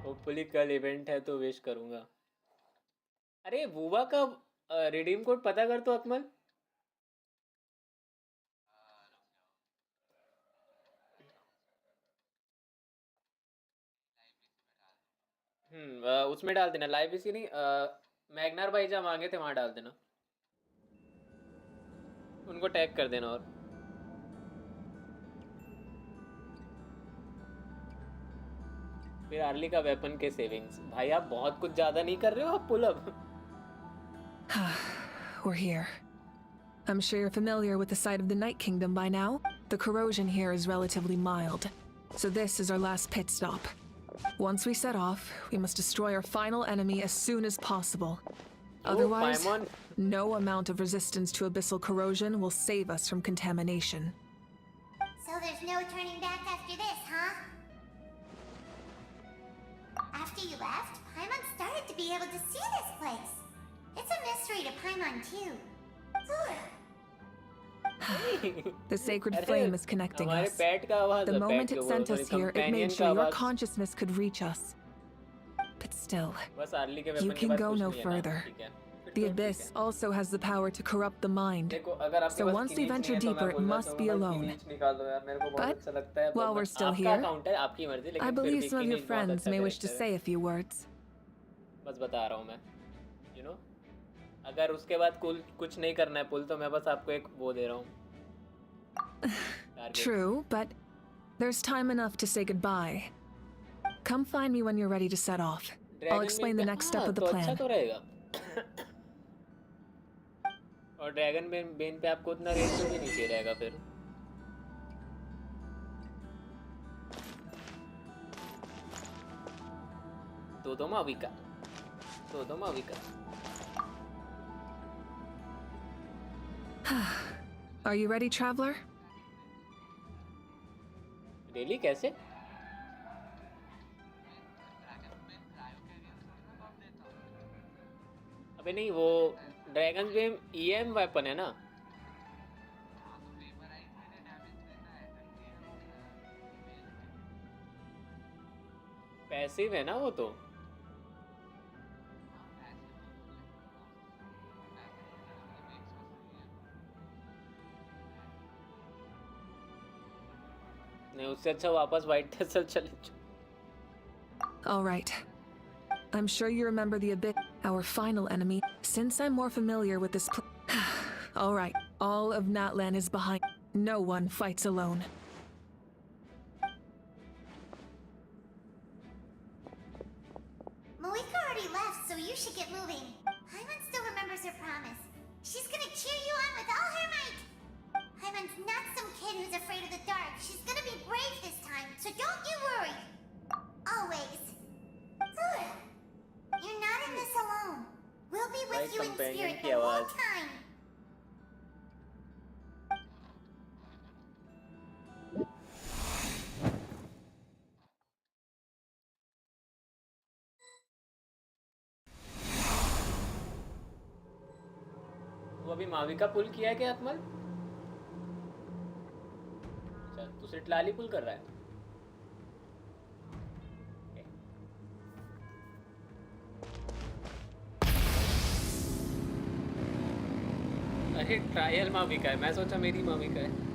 Hopefully कल event है तो wish करूंगा। अरे बुआ का रिडीम कोड पता कर तो अकमल। उसमें डाल देना लाइव इसी नहीं मैग्नार भाई जहाँ मांगे थे वहाँ डाल देना, उनको टैग कर देना। और फिर आर्ली का वेपन के सेविंग्स। भाई आप बहुत कुछ ज्यादा नहीं कर रहे हो आप pull up. We're here. I'm sure you're familiar with the site of the Night Kingdom by now. The corrosion here is relatively mild, so this is our last pit stop. Once we set off, we must destroy our final enemy as soon as possible. Otherwise, no amount of resistance to abyssal corrosion will save us from contamination. So there's no turning back after this, huh? After you left, Paimon started to be able to see this place. It's a mystery to Paimon too. The sacred flame is connecting us. The moment it sent us here, it made sure your consciousness could reach us. But still, you can go no further. The abyss also has the power to corrupt the mind. So once we venture deeper, it must be alone. But while we're still here, I believe some of your friends may wish to say a few words. बस बता रहा हूँ मैं, you know, अगर उसके बाद कुछ नहीं करना है पुल, तो मैं बस आपको एक वो दे रहा हूँ। True, but there's time enough to say goodbye. Come find me when you're ready to set off. I'll explain the next step of the plan. अच्छा तो रहेगा। और ड्रैगन बेन पे आपको उतना रेंज भी नहीं चाहिए रहेगा फिर। तो माविका, तो माविका। Are you ready, traveler? Really? कैसे? अबे नहीं, वो ड्रैगन बेम EM वेपन है ना? पैसिव है ना वो तो? नहीं, उससे अच्छा वापस वाइट टेसल चले जाओ। All right. I'm sure you remember the abyss, our final enemy. Since I'm more familiar with this all right, all of Natlan is behind. No one fights alone. Mavuika already left, so you should get moving. Paimon still remembers her promise. She's gonna cheer you on with all her might. Paimon's not some kid who's afraid of the dark. She's gonna be brave this time, so don't you worry. Always. You're not in this alone. We'll be with you in spirit the whole time. वो अभी माविका पुल किया है क्या अकमल? अच्छा, तू सिर्फ लाली पुल कर रहा है। अरे ट्रायल माविका है, मैं सोचा मेरी माविका है।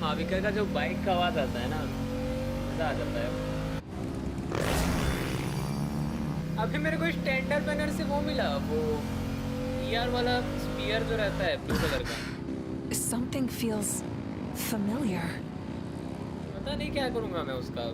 माविका का जो बाइक का आवाज आता है ना, मजा आ जाता है। अभी मेरे को स्टैंडर्ड बैनर से वो मिला, वो ER वाला स्पीयर जो रहता है ब्लू कलर का। Something feels familiar. पता नहीं क्या करूँगा मैं उसका।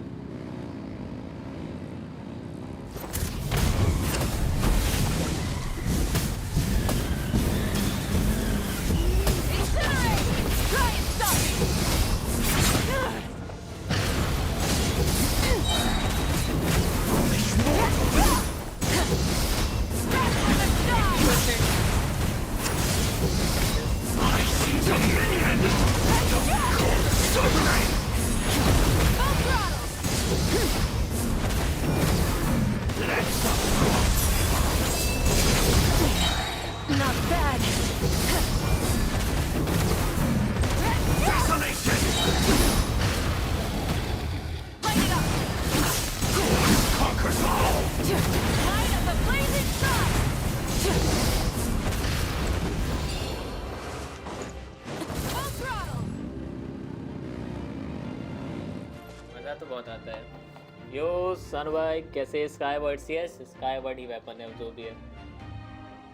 भाई कैसे स्काईवर्ड सीएस स्काईवर्ड ही वेपन है जो भी है,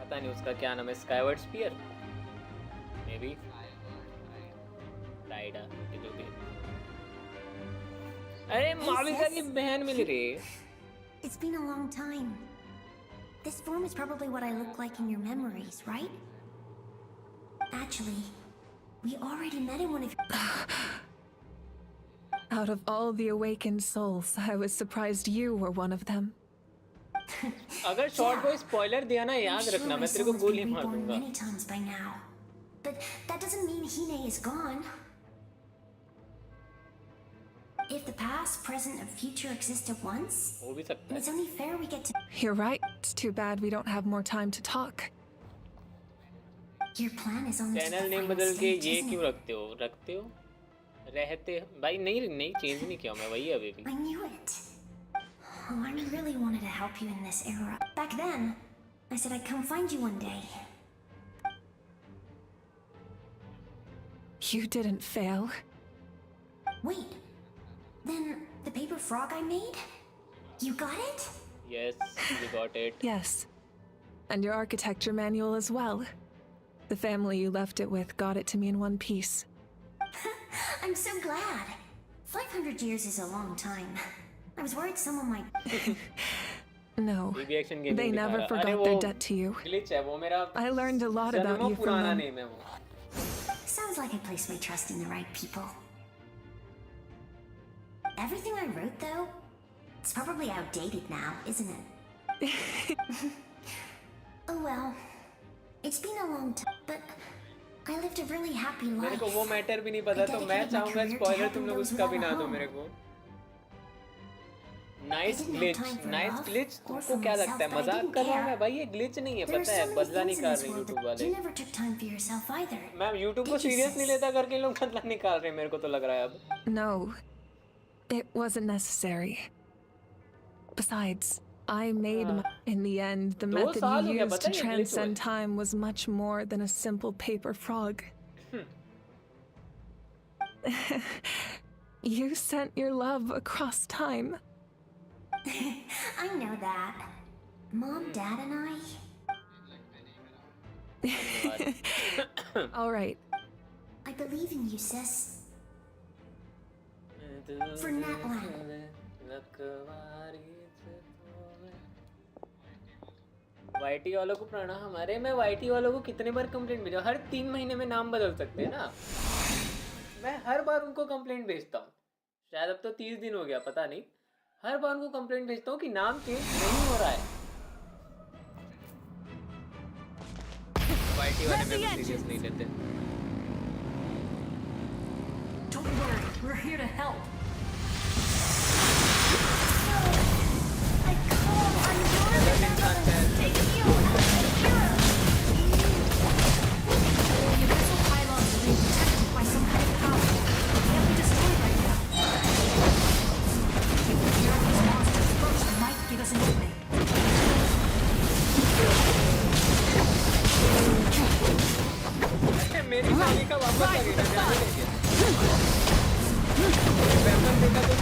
पता नहीं उसका क्या नाम है, स्काईवर्ड स्पीयर मे बी राइडा जो भी। अरे माविका की बहन मिल रही है। It's been a long time. This form is probably what I look like in your memories, right? Actually, we already met in one of Out of all the awakened souls, I was surprised you were one of them. अगर short को spoiler दिया ना याद रखना, मैं तेरे को गोली मार दूंगा। many times by now. But that doesn't mean Hine is gone. If the past, present, and future exist at once, हो भी सकता है। it's only fair we get to. You're right. It's too bad we don't have more time to talk. Your plan is on the channel name बदल के ये क्यों रखते हो? रहते भाई नहीं चेंज नहीं किया मैं, वही है अभी भी। I knew it. Oh, I really wanted to help you in this era. Back then, I said I'd come find you one day. You didn't fail. Wait, then the paper frog I made? You got it? Yes, you got it. Yes, and your architecture manual as well. The family you left it with got it to me in one piece. I'm so glad. 500 years is a long time. I was worried someone might. No, they never forgot their debt to you. I learned a lot about you from them. Sounds like I placed my trust in the right people. Everything I wrote, though, it's probably outdated now, isn't it? Oh well. It's been a long time, but I lived a really happy life. मेरे को वो matter भी नहीं पता, तो मैं चाहूँगा spoiler तुम लोग उसका भी ना दो मेरे को। नाइस ग्लिच तुमको क्या लगता है मजाक कर रहा हूँ मैं? भाई ये ग्लिच नहीं है, पता है बदला निकाल रहे हैं यूट्यूब वाले। मैं यूट्यूब को सीरियस नहीं लेता करके इन लोग बदला निकाल रहे हैं, मेरे को तो लग रहा है अब। No, it wasn't necessary. Besides, I made in the end, the method you used to transcend time was much more than a simple paper frog. You sent your love across time. I know that. Mom, Dad, and I. All right. I believe in you, sis. For Natlan. YT वालों को प्रणाम। अरे मैं YT वालों को कितने बार complaint भेजा, हर 3 महीने में नाम बदल सकते हैं ना, मैं हर बार उनको कंप्लेंट भेजता हूँ। शायद अब तो 30 दिन हो गया, पता नहीं, हर बार उनको कंप्लेंट भेजता हूँ कि नाम चेंज नहीं हो रहा है। वाईटी वाले मेरे को सीरियस नहीं लेते। Don't worry, we're here to help. I call on your benevolence. Take me out as a hero. The universal pylons are being protected by some kind of power. They can't be destroyed right now. If we clear these monsters first, it might give us an opening. मेरी गाड़ी का वापस आ गया, weapon देखा तो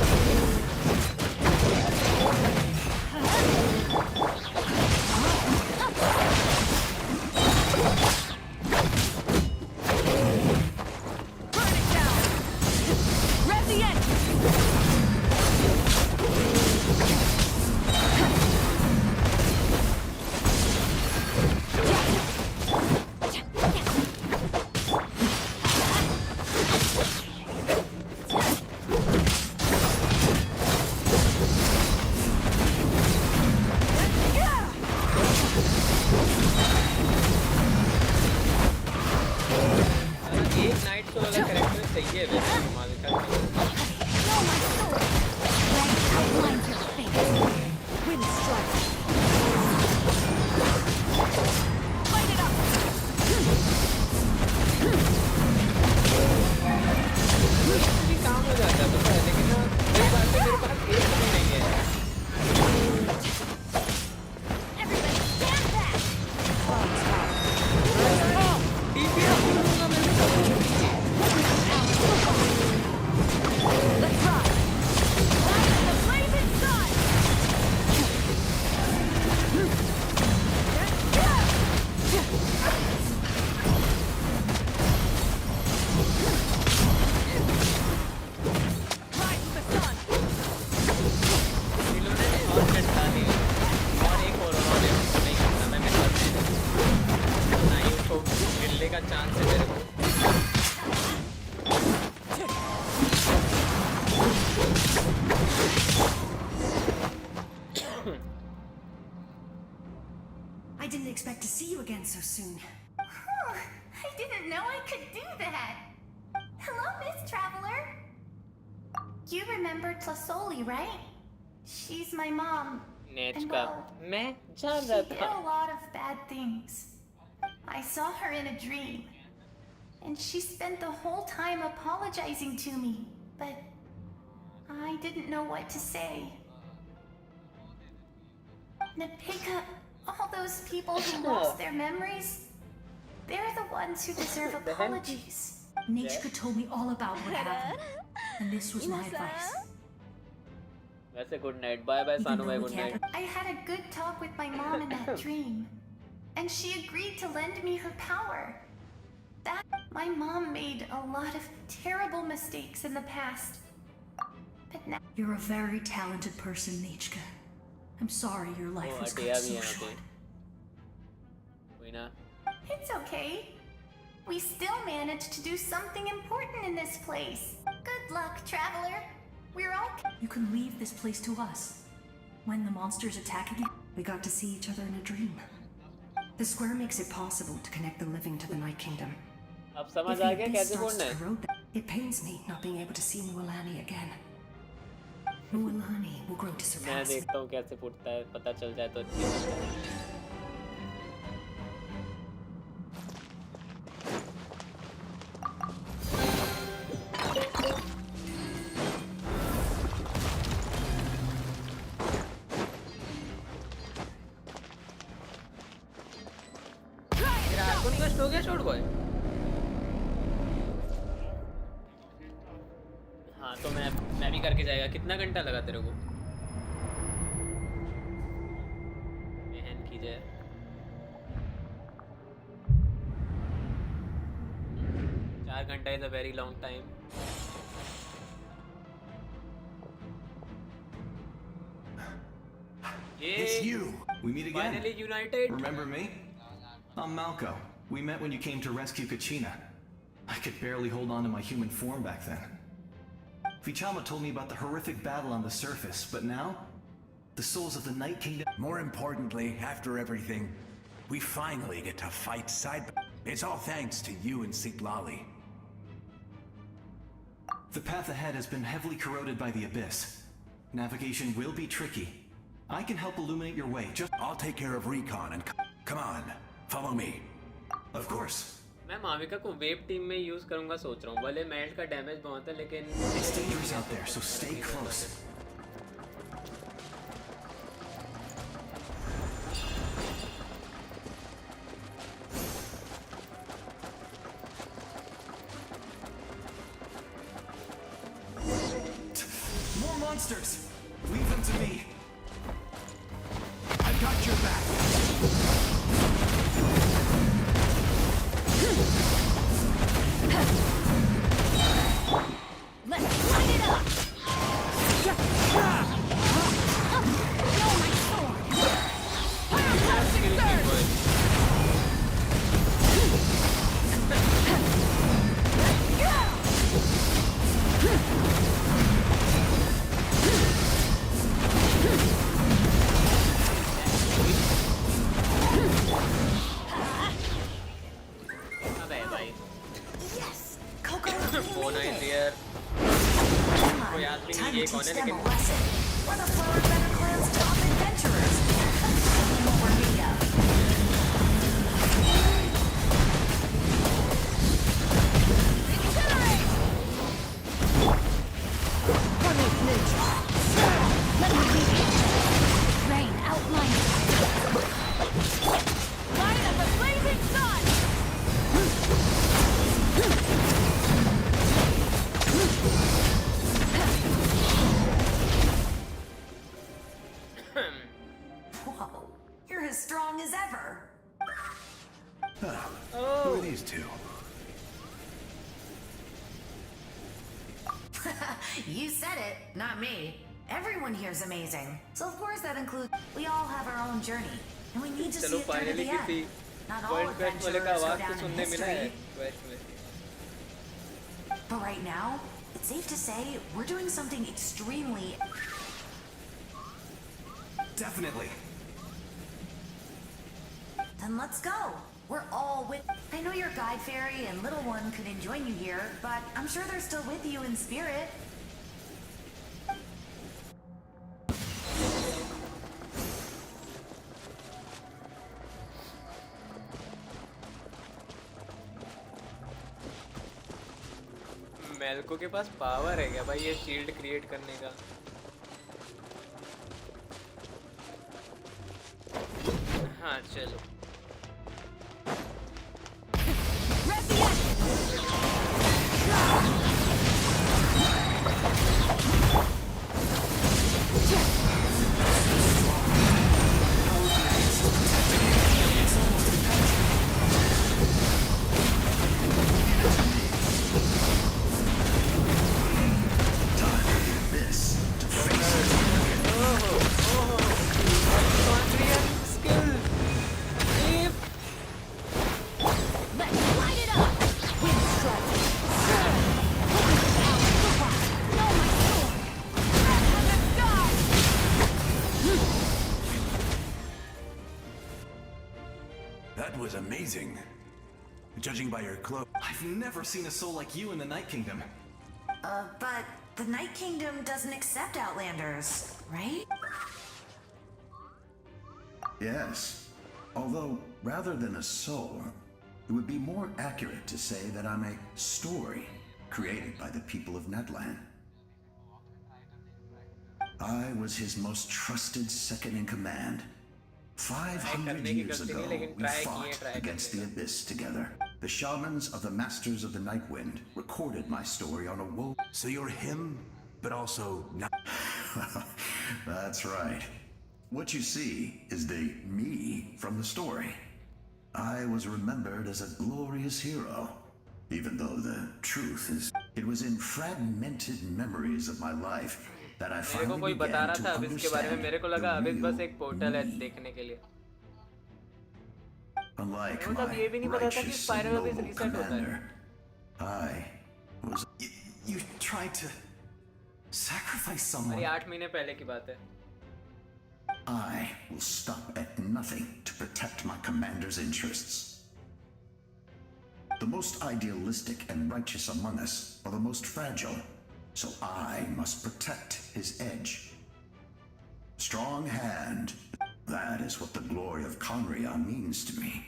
I didn't expect to see you again so soon. I didn't know I could do that. Hello, Miss Traveler. You remember Tlasoli, right? She's my mom. And well, she did a lot of bad things. I saw her in a dream. And she spent the whole time apologizing to me. But I didn't know what to say. Napika, all those people who lost their memories, they're the ones who deserve apologies. Nichka told me all about what happened, and this was my advice. That's a good night. Bye bye, Sanu. Bye, good night. I had a good talk with my mom in that dream, and she agreed to lend me her power. My mom made a lot of terrible mistakes in the past, but now you're a very talented person, Nichka. I'm sorry your life was cut so short. It's okay. We still managed to do something important in this place. Good luck, Traveler. We're all... You can leave this place to us. When the monsters attack again, we got to see each other in a dream. The square makes it possible to connect the living to the Night Kingdom. अब समझ आ गया कैसे बोलना है? It pains me not being able to see Mualani again. Mualani will grow to surpass. मैं देखता हूँ कैसे फूटता है, पता चल जाए तो अच्छी बात है. हो गया शॉर्ट बॉय. हाँ तो मैं भी करके जाएगा. कितना घंटा लगा तेरे को? बहन की जय. चार घंटा is a very long time. It's you. We meet again. Finally united. Remember me? I'm Malco. We met when you came to rescue Kachina. I could barely hold on to my human form back then. Vichama told me about the horrific battle on the surface, but now, the souls of the Night Kingdom... More importantly, after everything, we finally get to fight side by... It's all thanks to you and Sitlali. The path ahead has been heavily corroded by the Abyss. Navigation will be tricky. I can help illuminate your way. I'll take care of recon and... Come on, follow me. Of course. मैं माविका को web team में use करूंगा सोच रहा हूँ. भले melt का damage बहुत है लेकिन It's dangerous out there, so stay close. More monsters. Leave them to me. Let's light it up! Feel my sword! Paralyzing surge! अबे भाई Yes! Coco, फोन आई यार कोई याद भी नहीं ये कौन है लेकिन we're the Flower Better Clan's top adventurers. What we're made of. Let me lead you. Rain outline. Light of the blazing sun! Whoa, you're as strong as ever. Who are these two? You said it, not me. Everyone here's amazing. So of course that includes we all have our own journey. And we need to see चलो it through to finally the किसी end. Not all world quest वाले का adventurers go आवाज तो down in सुनने मिला है history. Quest में But right now, it's safe to say we're doing something extremely... Definitely. Then let's go. We're all with... I know your guide fairy and little one couldn't join you here, but I'm sure they're still with you in spirit. मेल्को के पास power है क्या भाई ये shield create करने का हाँ चलो That was amazing. Judging by your cloak. I've never seen a soul like you in the Night Kingdom. But the Night Kingdom doesn't accept Outlanders, right? Yes. Although, rather than a soul, it would be more accurate to say that I'm a story created by the people of Netland. I was his most trusted second-in-command. 500 years ago, we fought against the Abyss together. The shamans of the Masters of the Nightwind recorded my story on a woe. So you're him, but also not. That's right. What you see is the me from the story. I was remembered as a glorious hero, even though the truth is, it was in fragmented memories of my life that I मेरे को finally कोई बता began रहा to था अबिस के बारे में मेरे को लगा understand अबिस the बस एक पोर्टल है देखने के लिए Unlike मतलब ये भी my नहीं पता था कि righteous and spiral Abish noble reset होता है commander, I was. You tried to sacrifice someone. अरे 8 महीने पहले की बात है I will stop at nothing to protect my commander's interests. The most idealistic and righteous among us are the most fragile, so I must protect his edge. Strong hand, that is what the glory of Conria means to me.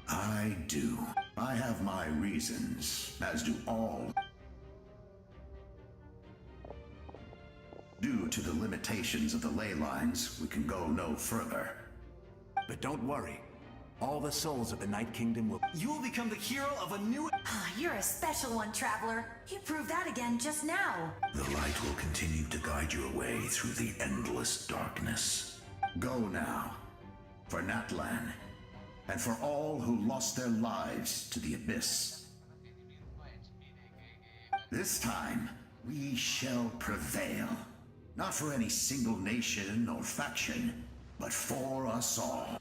I do. I have my reasons, as do all. Due to the limitations of the ley lines, we can go no further. But don't worry. All the souls of the Night Kingdom will... You will become the hero of a new... You're a special one, Traveler. You proved that again just now. The light will continue to guide your way through the endless darkness. Go now, for Natlan. and for all who lost their lives to the abyss. This time, we shall prevail. Not for any single nation or faction, but for us all.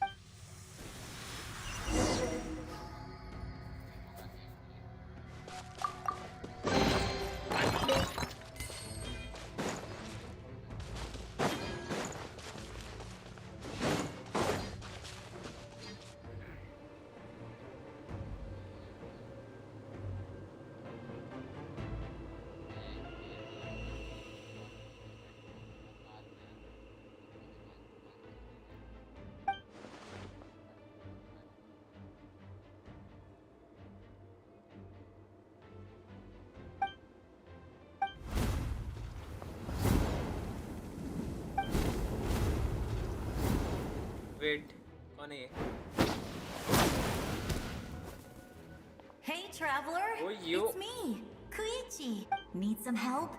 Wait, कौन है ये? Hey, traveler. Oh, you. It's me, Koichi. Need some help?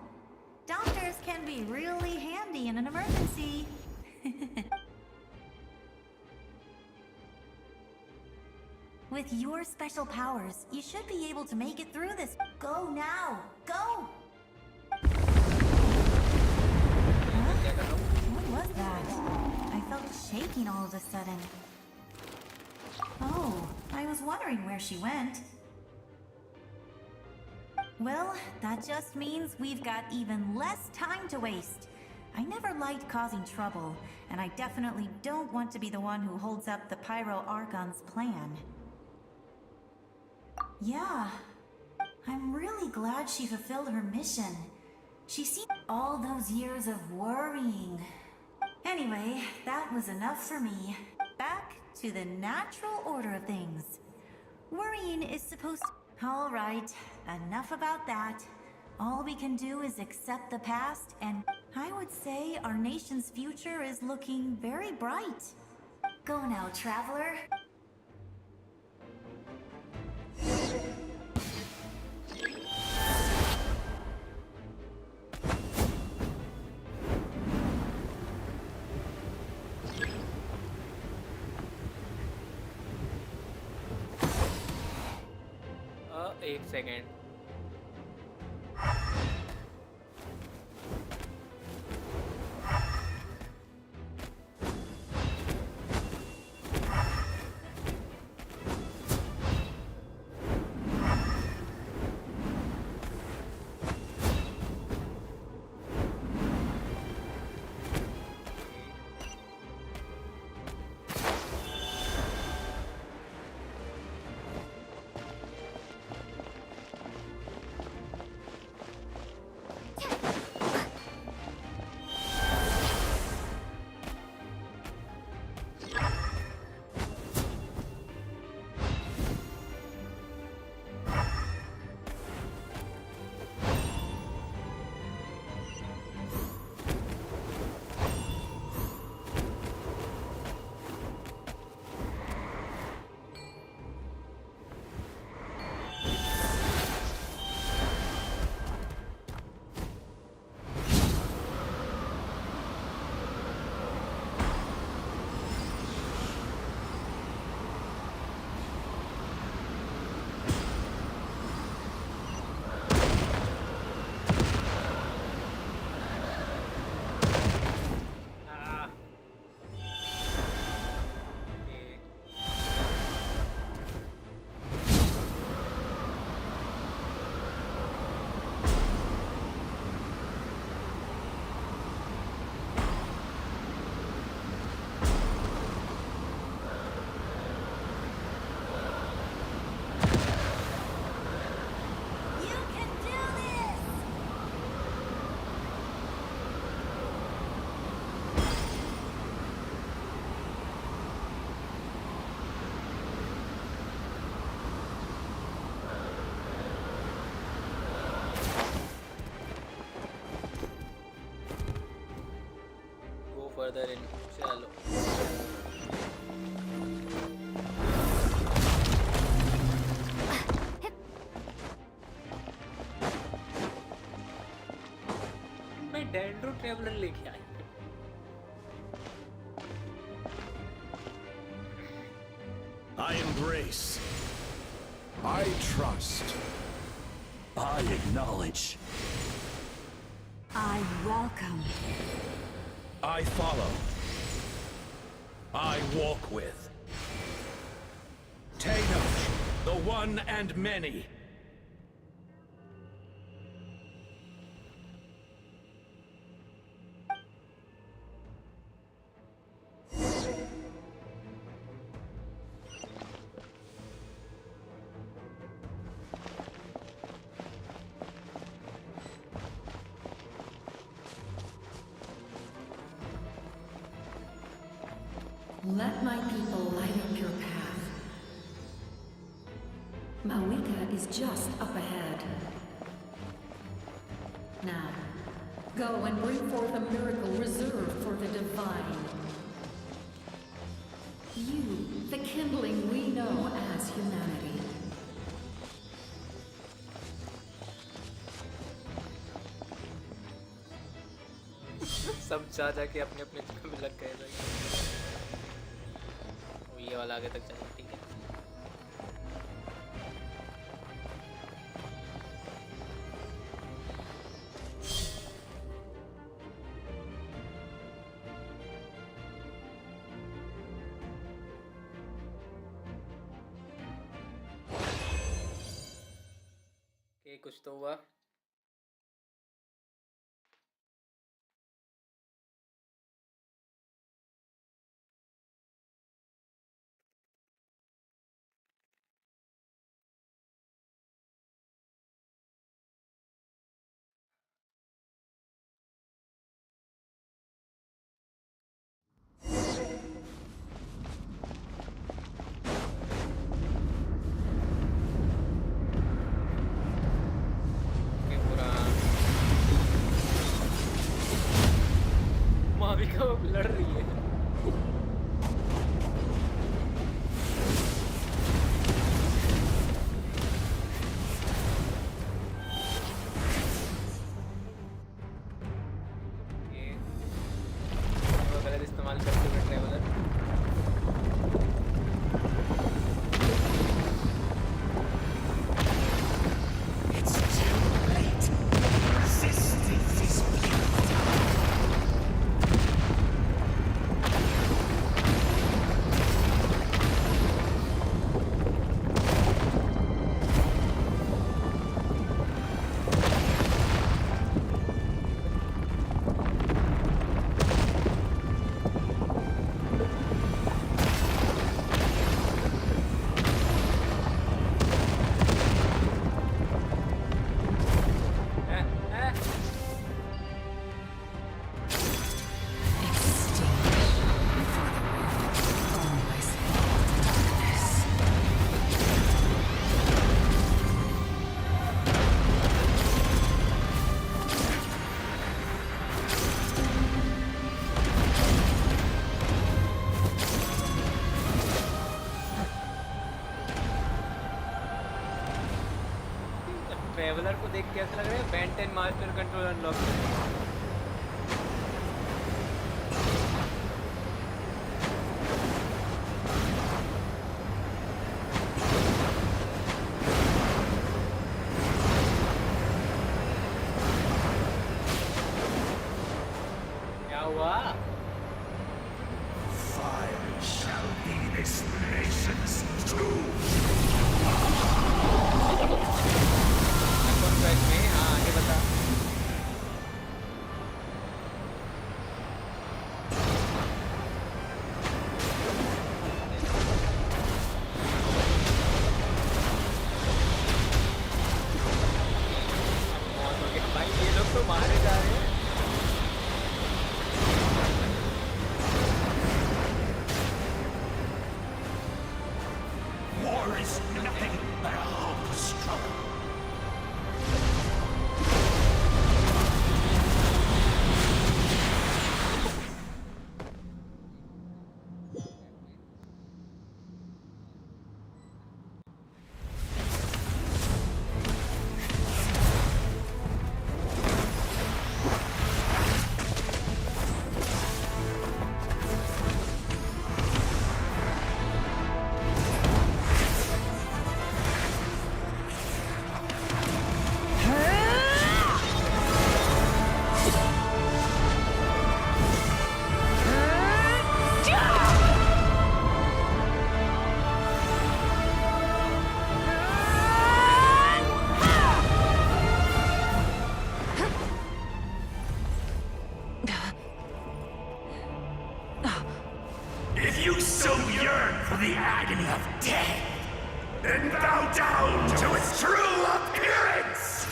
Doctors can be really handy in an emergency. With your special powers, you should be able to make it through this. Go now! Go! What was that? I felt shaking all of a sudden. Oh, I was wondering where she went. Well, that just means we've got even less time to waste. I never liked causing trouble, and I definitely don't want to be the one who holds up the Pyro Archon's plan. Yeah, I'm really glad she fulfilled her mission. She seemed all those years of worrying. Anyway, that was enough for me. Back to the natural order of things. Worrying is supposed to... All right, enough about that. All we can do is accept the past, and I would say our nation's future is looking very bright. Go now, traveler. 1 second further in shallow. मैं dendro traveller लेके आया I embrace. I trust. I acknowledge. I welcome. I follow. I walk with. Tenoch, the one and many. Let my people light up your path. Mavuika is just up ahead. Now, go and bring forth a miracle reserved for the divine. You, the kindling we know as humanity. सब जा जाके अपने अपने जगह में लग गए भाई। ये वाला आगे तक जाएगा, ठीक है। कुछ तो हुआ। माविका लड़ रही है। ये वो गलत इस्तेमाल करते हुए ट्रैवलर। ट्रैवलर को देख के ऐसा लग रहा है बेन 10 मास्टर कंट्रोल अनलॉक करें। क्या हुआ? Fire shall be this nation's tomb. में हाँ आगे बता। भाई ये लोग तो मारे जा रहे हैं। War is nothing but a hopeless struggle. and bow down to its true appearance!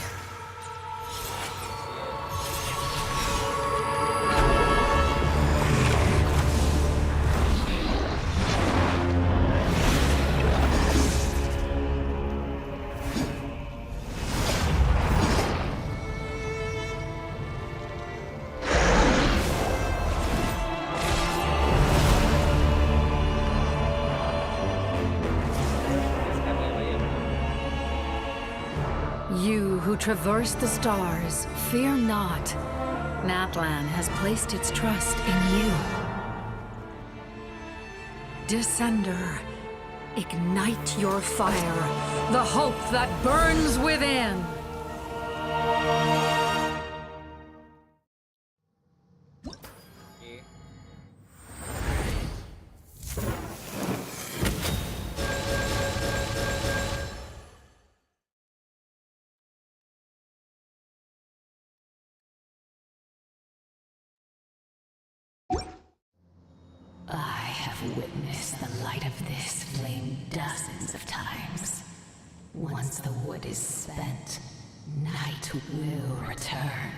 You who traverse the stars, fear not. Natlan has placed its trust in you. Descender, ignite your fire, the hope that burns within. I have witnessed the light of this flame dozens of times. Once the wood is spent, night will return.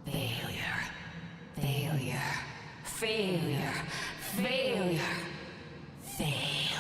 Failure. Failure. Failure. Failure. Failure.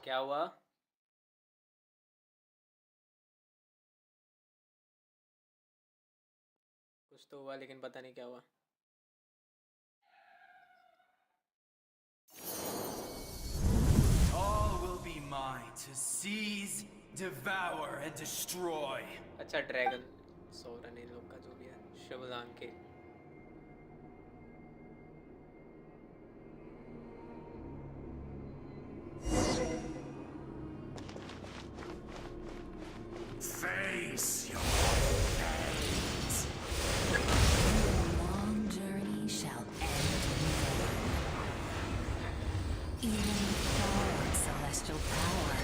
क्या हुआ? कुछ तो हुआ लेकिन पता नहीं क्या हुआ. All will be mine to seize, devour, and destroy. अच्छा ड्रैगन सोरन इन लोग का जो भी है शिवलांग के. Face your fate. Your long journey shall end in vain. Even with borrowed celestial power,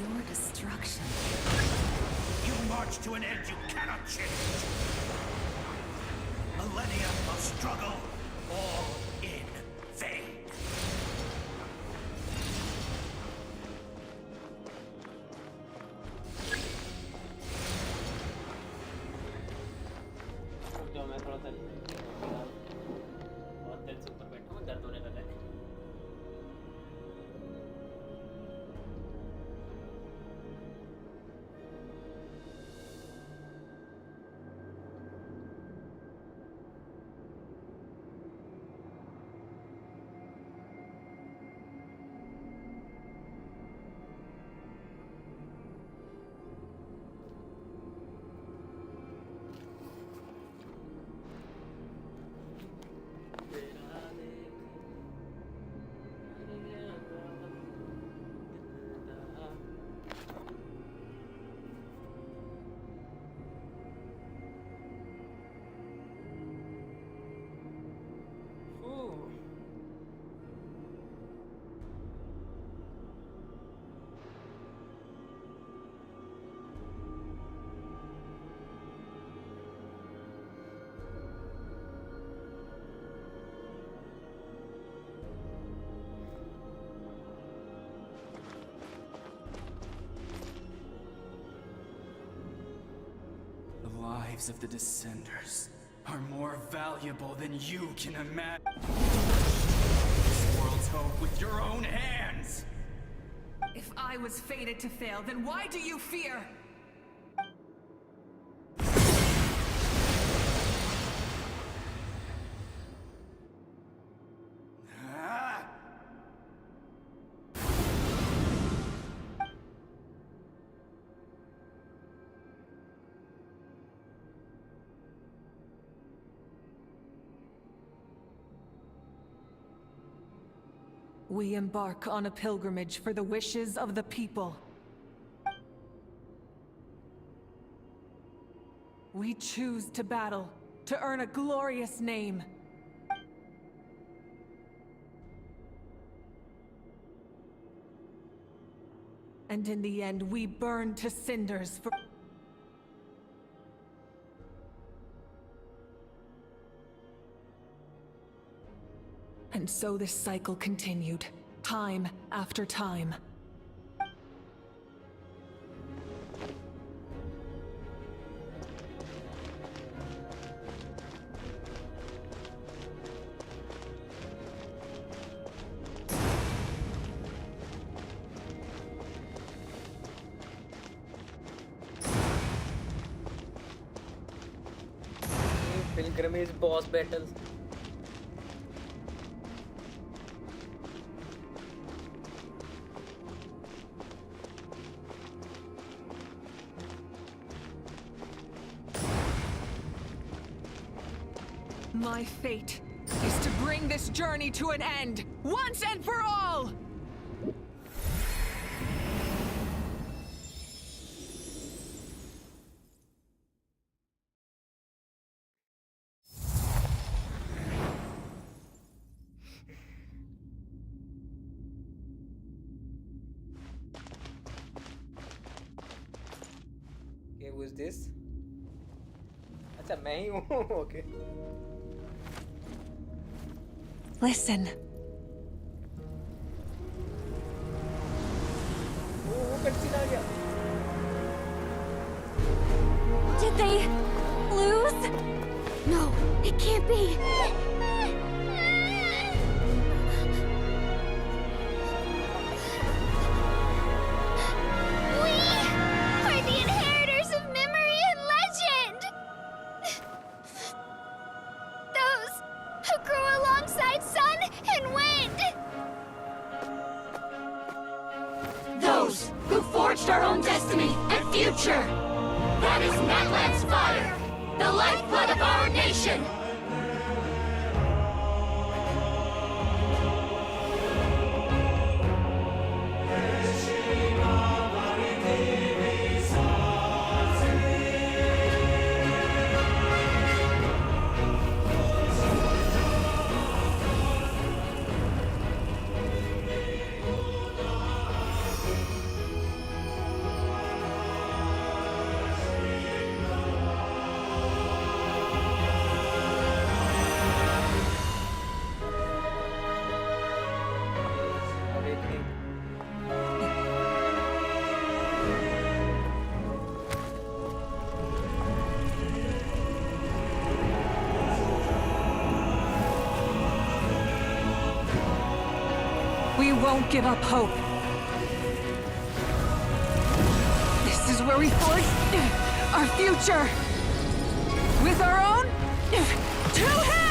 your destruction. You march to an end you cannot change. Millennia of struggle, all in vain. जो मैं थोड़ा सा बहुत देर से ऊपर बैठा हूँ, दर्द होने लगा है. lives of the Descenders are more valuable than you can imagine. This world's hope with your own hands! If I was fated to fail, then why do you fear? We embark on a pilgrimage for the wishes of the people. We choose to battle, to earn a glorious name. And in the end, we burn to cinders for... And so this cycle continued, time after time. Pilgrimage boss battles. My fate is to bring this journey to an end, once and for all! Okay, who is this? अच्छा मैं ही हूँ. Okay. Listen. Did they lose? No, it can't be. Are the inheritors of memory and legend! Those who grew alongside sun and wind! Those who forged our own destiny and future! That is Natlan's fire, the lifeblood of our nation! We won't give up hope. This is where we forge our future. With our own 2 hands!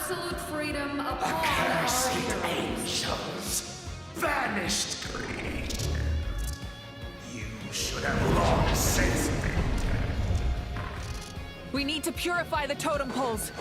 absolute freedom upon our Accursed heroes. angels, vanished greed. You should have long since been dead. We need to purify the totem poles.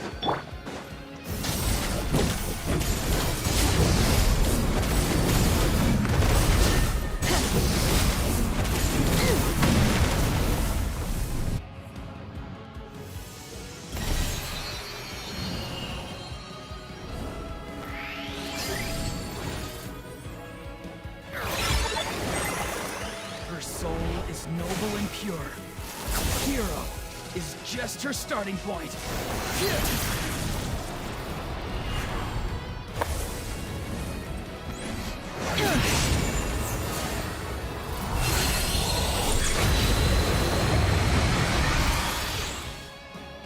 Her soul is noble and pure. Hero is just her starting point.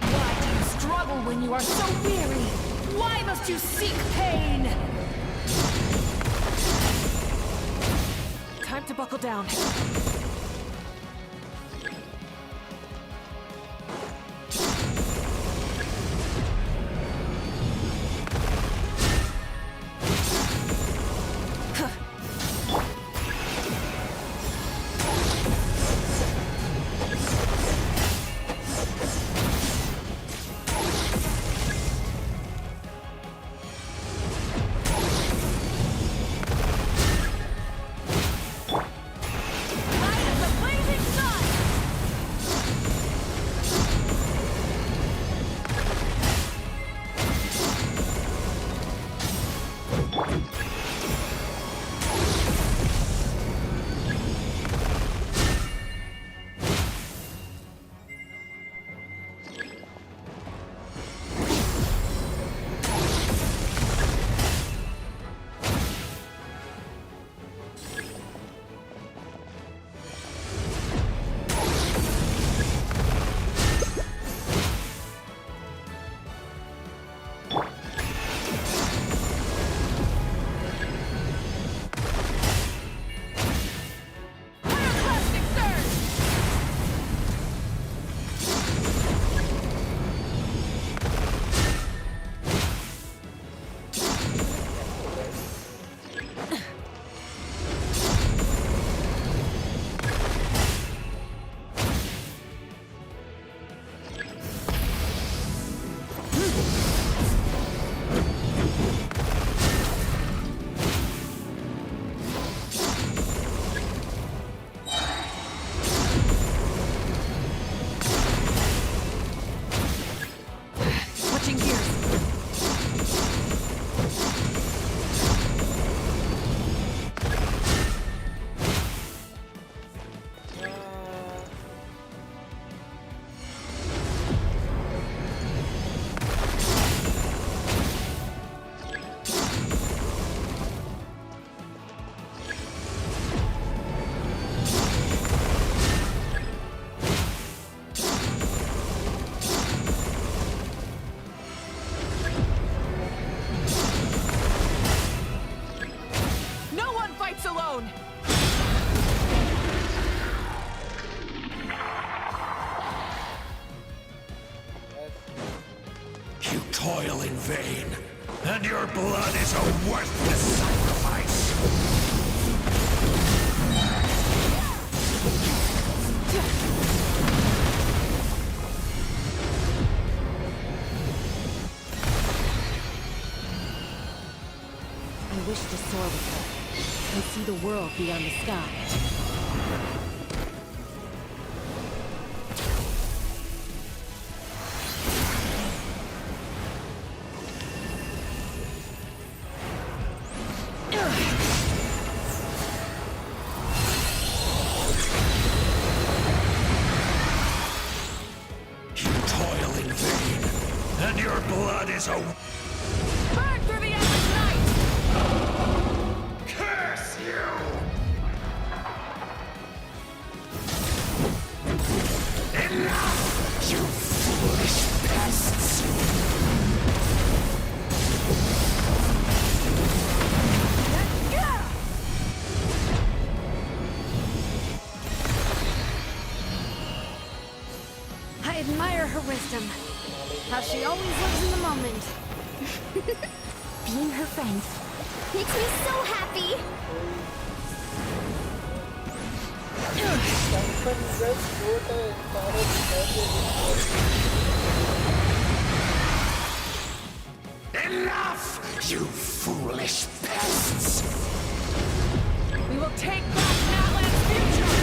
Why do you struggle when you are so weary? Why must you seek pain? Time to buckle down. You toil in vain, and your blood is a worthless sacrifice. I wish to soar with her and see the world beyond the sky. You toil in vain, and your blood is a... Burn through the endless night! Curse you! Enough, you foolish pests! I admire her wisdom. How she always lives in the moment. Being her friend makes me so happy. Enough, you foolish pests! We will take back Natlan's future!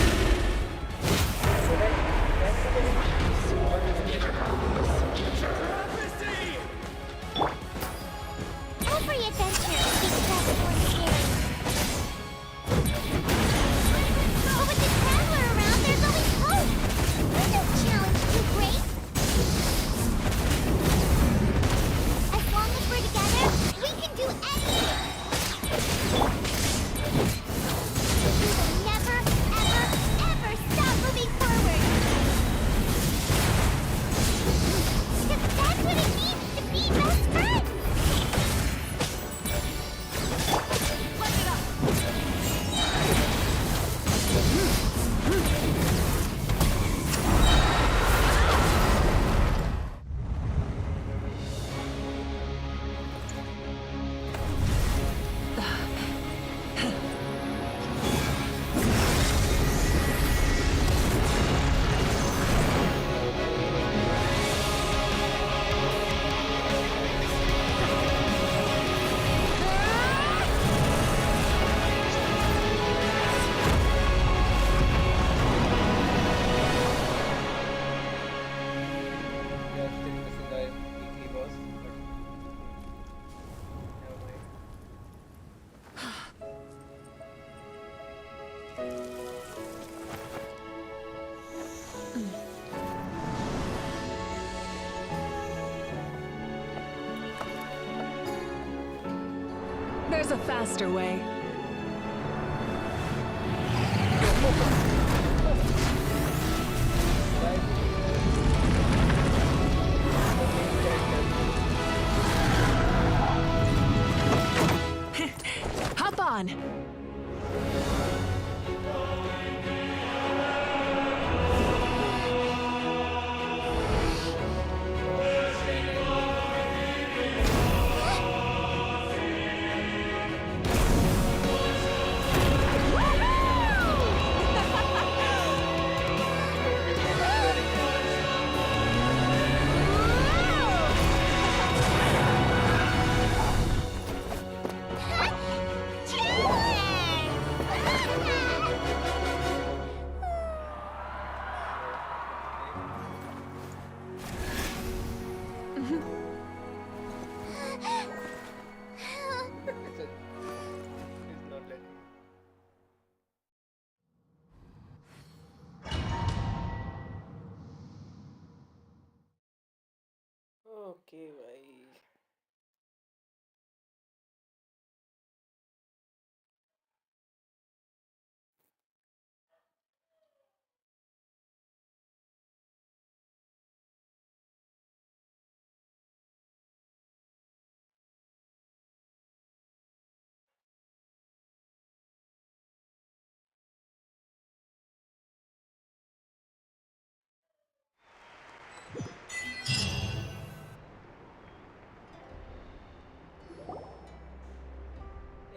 Every adventure is stressful and scary. But with the Traveler around, there's always hope. There's no challenge too great. As long as we're together, we can do anything. We will never, ever, ever stop moving forward. Because that's what it means to be best friends. There's a faster way. Hop on! Okay भाई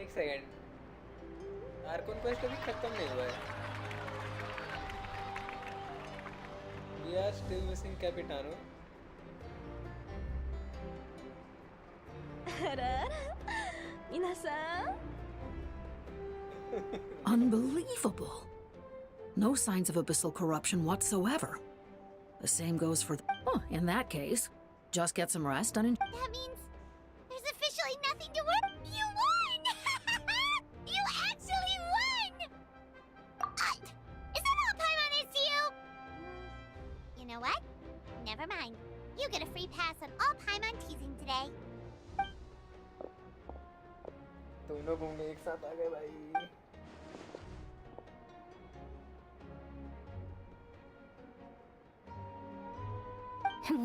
एक second आर्कोन quest अभी खत्म नहीं हुआ है We are still missing Capitano Unbelievable. No signs of abyssal corruption whatsoever. The same goes for oh, in that case, just get some rest and That means there's officially nothing to worry. You won! You actually won! Is that all Paimon is to you? You know what? Never mind. You get a free pass on all Paimon teasing today. दोनों घूमने एक साथ आ गए भाई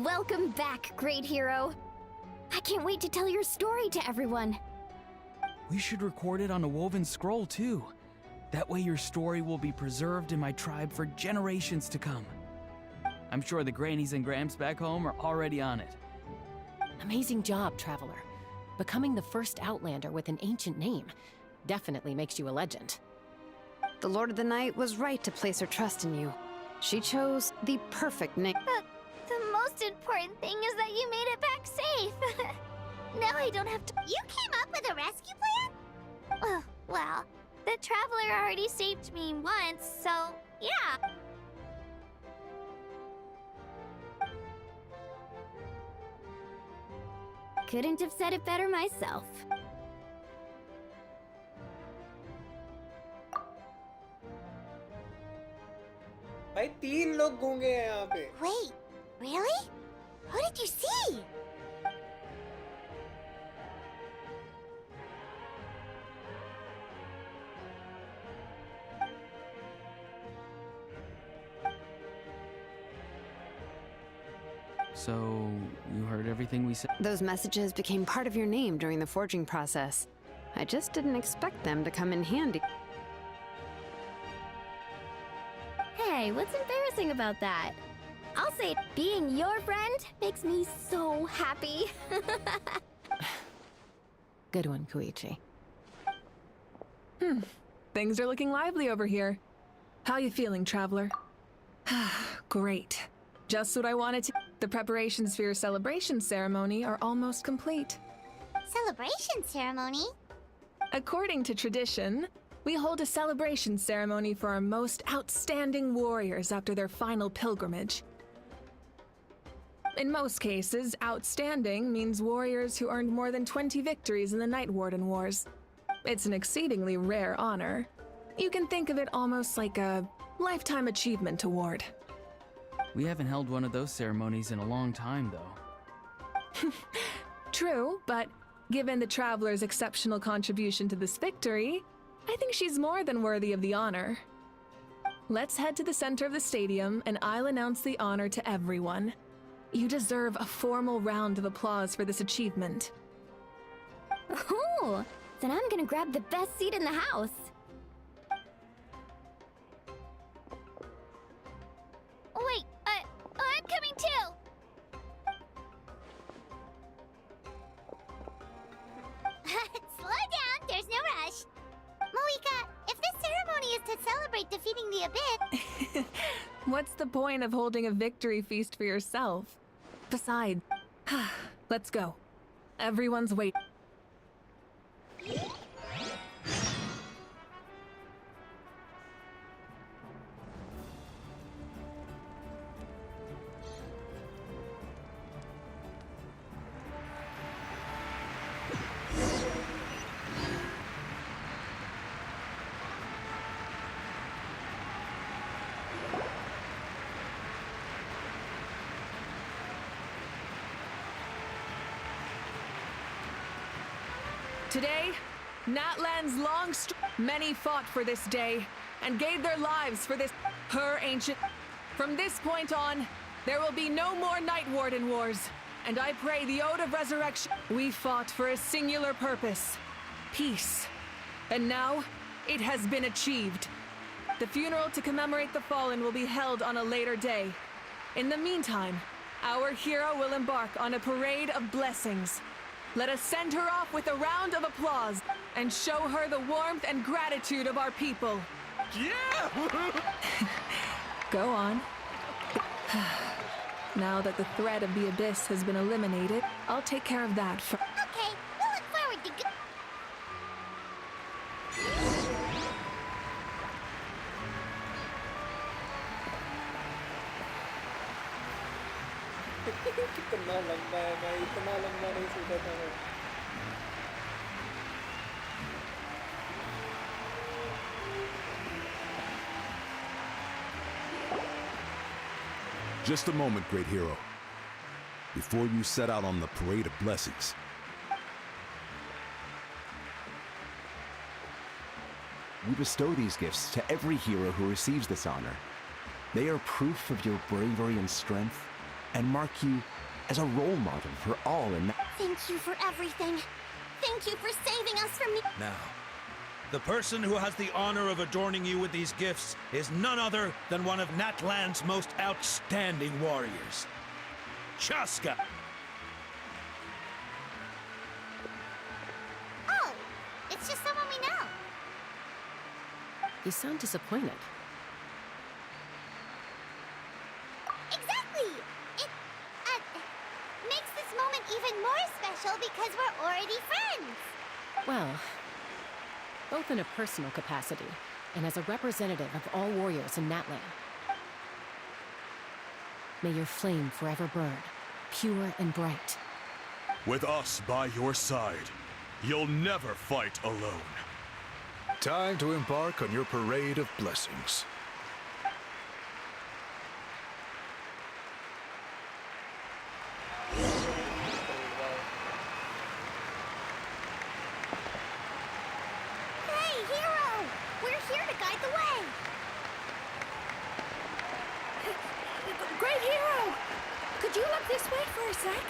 Welcome back, great hero. I can't wait to tell your story to everyone. We should record it on a woven scroll too. That way your story will be preserved in my tribe for generations to come. I'm sure the grannies and gramps back home are already on it. Amazing job, Traveler. Becoming the first Outlander with an ancient name definitely makes you a legend. The Lord of the Night was right to place her trust in you. She chose the perfect name. The most important thing is that you made it back safe. Now I don't have to. You came up with a rescue plan? Well, the Traveler already saved me once, so yeah. Couldn't have said it better myself. भाई 3 लोग गूंगे हैं यहाँ पे. Wait, really? Who did you see? So, you heard everything we said? Those messages became part of your name during the forging process. I just didn't expect them to come in handy. Hey, what's embarrassing about that? I'll say being your friend makes me so happy. Good one, Koichi. Things are looking lively over here. How you feeling, Traveler? Great. Just what I wanted to. The preparations for your celebration ceremony are almost complete. Celebration ceremony? According to tradition, we hold a celebration ceremony for our most outstanding warriors after their final pilgrimage. In most cases, outstanding means warriors who earned more than 20 victories in the Night Warden Wars. It's an exceedingly rare honor. You can think of it almost like a lifetime achievement award. We haven't held one of those ceremonies in a long time, though. True, but given the Traveler's exceptional contribution to this victory, I think she's more than worthy of the honor. Let's head to the center of the stadium, and I'll announce the honor to everyone. You deserve a formal round of applause for this achievement. Ooh, then I'm gonna grab the best seat in the house. Wait, I'm coming too! Slow down, there's no rush. Mavuika, if this ceremony is to celebrate defeating the Abyss... What's the point of holding a victory feast for yourself? Besides, let's go. Everyone's waiting. Today, Natlan's many fought for this day and gave their lives for this her ancient. From this point on, there will be no more Night Warden Wars, and I pray the Ode of Resurrection. We fought for a singular purpose, peace, and now it has been achieved. The funeral to commemorate the fallen will be held on a later day. In the meantime, our hero will embark on a parade of blessings. Let us send her off with a round of applause and show her the warmth and gratitude of our people. Yeah! Go on. Now that the threat of the Abyss has been eliminated, I'll take care of that first. Okay, we'll look forward to कितना लंबा है भाई, इतना लंबा नहीं सोचा था मैं. Just a moment, great hero. Before you set out on the parade of blessings, we bestow these gifts to every hero who receives this honor. They are proof of your bravery and strength, and mark you as a role model for all in that. Thank you for everything. Thank you for saving us from me. Now, the person who has the honor of adorning you with these gifts is none other than one of Natlan's most outstanding warriors, Chaska. You sound disappointed. Exactly! It makes this moment even more special because we're already friends! Well, both in a personal capacity and as a representative of all warriors in Natlan. May your flame forever burn, pure and bright. With us by your side, you'll never fight alone. Time to embark on your parade of blessings. Hey, hero! We're here to guide the way! Great hero! Could you look this way for a sec?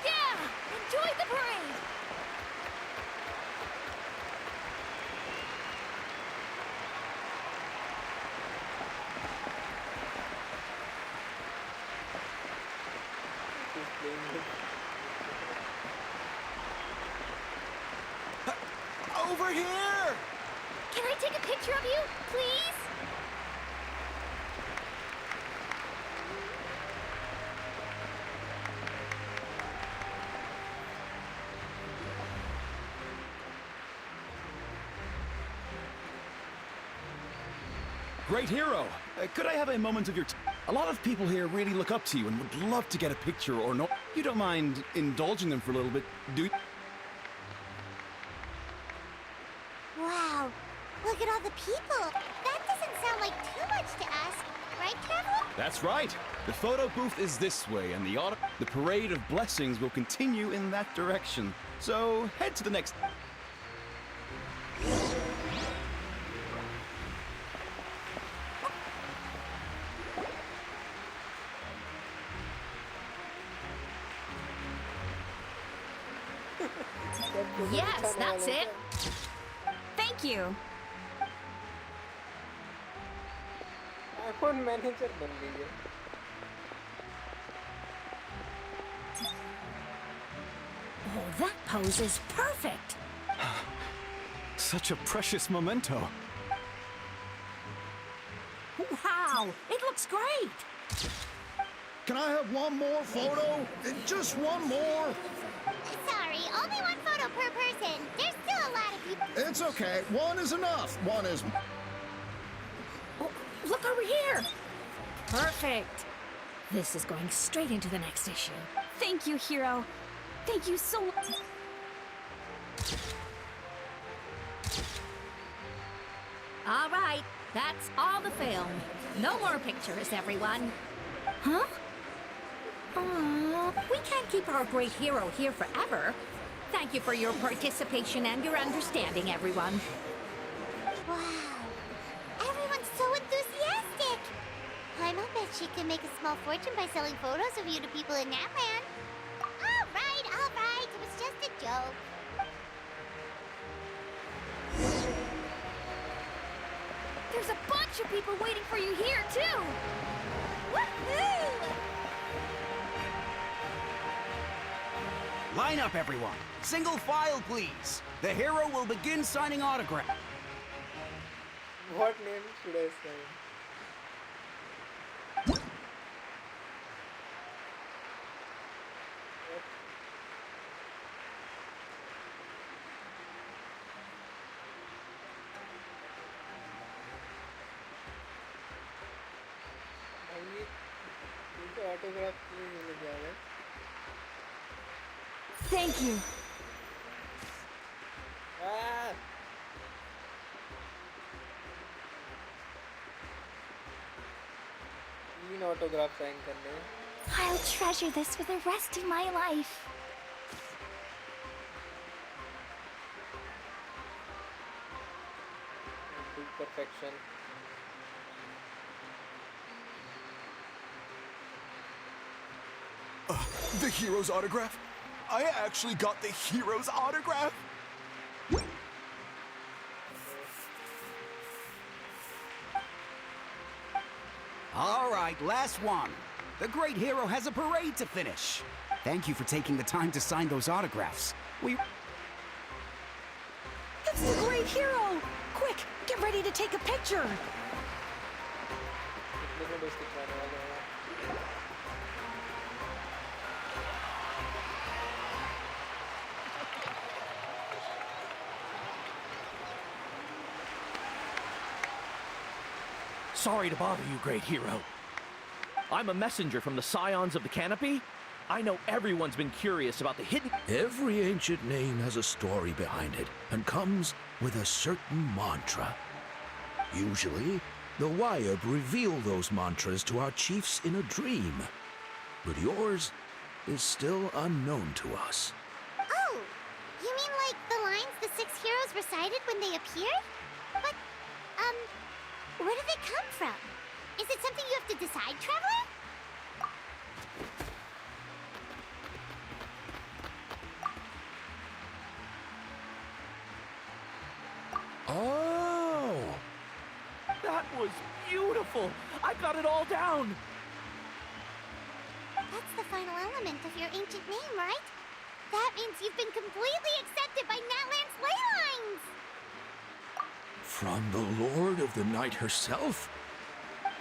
Yeah! Enjoy the parade! Over here! Can I take a picture of you, please? Great hero! Could I have a moment of your A lot of people here really look up to you and would love to get a picture or no. You don't mind indulging them for a little bit, do you? Wow, look at all the people. That doesn't sound like too much to ask, right, Traveler? That's right. The photo booth is this way, and the parade of blessings will continue in that direction. So head to the next. Yes, that's it. Thank you. iPhone manager बन गई है. Oh, that pose is perfect. Such a precious memento. Wow, it looks great. Can I have one more photo? Just one more. Sorry, only one photo per person. There's still a lot of people. It's okay. One is enough. One is... Oh, look over here. Perfect. This is going straight into the next issue. Thank you, hero. Thank you so much. All right, that's all the film. No more pictures, everyone. Huh? We can't keep our great hero here forever. Thank you for your participation and your understanding, everyone. Wow, everyone's so enthusiastic. I bet she can make a small fortune by selling photos of you to people in Natlan. All right, it was just a joke. There's a bunch of people waiting for you here, too. Woohoo! Line up, everyone. Single file, please. The hero will begin signing autographs. What name should I say? Autograph Thank you. Ah! तीन autograph sign करने. I'll treasure this for the rest of my life. To perfection. The hero's autograph? I actually got the hero's autograph? All right, last one. The great hero has a parade to finish. Thank you for taking the time to sign those autographs. It's the great hero! Quick, get ready to take a picture! Sorry to bother you, great hero. I'm a messenger from the Scions of the Canopy. I know everyone's been curious about the hidden... Every ancient name has a story behind it and comes with a certain mantra. Usually, the Wyab reveal those mantras to our chiefs in a dream. But yours is still unknown to us. Oh, you mean like the lines the 6 heroes recited when they appeared? But, where do they come from? Is it something you have to decide, Traveler? Oh! That was beautiful! I got it all down! That's the final element of your ancient name, right? That means you've been completely accepted by Natlan's ley lines! From the Lord of the Night herself?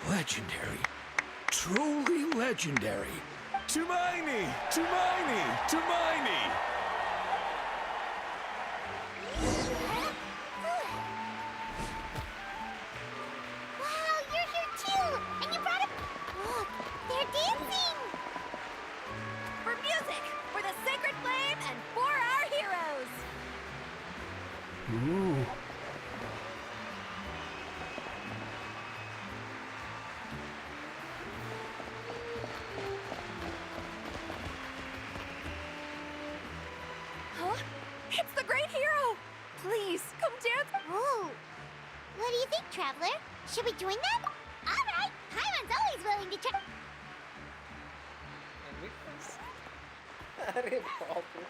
Legendary. Truly legendary. Tumaini! Tumaini! Tumaini! Wow, you're here too! And you brought a... Look, they're dancing! For music, for the sacred flame, and for our heroes! Ooh. Huh? It's the great hero! Please, come dance! Oh! What do you think, Traveler? Should we join them? Alright! Paimon's always willing to try... अरे बाप रे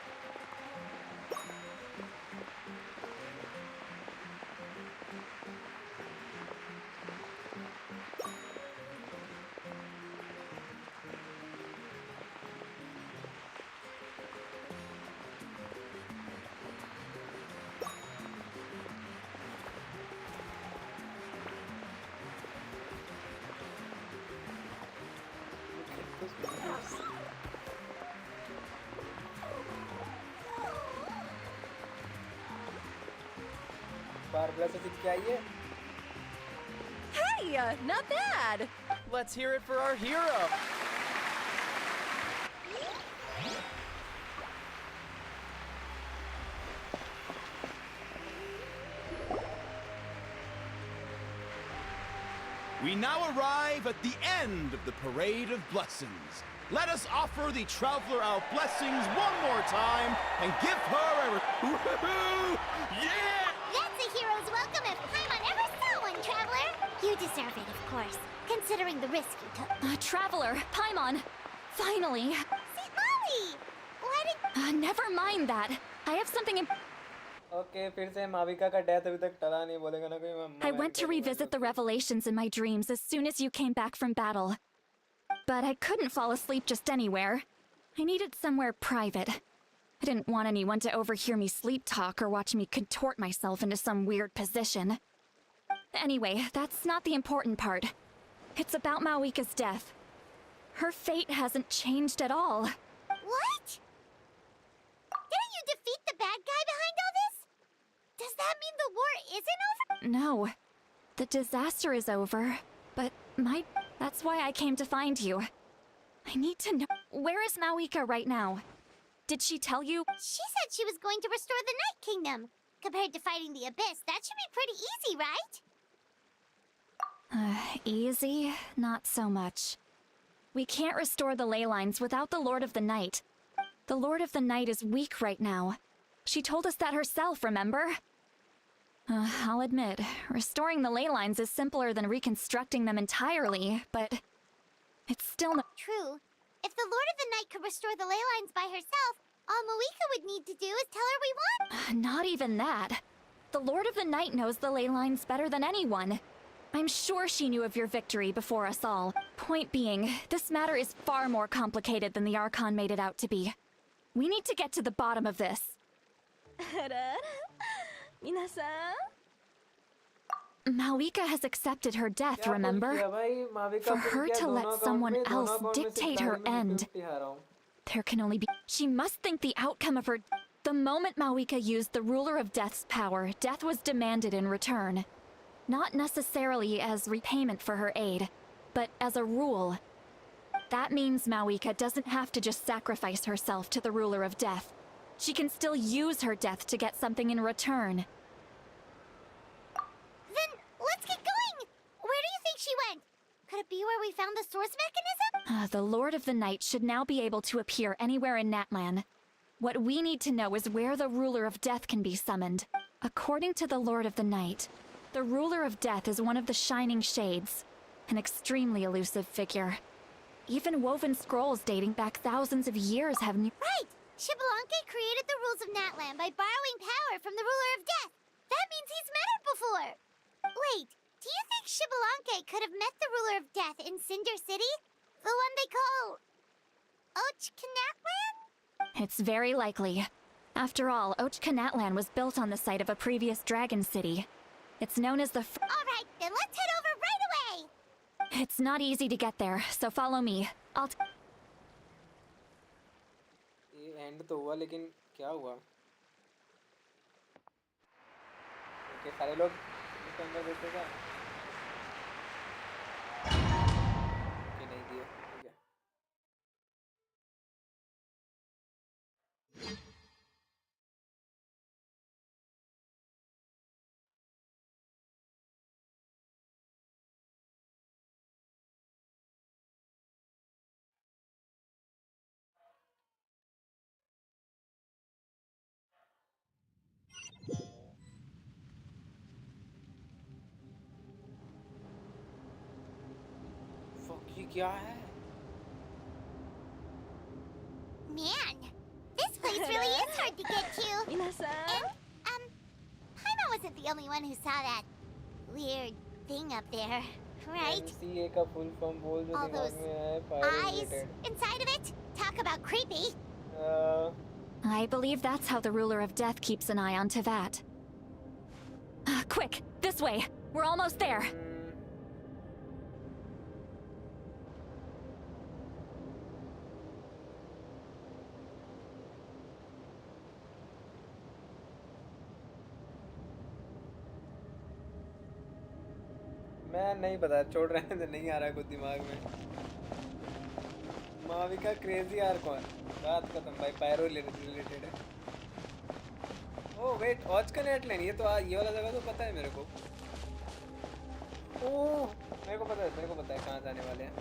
Hey, not bad! Let's hear it for our hero! We now arrive at the end of the Parade of Blessings. Let us offer the Traveler our blessings one more time and give her a... Woohoo! Yeah! That's a hero's welcome if Paimon ever saw one, Traveler! You deserve it, of course, considering the risk you took. Traveler, Paimon, finally! See, Molly! Why did... Never mind that. I have something in... Okay, फिर से माविका का death अभी तक टला नहीं बोलेगा ना कोई I went to revisit the revelations in my dreams as soon as you came back from battle. But I couldn't fall asleep just anywhere. I needed somewhere private. I didn't want anyone to overhear me sleep talk or watch me contort myself into some weird position. Anyway, that's not the important part. It's about Mavuika's death. Her fate hasn't changed at all. What? Didn't you defeat the bad guy behind all this? Does that mean the war isn't over? No. The disaster is over, but that's why I came to find you. I need to know... Where is Mavuika right now? Did she tell you? She said she was going to restore the Night Kingdom. Compared to fighting the Abyss, that should be pretty easy, right? Easy? Not so much. We can't restore the ley lines without the Lord of the Night. The Lord of the Night is weak right now. She told us that herself, remember? I'll admit, restoring the ley lines is simpler than reconstructing them entirely, but it's still not true. If the Lord of the Night could restore the ley lines by herself, all Mavuika would need to do is tell her we won. Not even that. The Lord of the Night knows the ley lines better than anyone. I'm sure she knew of your victory before us all. Point being, this matter is far more complicated than the Archon made it out to be. We need to get to the bottom of this. Mavuika has accepted her death, remember? For her to let someone else dictate her end, there can only be... She must think the outcome of her... The moment Mavuika used the Ruler of Death's power, death was demanded in return. Not necessarily as repayment for her aid, but as a rule. That means Mavuika doesn't have to just sacrifice herself to the Ruler of Death. She can still use her death to get something in return. Then, let's get going! Where do you think she went? Could it be where we found the source mechanism? The Lord of the Night should now be able to appear anywhere in Natlan. What we need to know is where the Ruler of Death can be summoned. According to the Lord of the Night, the Ruler of Death is one of the Shining Shades, an extremely elusive figure. Even woven scrolls dating back thousands of years have Right! Xbalanque created the rules of Natlan by borrowing power from the Ruler of Death. That means he's met her before! Wait, do you think Xbalanque could have met the Ruler of Death in Cinder City? The one they call... octa-core? It's very likely. After all, octa-core was built on the site of a previous dragon city. It's known as the Alright, then let's head over right away! It's not easy to get there, so follow me. I'll ये and तो हुआ लेकिन क्या हुआ? Okay सारे लोग इसके अंदर बैठे क्या? ओके नहीं दिया ठीक है. ये क्या है? Man, this place really is hard to get to. And, Paimon wasn't the only one who saw that weird thing up there, right? MCA का full form बोल जो All दिमाग those में आया fire eyes related. inside of it? Talk about creepy. I believe that's how the Ruler of Death keeps an eye on Tevat. Quick, this way! We're almost there! मैं नहीं पता छोड़ रहे हैं तो नहीं आ रहा कुछ दिमाग में. माविका क्रेजी यार कौन? बात खत्म भाई पायरो रिलेटेड है. ओह वेट ऑचकन एटलाइन ये तो ये वाला जगह तो पता है मेरे को. ओह मेरे को पता है कहाँ जाने वाले हैं.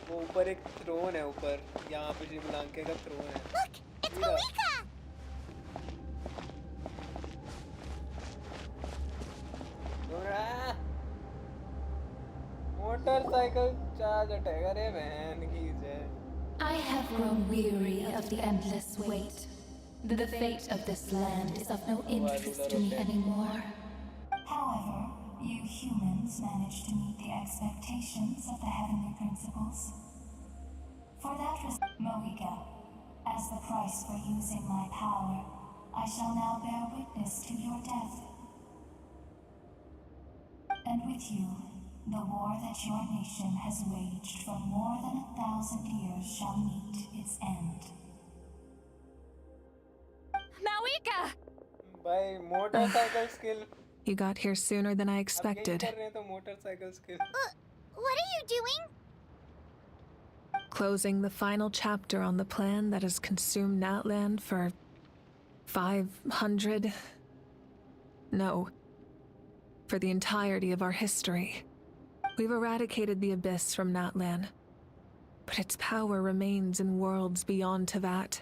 वो ऊपर एक थ्रोन है ऊपर यहाँ पे शिवलांके का थ्रोन है. Look, it's Mavuika. Motorcycle charge attack अरे बहन की जय. I have grown weary of the endless wait. The fate of this land is of no interest to me anymore. However, you humans managed to meet the expectations of the heavenly principles. For that reason, Mavuika, as the price for using my power, I shall now bear witness to your death. And with you, the war that your nation has waged for more than 1,000 years shall meet its end. Mavuika! By motorcycle skill. You got here sooner than I expected. Motorcycle skill. What are you doing? Closing the final chapter on the plan that has consumed Natlan for 500... No. For the entirety of our history. We've eradicated the Abyss from Natlan, but its power remains in worlds beyond Tevat.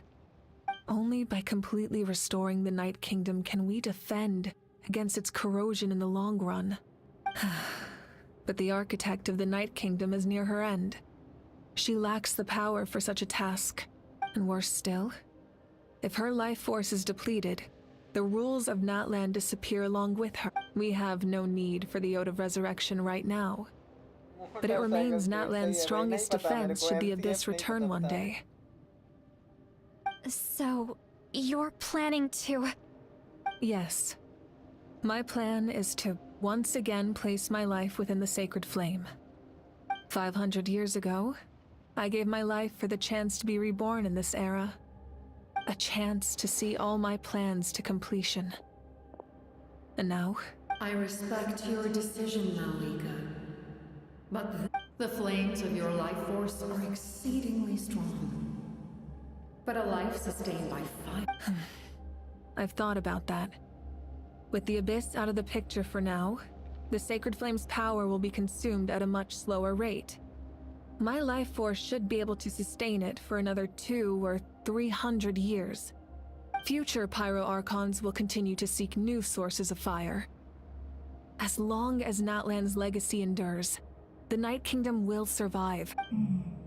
Only by completely restoring the Night Kingdom can we defend against its corrosion in the long run. But the architect of the Night Kingdom is near her end. She lacks the power for such a task, and worse still, if her life force is depleted, the rules of Natlan disappear along with her. We have no need for the Ode of Resurrection right now. But it remains Natlan's strongest defense should the Abyss return one day. So, you're planning to... Yes. My plan is to once again place my life within the sacred flame. 500 years ago, I gave my life for the chance to be reborn in this era. A chance to see all my plans to completion. And now... I respect your decision, Mavuika. But the flames of your life force are exceedingly strong. But a life sustained by fire... I've thought about that. With the Abyss out of the picture for now, the Sacred Flame's power will be consumed at a much slower rate. My life force should be able to sustain it for another 200 or 300 years. Future Pyro-Archons will continue to seek new sources of fire. As long as Natlan's legacy endures, the Night Kingdom will survive.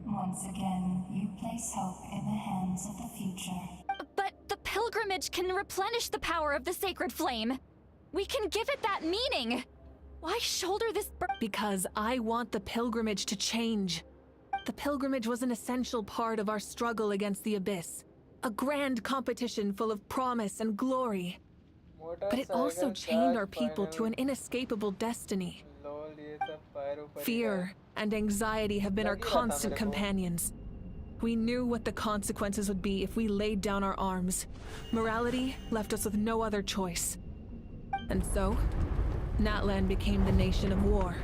Once again, you place hope in the hands of the future. But the pilgrimage can replenish the power of the sacred flame. We can give it that meaning. Why shoulder this Because I want the pilgrimage to change. The pilgrimage was an essential part of our struggle against the Abyss. A grand competition full of promise and glory. But it also chained our people to an inescapable destiny. Fear and anxiety have been our constant companions. We knew what the consequences would be if we laid down our arms. Morality left us with no other choice. And so, Natlan became the nation of war.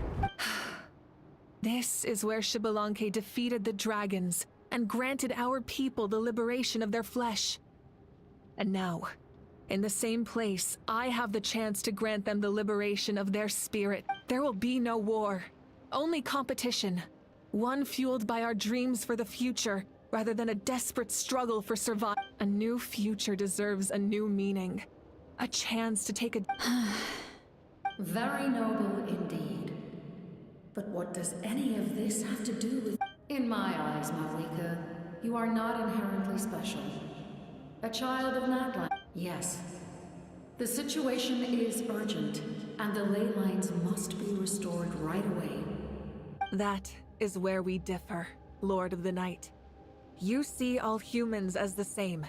This is where Xbalanque defeated the dragons and granted our people the liberation of their flesh. And now, in the same place, I have the chance to grant them the liberation of their spirit. There will be no war, only competition. One fueled by our dreams for the future, rather than a desperate struggle for survival. A new future deserves a new meaning. A chance to take a... Very noble indeed. But what does any of this have to do with... In my eyes, Mavuika, you are not inherently special. A child of Natlan. Yes. The situation is urgent, and the ley lines must be restored right away. That is where we differ, Lord of the Night. You see all humans as the same,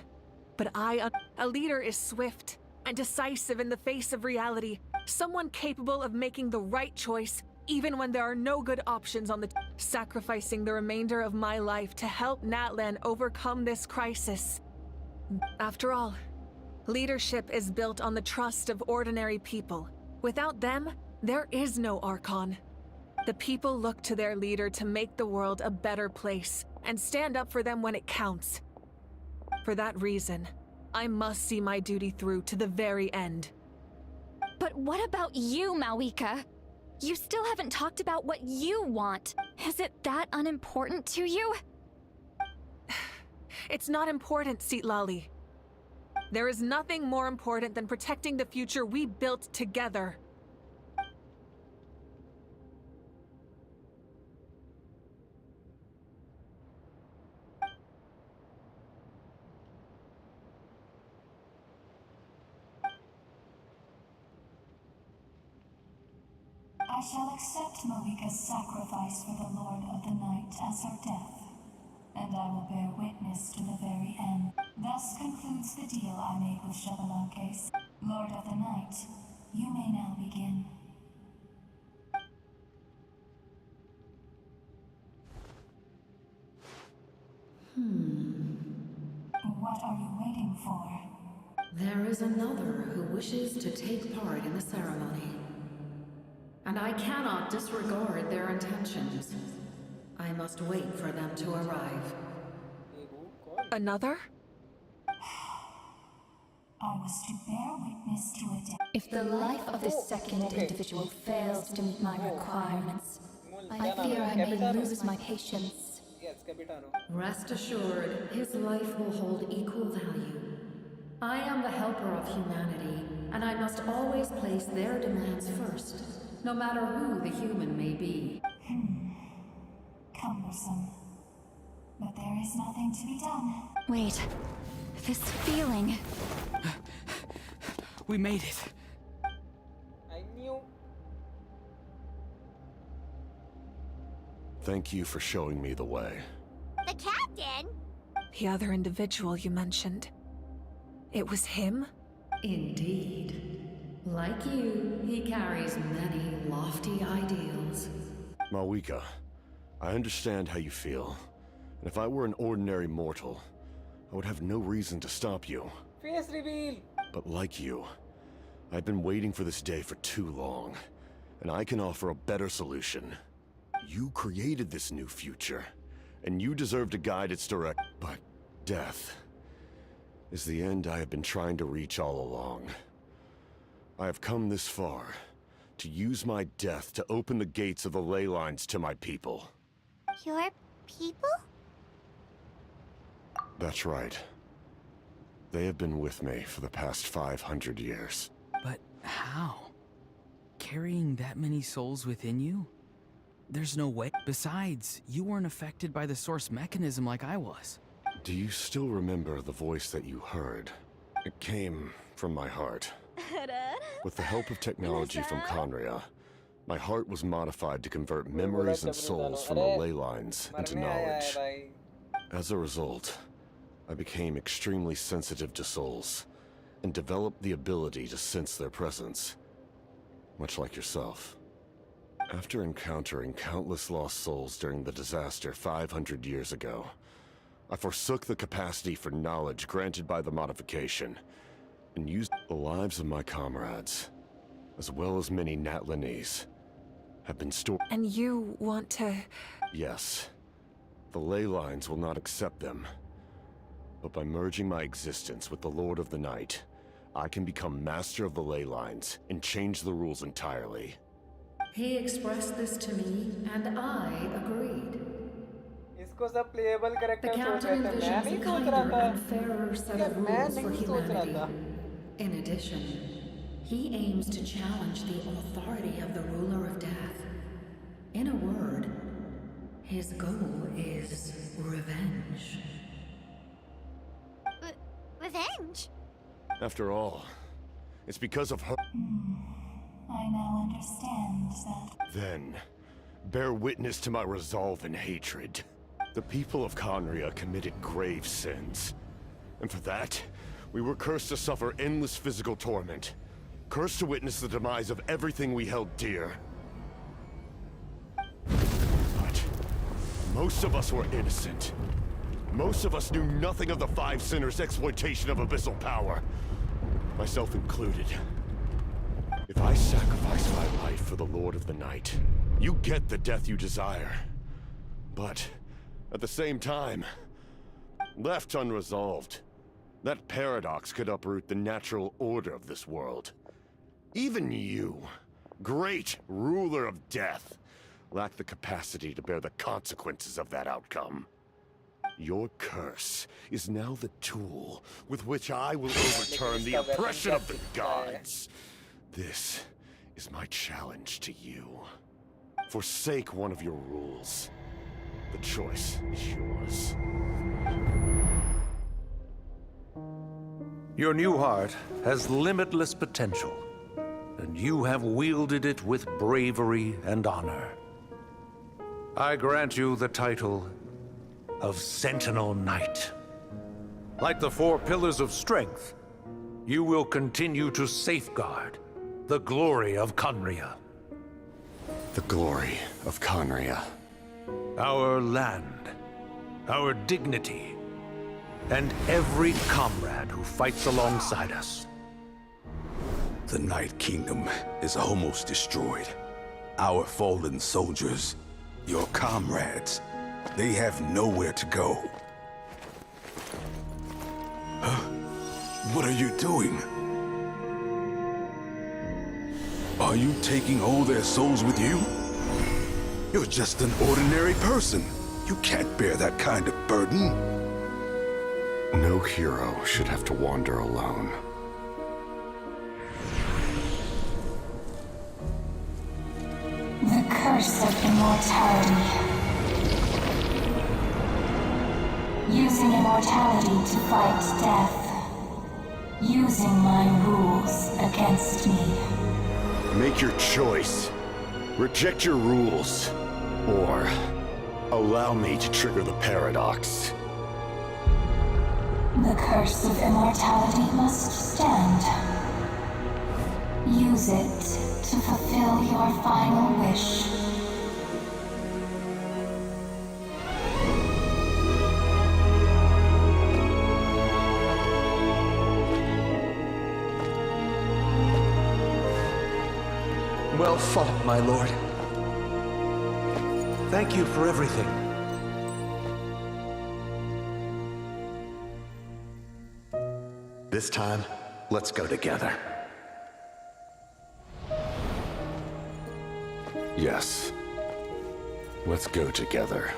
but a leader is swift and decisive in the face of reality, someone capable of making the right choice even when there are no good options on the sacrificing the remainder of my life to help Natlan overcome this crisis. After all, leadership is built on the trust of ordinary people. Without them, there is no Archon. The people look to their leader to make the world a better place and stand up for them when it counts. For that reason, I must see my duty through to the very end. But what about you, Mavuika? You still haven't talked about what you want. Is it that unimportant to you? It's not important, Citlali. There is nothing more important than protecting the future we built together. I shall accept Mavuika's sacrifice for the Lord of the Night as her death, and I will bear witness to the very end. Thus concludes the deal I made with Xbalanque. Lord of the Night, you may now begin. What are you waiting for? There is another who wishes to take part in the ceremony. And I cannot disregard their intentions. I must wait for them to arrive. Another? I was to bear witness to a death. If the life of this second individual fails to meet my requirements, I fear I may lose my patience. Rest assured, his life will hold equal value. I am the helper of humanity, and I must always place their demands first, no matter who the human may be. Cumbersome. But there is nothing to be done. Wait, this feeling... We made it. I knew Thank you for showing me the way. The captain? The other individual you mentioned. It was him? Indeed. Like you, he carries many lofty ideals. Mavuika, I understand how you feel. And if I were an ordinary mortal, I would have no reason to stop you. Face reveal! But like you, I've been waiting for this day for too long, and I can offer a better solution. You created this new future, and you deserve to guide its direct. But death is the end I have been trying to reach all along. I have come this far to use my death to open the gates of the ley lines to my people. Your people? That's right. They have been with me for the past 500 years. But how? Carrying that many souls within you? There's no way. Besides, you weren't affected by the source mechanism like I was. Do you still remember the voice that you heard? It came from my heart. With the help of technology from Khaenri'ah, my heart was modified to convert memories and souls from the ley lines into knowledge. As a result, I became extremely sensitive to souls, and developed the ability to sense their presence, much like yourself. After encountering countless lost souls during the disaster 500 years ago, I forsook the capacity for knowledge granted by the modification, and used the lives of my comrades, as well as many Natlanese, have been stored. And you want to... Yes. The ley lines will not accept them. But by merging my existence with the Lord of the Night, I can become master of the ley lines and change the rules entirely. He expressed this to me, and I agreed. The captain envisions a kinder and fairer set of rules for humanity. In addition, he aims to challenge the authority of the ruler of death. In a word, his goal is revenge. Revenge? After all, it's because of her. I now understand that. Then, bear witness to my resolve and hatred. The people of Khaenri'ah committed grave sins. And for that, we were cursed to suffer endless physical torment. Cursed to witness the demise of everything we held dear. But most of us were innocent. Most of us knew nothing of the Five Sinners' exploitation of abyssal power. Myself included. If I sacrifice my life for the Lord of the Night, you get the death you desire. But, at the same time, left unresolved, that paradox could uproot the natural order of this world. Even you, great ruler of death, lack the capacity to bear the consequences of that outcome. Your curse is now the tool with which I will overturn the oppression of the gods. This is my challenge to you. Forsake one of your rules. The choice is yours. Your new heart has limitless potential, and you have wielded it with bravery and honor. I grant you the title of Sentinel Knight. Like the four pillars of strength, you will continue to safeguard the glory of Khaenri'ah. The glory of Khaenri'ah. Our land, our dignity, and every comrade who fights alongside us. The Night Kingdom is almost destroyed. Our fallen soldiers, your comrades, they have nowhere to go. Huh? What are you doing? Are you taking all their souls with you? You're just an ordinary person. You can't bear that kind of burden. No hero should have to wander alone. The curse of immortality. Using immortality to fight death. Using my rules against me. Make your choice. Reject your rules. Or Allow me to trigger the paradox. The curse of immortality must stand. Use it to fulfill your final wish. Well fought, my lord. Thank you for everything. This time, let's go together. Yes. Let's go together.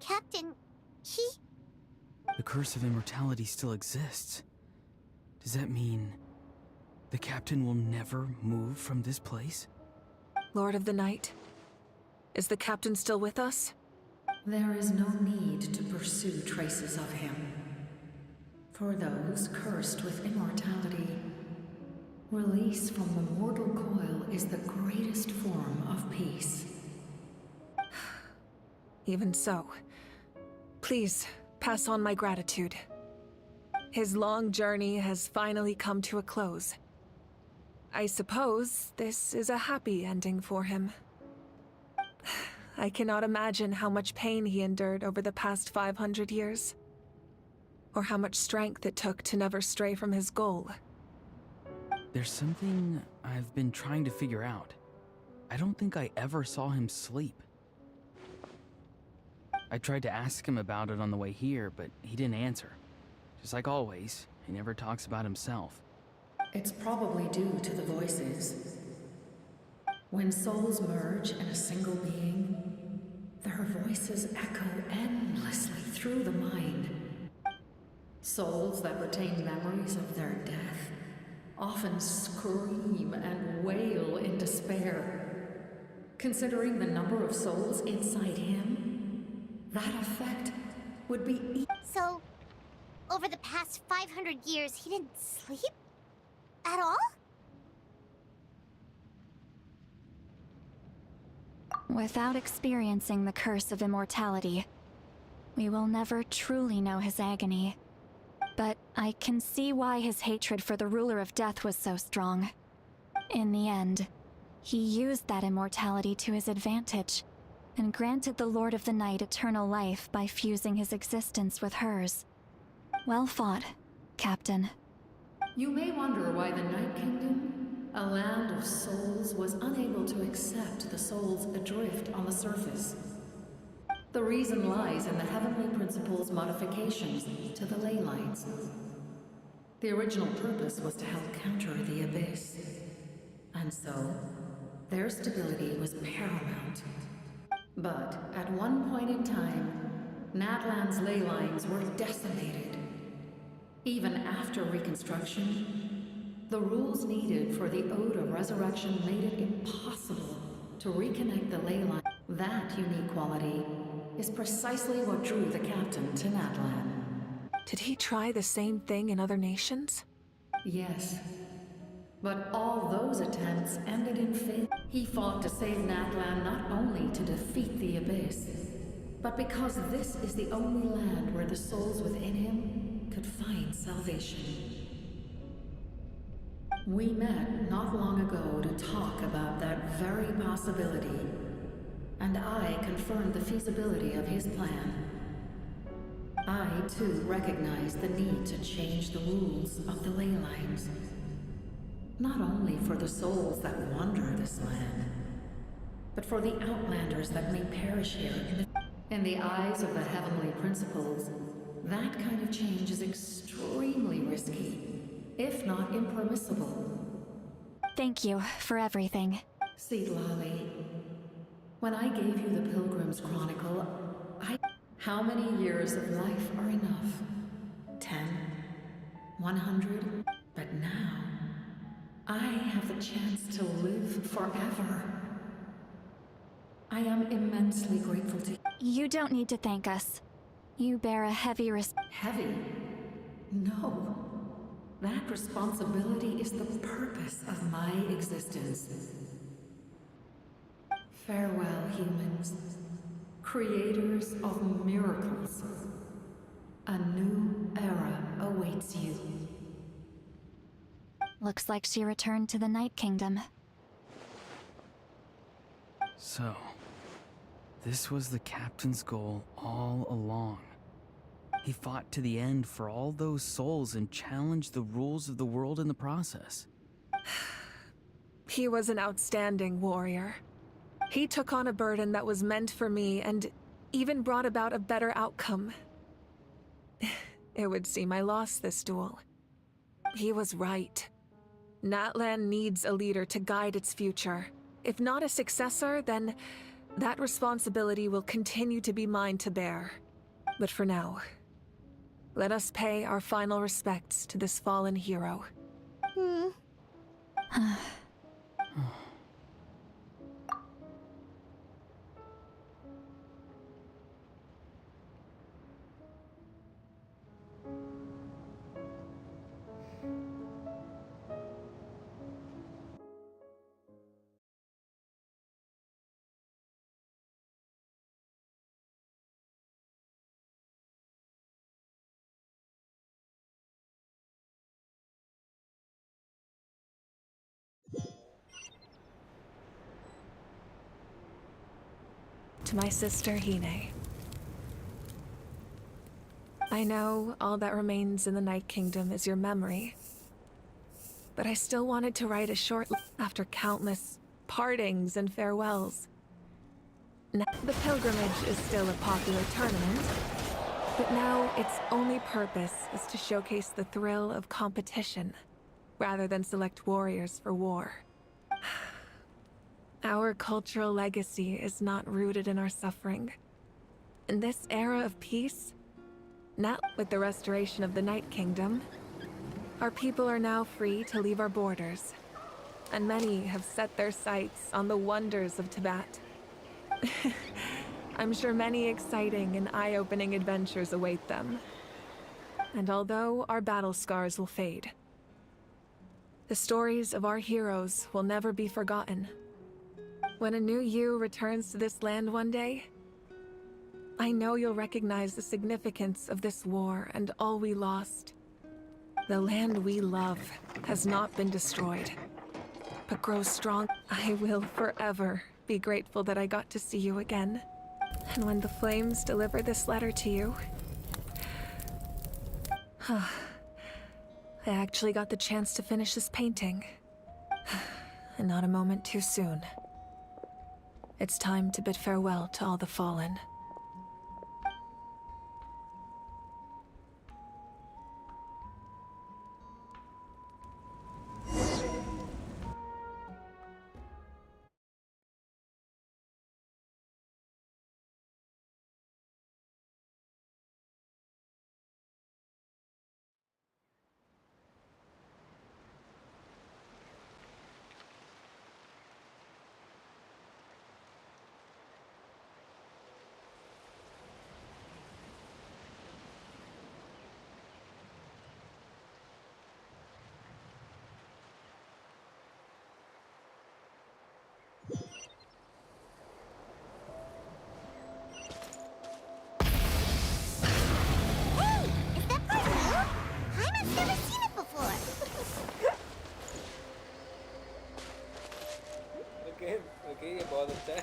Captain, he... The curse of immortality still exists. Does that mean the captain will never move from this place? Lord of the Night, is the captain still with us? There is no need to pursue traces of him. For those cursed with immortality, release from the mortal coil is the greatest form of peace. Even so, please pass on my gratitude. His long journey has finally come to a close. I suppose this is a happy ending for him. I cannot imagine how much pain he endured over the past 500 years, or how much strength it took to never stray from his goal. There's something I've been trying to figure out. I don't think I ever saw him sleep. I tried to ask him about it on the way here, but he didn't answer. Just like always, he never talks about himself. It's probably due to the voices. When souls merge in a single being, their voices echo endlessly through the mind. Souls that retain memories of their death often scream and wail in despair. Considering the number of souls inside him, that effect would be... So, over the past 500 years, he didn't sleep? At all? Without experiencing the curse of immortality, we will never truly know his agony. But I can see why his hatred for the ruler of death was so strong. In the end, he used that immortality to his advantage, and granted the Lord of the Night eternal life by fusing his existence with hers. Well fought, Captain. You may wonder why the Night Kingdom, a land of souls, was unable to accept the souls adrift on the surface. The reason lies in the Heavenly Principle's modifications to the ley lines. The original purpose was to help counter the Abyss. And so, their stability was paramount. But at one point in time, Natlan's ley lines were decimated. Even after reconstruction, the rules needed for the Ode of Resurrection made it impossible to reconnect the ley line. That unique quality is precisely what drew the captain to Natlan. Did he try the same thing in other nations? Yes. But all those attempts ended in failure. He fought to save Natlan not only to defeat the Abyss, but because this is the only land where the souls within him could find salvation. We met not long ago to talk about that very possibility, and I confirmed the feasibility of his plan. I, too, recognize the need to change the rules of the ley lines. Not only for the souls that wander this land, but for the outlanders that may perish here in the eyes of the Heavenly Principles. That kind of change is extremely risky, if not impermissible. Thank you for everything. Seed Lolly, When I gave you the Pilgrim's Chronicle, how many years of life are enough? 10? 100? But now, I have the chance to live forever. I am immensely grateful to you. You don't need to thank us. You bear a heavy Heavy? No. That responsibility is the purpose of my existence. Farewell, humans. Creators of miracles. A new era awaits you. Looks like she returned to the Night Kingdom. So, this was the captain's goal all along. He fought to the end for all those souls and challenged the rules of the world in the process. He was an outstanding warrior. He took on a burden that was meant for me and even brought about a better outcome. It would seem I lost this duel. He was right. Natlan needs a leader to guide its future. If not a successor, then that responsibility will continue to be mine to bear. But for now, let us pay our final respects to this fallen hero. To my sister, Hine. I know all that remains in the Night Kingdom is your memory, but I still wanted to write a short after countless partings and farewells. Now, the pilgrimage is still a popular tournament, but now its only purpose is to showcase the thrill of competition, rather than select warriors for war. Our cultural legacy is not rooted in our suffering. In this era of peace, not with the restoration of the Night Kingdom, our people are now free to leave our borders, and many have set their sights on the wonders of Tibet. I'm sure many exciting and eye-opening adventures await them. And although our battle scars will fade, the stories of our heroes will never be forgotten. When a new you returns to this land one day, I know you'll recognize the significance of this war and all we lost. The land we love has not been destroyed, but grows strong. I will forever be grateful that I got to see you again. And when the flames deliver this letter to you, I actually got the chance to finish this painting. And not a moment too soon. It's time to bid farewell to all the fallen. Okay ये बहुत अच्छा है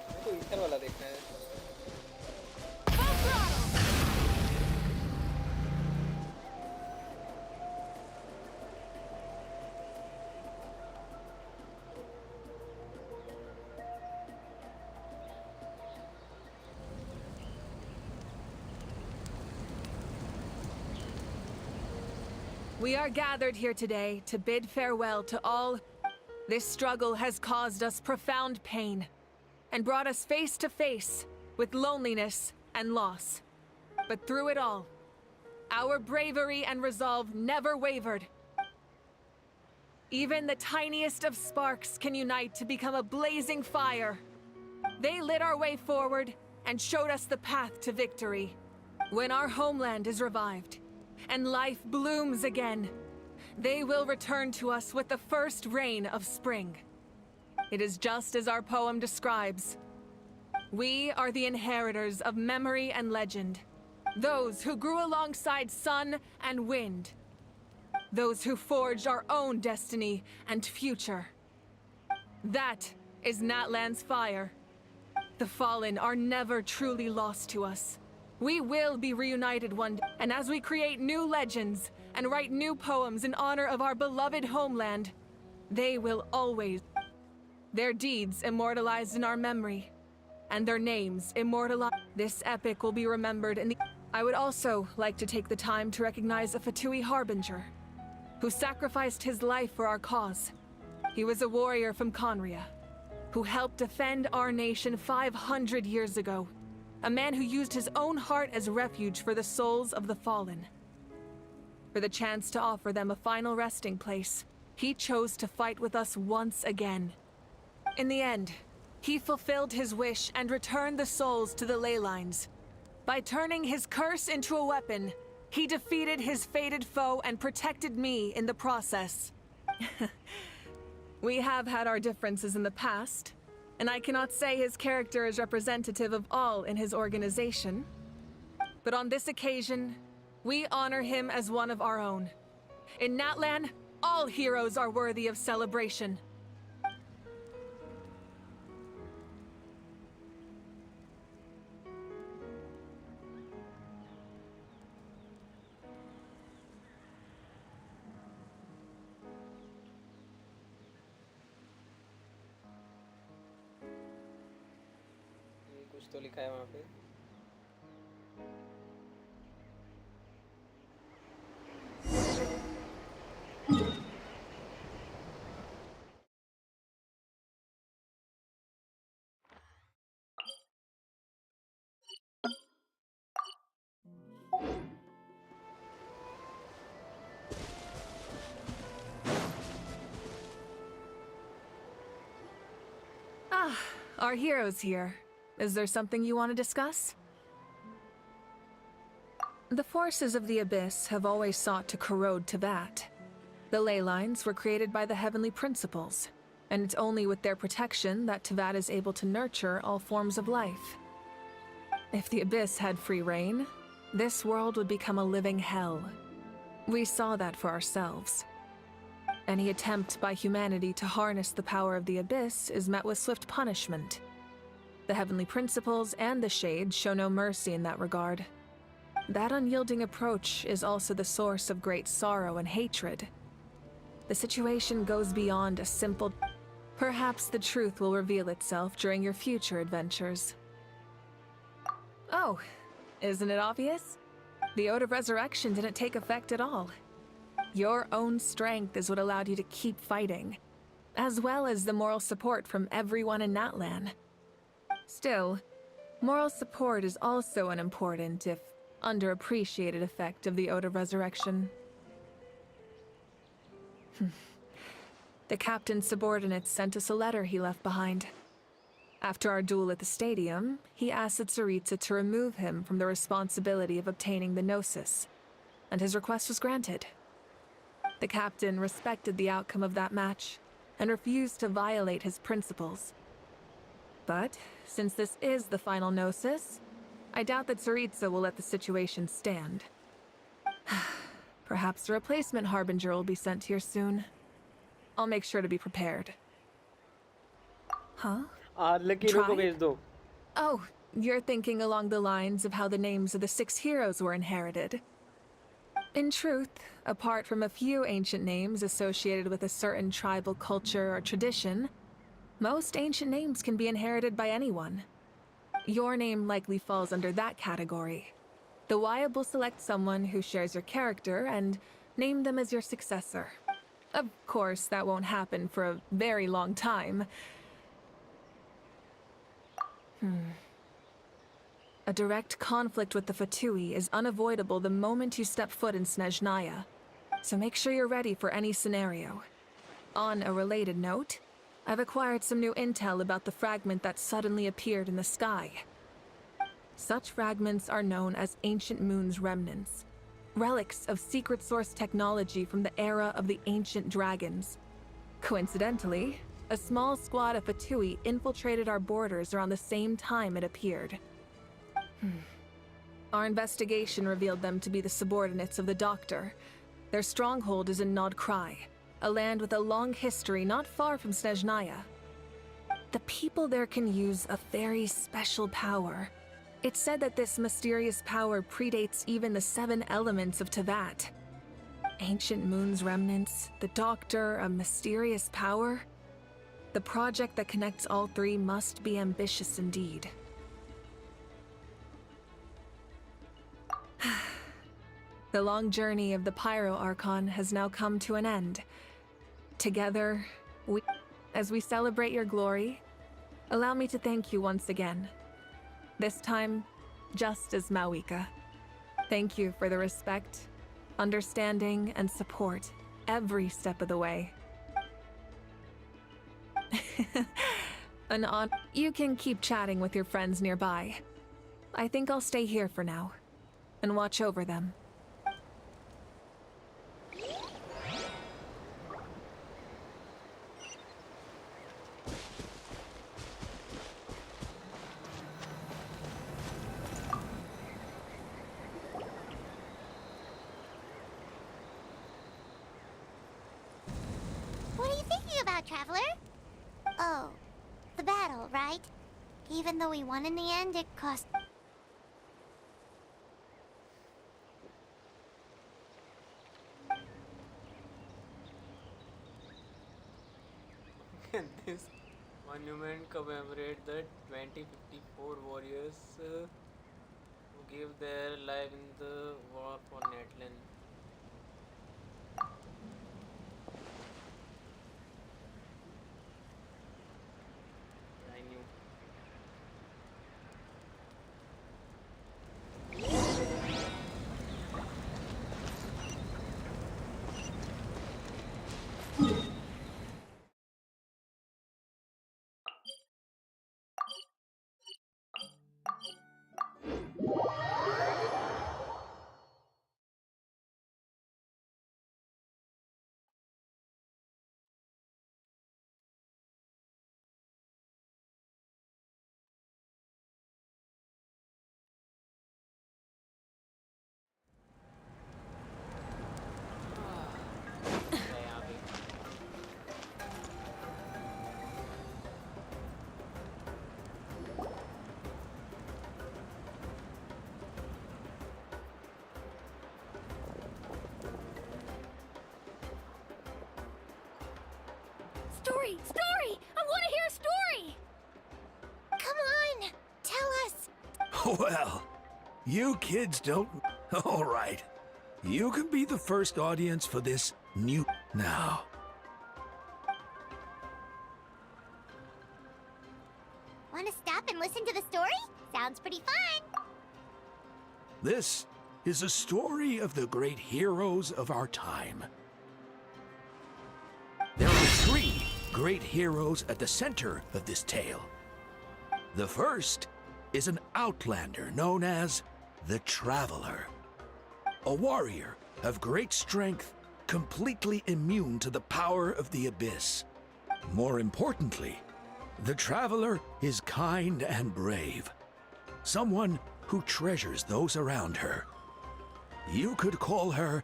मेरे को ether वाला देखना है We are gathered here today to bid farewell to all. This struggle has caused us profound pain and brought us face to face with loneliness and loss. But through it all, our bravery and resolve never wavered. Even the tiniest of sparks can unite to become a blazing fire. They lit our way forward and showed us the path to victory. When our homeland is revived and life blooms again, they will return to us with the first rain of spring. It is just as our poem describes. We are the inheritors of memory and legend. Those who grew alongside sun and wind. Those who forged our own destiny and future. That is Natlan's fire. The fallen are never truly lost to us. We will be reunited one day, and as we create new legends and write new poems in honor of our beloved homeland, they will always. Their deeds immortalized in our memory, and their names immortalized. This epic will be remembered in the. I would also like to take the time to recognize a Fatui harbinger, who sacrificed his life for our cause. He was a warrior from Conria, who helped defend our nation 500 years ago. A man who used his own heart as refuge for the souls of the fallen. For the chance to offer them a final resting place, he chose to fight with us once again. In the end, he fulfilled his wish and returned the souls to the ley lines. By turning his curse into a weapon, he defeated his fated foe and protected me in the process. We have had our differences in the past, and I cannot say his character is representative of all in his organization. But on this occasion, we honor him as one of our own. In Natlan, all heroes are worthy of celebration. कुछ तो लिखा है वहाँ पे Ah, our heroes here. Is there something you want to discuss? The forces of the Abyss have always sought to corrode Tevat. The ley lines were created by the Heavenly Principles, and it's only with their protection that Tevat is able to nurture all forms of life. If the Abyss had free reign, this world would become a living hell. We saw that for ourselves. Any attempt by humanity to harness the power of the Abyss is met with swift punishment. The Heavenly Principles and the Shades show no mercy in that regard. That unyielding approach is also the source of great sorrow and hatred. The situation goes beyond a simple... Perhaps the truth will reveal itself during your future adventures. Oh, isn't it obvious? The Ode of Resurrection didn't take effect at all. Your own strength is what allowed you to keep fighting, as well as the moral support from everyone in Natlan. Still, moral support is also an important, if underappreciated, effect of the Ode of Resurrection. The captain's subordinates sent us a letter he left behind. After our duel at the stadium, he asked Tsaritsa to remove him from the responsibility of obtaining the Gnosis, and his request was granted. The captain respected the outcome of that match, and refused to violate his principles. But, since this is the final Gnosis, I doubt that Tsaritsa will let the situation stand. Perhaps a replacement Harbinger will be sent here soon. I'll make sure to be prepared. Huh? Oh, you're thinking along the lines of how the names of the 6 heroes were inherited. In truth, apart from a few ancient names associated with a certain tribal culture or tradition, most ancient names can be inherited by anyone. Your name likely falls under that category. The Wyab will select someone who shares your character and Name them as your successor. Of course, that won't happen for a very long time. A direct conflict with the Fatui is unavoidable the moment you step foot in Snezhnaya, so make sure you're ready for any scenario. On a related note, I've acquired some new intel about the fragment that suddenly appeared in the sky. Such fragments are known as Ancient Moon's remnants, relics of secret source technology from the era of the ancient dragons. Coincidentally, a small squad of Fatui infiltrated our borders around the same time it appeared. Our investigation revealed them to be the subordinates of the Doctor. Their stronghold is in Nod Krai, a land with a long history not far from Snezhnaya. The people there can use a very special power. It's said that this mysterious power predates even the 7 elements of Tevat. Ancient Moon's remnants, the Doctor, a mysterious power. The project that connects all 3 must be ambitious indeed. The long journey of the Pyro Archon has now come to an end. Together, as we celebrate your glory, allow me to thank you once again. This time, just as Mavuika. Thank you for the respect, understanding, and support every step of the way. An honor. You can keep chatting with your friends nearby. I think I'll stay here for now and watch over them. What are you thinking about, Traveler? Oh, the battle, right? Even though we won in the end, it cost... This monument commemorates the 2054 warriors who gave their life in the war for Netland. I knew. Story! Story! I want to hear a story! Come on! Tell us! Well, you kids don't... All right. You can be the first audience for this new... Now. Want to stop and listen to the story? Sounds pretty fun! This is a story of the great heroes of our time. There are 3 great heroes at the center of this tale. The first is an outlander known as the Traveler. A warrior of great strength, completely immune to the power of the Abyss. More importantly, the Traveler is kind and brave. Someone who treasures those around her. You could call her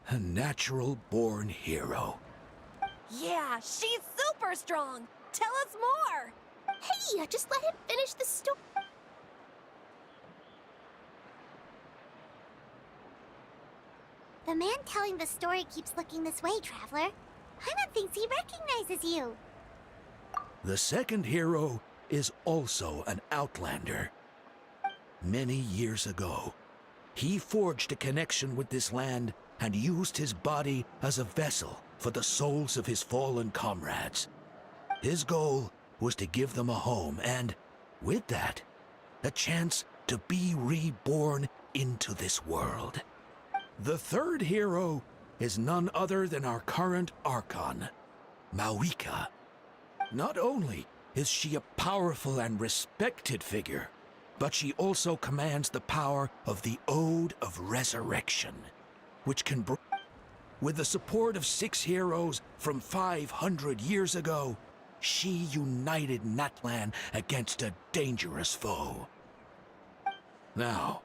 a natural-born hero. Yeah, she's super strong! Tell us more! Hey, just let him finish the story. The man telling the story keeps looking this way, Traveler. Paimon thinks he recognizes you. The second hero is also an outlander. Many years ago, he forged a connection with this land and used his body as a vessel for the souls of his fallen comrades. His goal was to give them a home and, with that, a chance to be reborn into this world. The third hero is none other than our current Archon, Mavuika. Not only is she a powerful and respected figure, but she also commands the power of the Ode of Resurrection, which can with the support of 6 heroes from 500 years ago, she united Natlan against a dangerous foe. Now,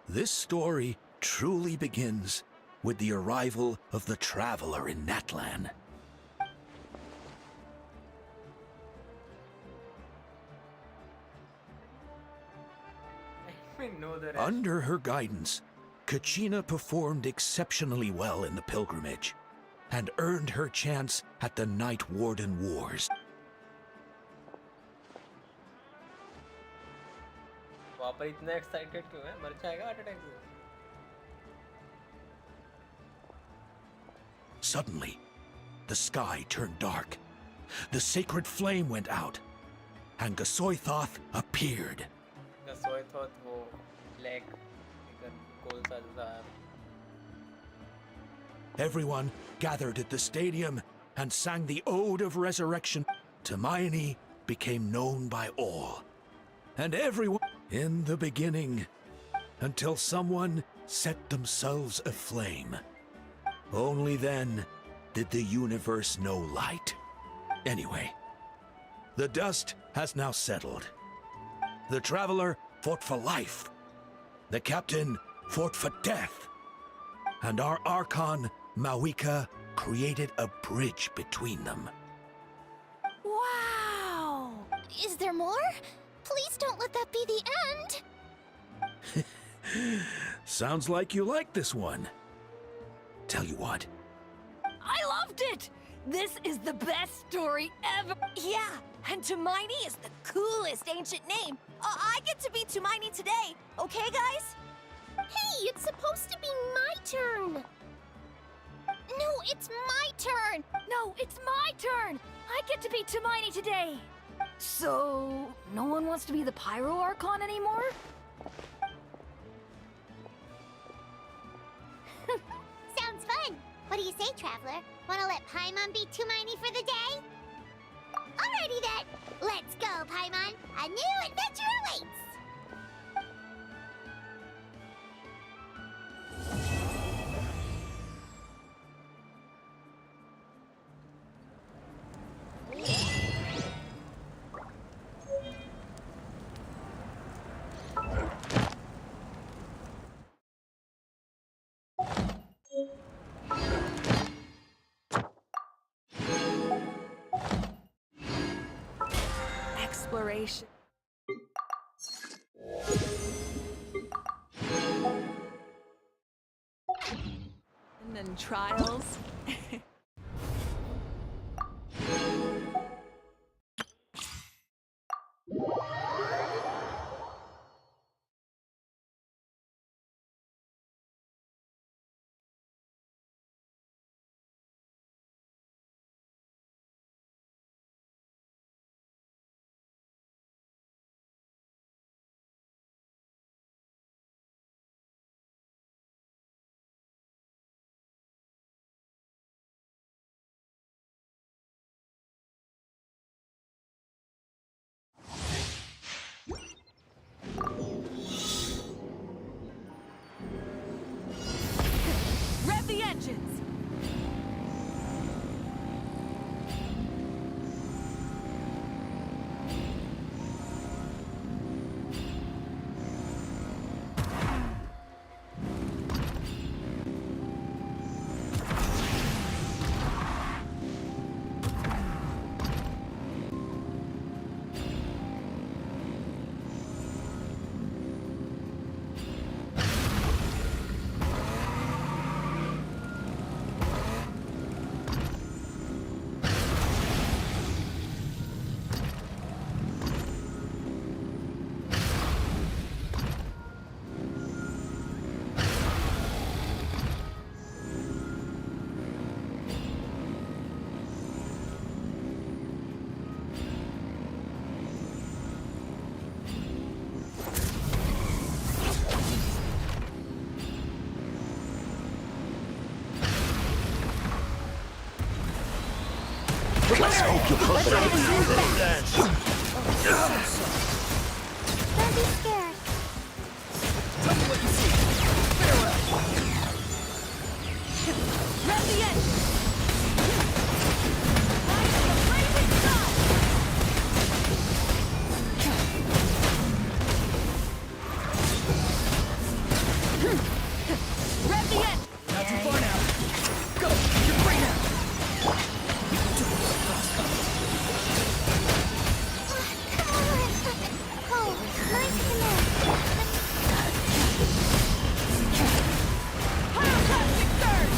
this story truly begins with the arrival of the Traveler in Natlan. Under her guidance, Kachina performed exceptionally well in the pilgrimage and earned her chance at the Night Warden Wars. वहाँ पर इतना excited क्यों है? मर जाएगा heart attack से। Suddenly, the sky turned dark. The sacred flame went out, and Gasoithoth appeared. Gasoithoth वो black goal सा जैसा है। Everyone gathered at the stadium and sang the Ode of Resurrection. Hermione became known by all, and everyone in the beginning, until someone set themselves aflame. Only then did the universe know light. Anyway, the dust has now settled. The Traveler fought for life. The Captain fought for death. And our Archon, Mavuika, created a bridge between them. Wow! Is there more? Please don't let that be the end! Sounds like you like this one. Tell you what. I loved it! This is the best story ever! Yeah, and Tumaini is the coolest ancient name. I get to be Tumaini today, okay guys? Hey, it's supposed to be my turn! No, it's my turn! No, it's my turn! I get to be Tumaini today! So, no one wants to be the Pyro Archon anymore? Sounds fun! What do you say, Traveler? Wanna let Paimon be Tumaini for the day? Alrighty then! Let's go, Paimon! A new adventure awaits! Exploration. And then trials. Let's hope you'll put that through Don't be scared. Tell me what you see. Farewell. Grab the edge. Rise to the blazing sun. Grab the edge. Not too far now. Go. You're free now. Oh, nice to know. Pyroclastic surge.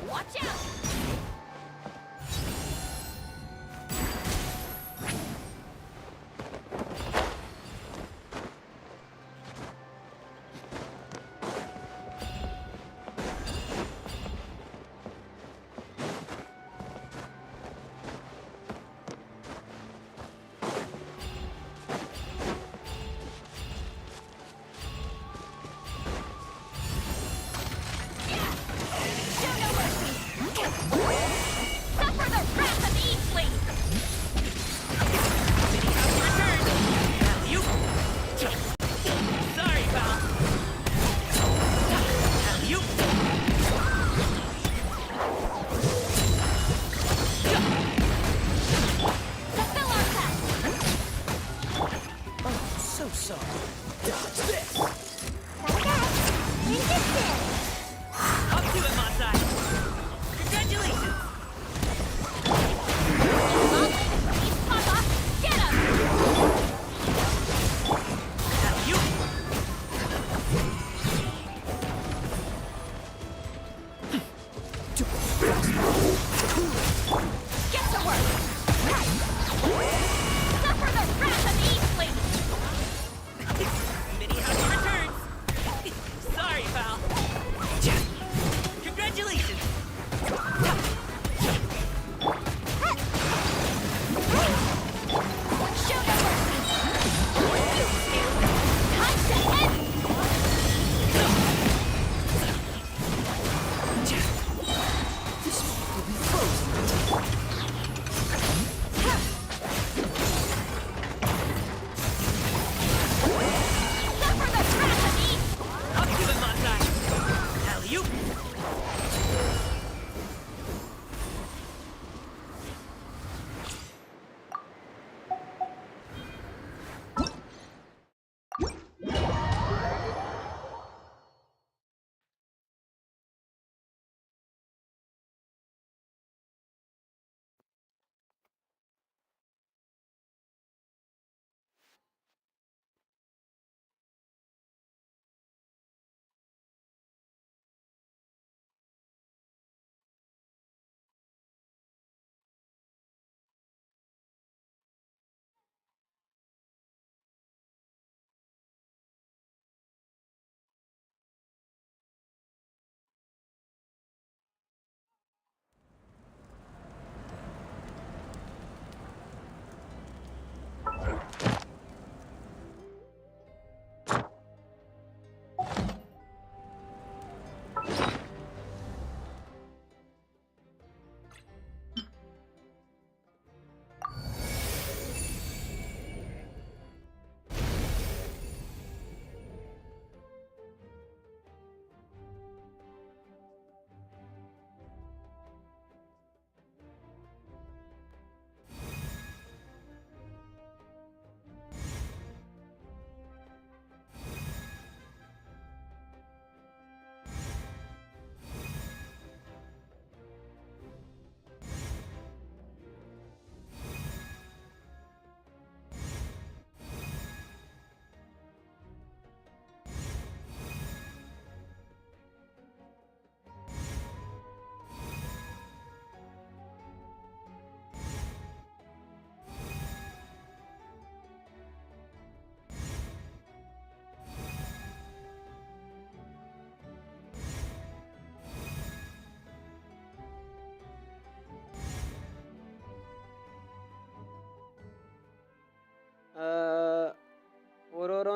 Watch out! Suffer the wrath of Eastling! You. Sorry, pal. You. Fulfill our task! Oh, so sorry. Dodge this. Resistance! Up to it, Masai. Congratulations. Papa, get him! You. Get to work! Suffer the wrath of Eastling! Mini house returns. Sorry, pal. Congratulations. Show no mercy! Time to end!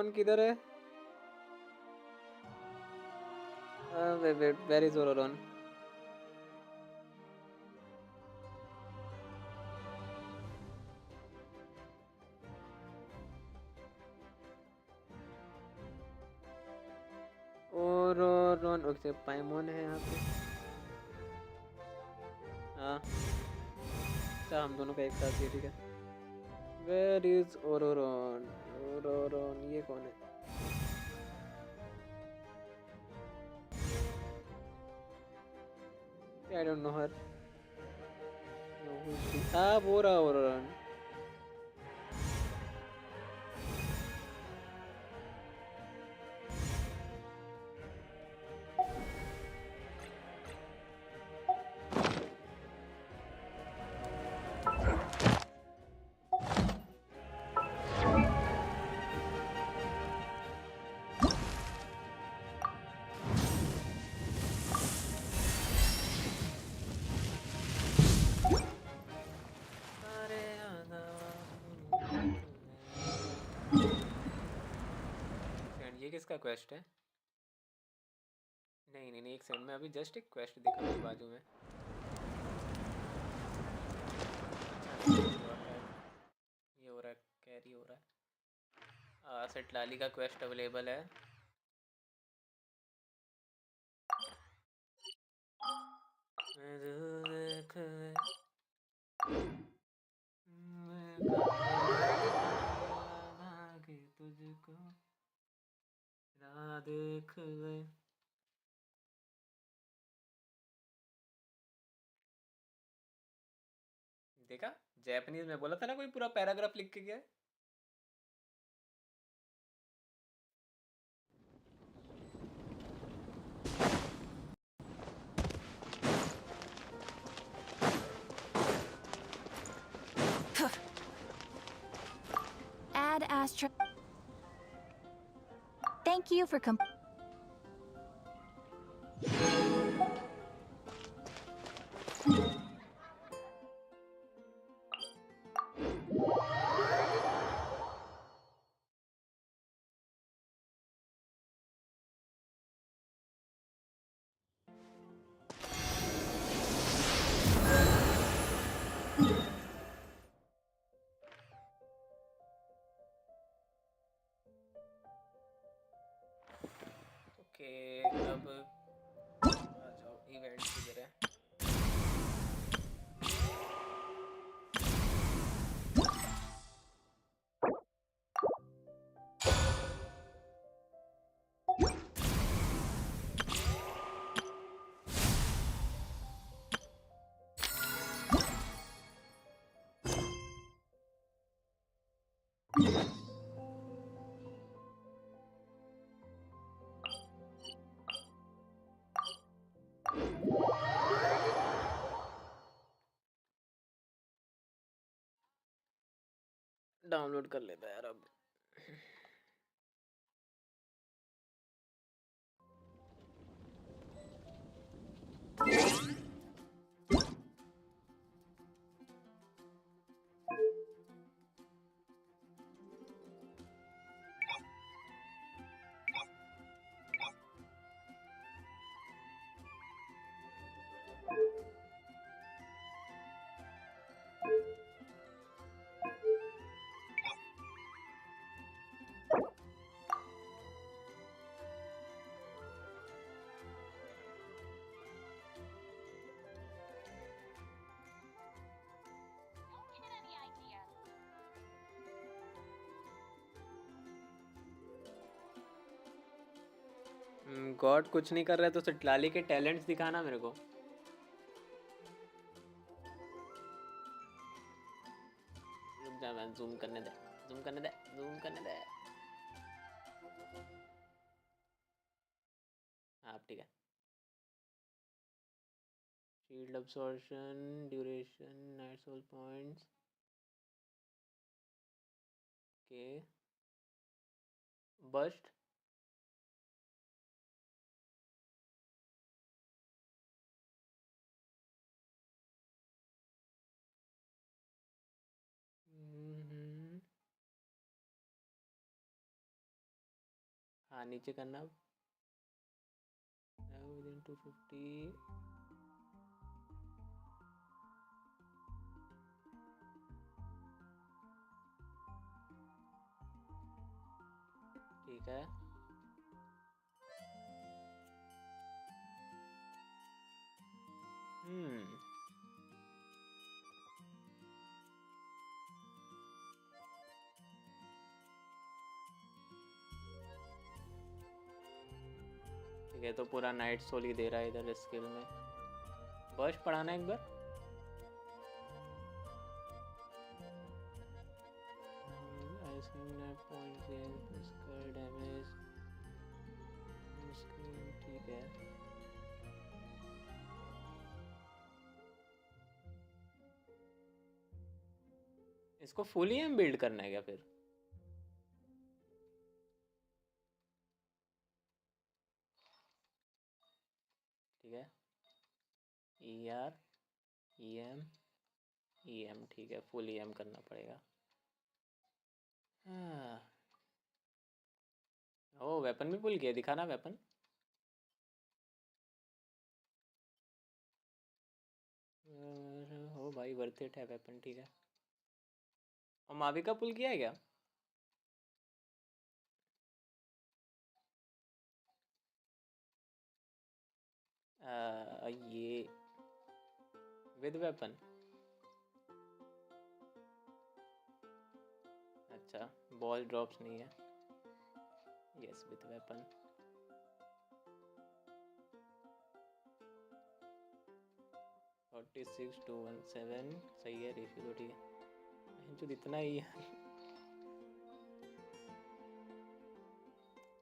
Ororon किधर है? Wait, where is Ororon? Ororon, okay, Paimon है यहाँ पे। हाँ, अच्छा हम दोनों का एक साथ ही, ठीक है। Where is Ororon? ओरोरॉन ये कौन है? I don't know her. No, who is she? Ah, वो रहा ओरोरॉन। ये किसका क्वेस्ट है? नहीं, एक सेकंड में अभी जस्ट एक क्वेस्ट दिखा मेरे बाजू में। ये हो रहा है, कैरी हो रहा है। सेट लाली का क्वेस्ट अवेलेबल है। तुझको देख ले। देखा, जापानीज में बोला था ना, कोई पूरा पैराग्राफ लिख के गया है। Add Astra. Thank you for okay, अब आ जाओ, इवेंट किधर है? डाउनलोड कर लेता है यार अब। गॉड कुछ नहीं कर रहा है तो सटलाली के टैलेंट्स दिखाना मेरे को। रुक जा, मैं जूम करने दे, जूम करने दे, जूम करने दे। हाँ ठीक है। Shield absorption, duration, nightsoul points, okay, burst, हाँ नीचे करना within 250 ठीक है। ठीक है, तो पूरा नाइट सोल ही दे रहा है इधर स्किल में। बर्स्ट पढ़ाना एक बार। डैमेज ठीक है। इसको फुल ही हम बिल्ड करना है क्या फिर? ठीक है, ER EM ठीक है, फुल EM करना पड़ेगा। हाँ। ओ वेपन भी पुल किया, दिखाना वेपन। हो भाई वर्थ इट है वेपन, ठीक है। और माविका पुल किया है क्या? ये विद वेपन। अच्छा बॉल ड्रॉप्स नहीं है। Yes with weapon. $46 217 सही है। रेशियो तो ठीक है, जो इतना ही है।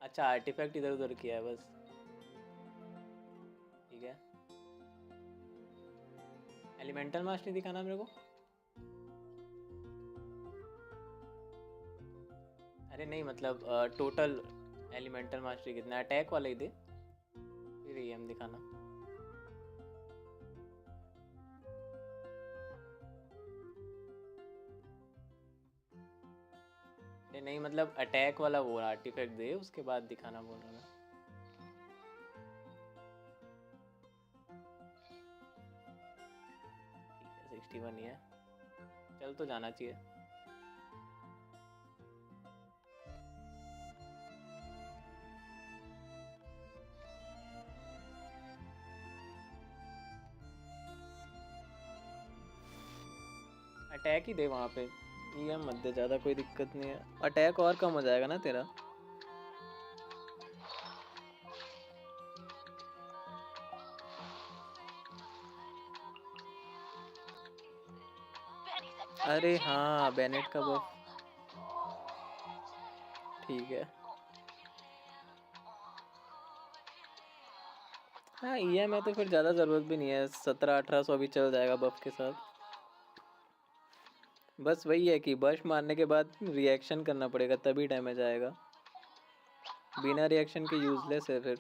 अच्छा आर्टिफैक्ट इधर उधर किया है बस, ठीक है। एलिमेंटल मास्टरी दिखाना मेरे को। अरे नहीं मतलब टोटल एलिमेंटल मास्टरी कितना, अटैक वाला ही दे, फिर EM दिखाना। अरे नहीं मतलब अटैक वाला वो आर्टिफैक्ट दे, उसके बाद दिखाना बोल रहा मैं। 61 ही है, चल तो जाना चाहिए। अटैक ही दे वहाँ पे, EM मत दे ज़्यादा, कोई दिक्कत नहीं है। अटैक और कम हो जाएगा ना तेरा। अरे हाँ बेनेट का बफ, ठीक है। हाँ EM है तो फिर ज़्यादा ज़रूरत भी नहीं है, 1700-1800 भी चल जाएगा बफ के साथ। बस वही है कि बर्स्ट मारने के बाद रिएक्शन करना पड़ेगा तभी डैमेज आएगा, बिना रिएक्शन के यूजलेस है फिर।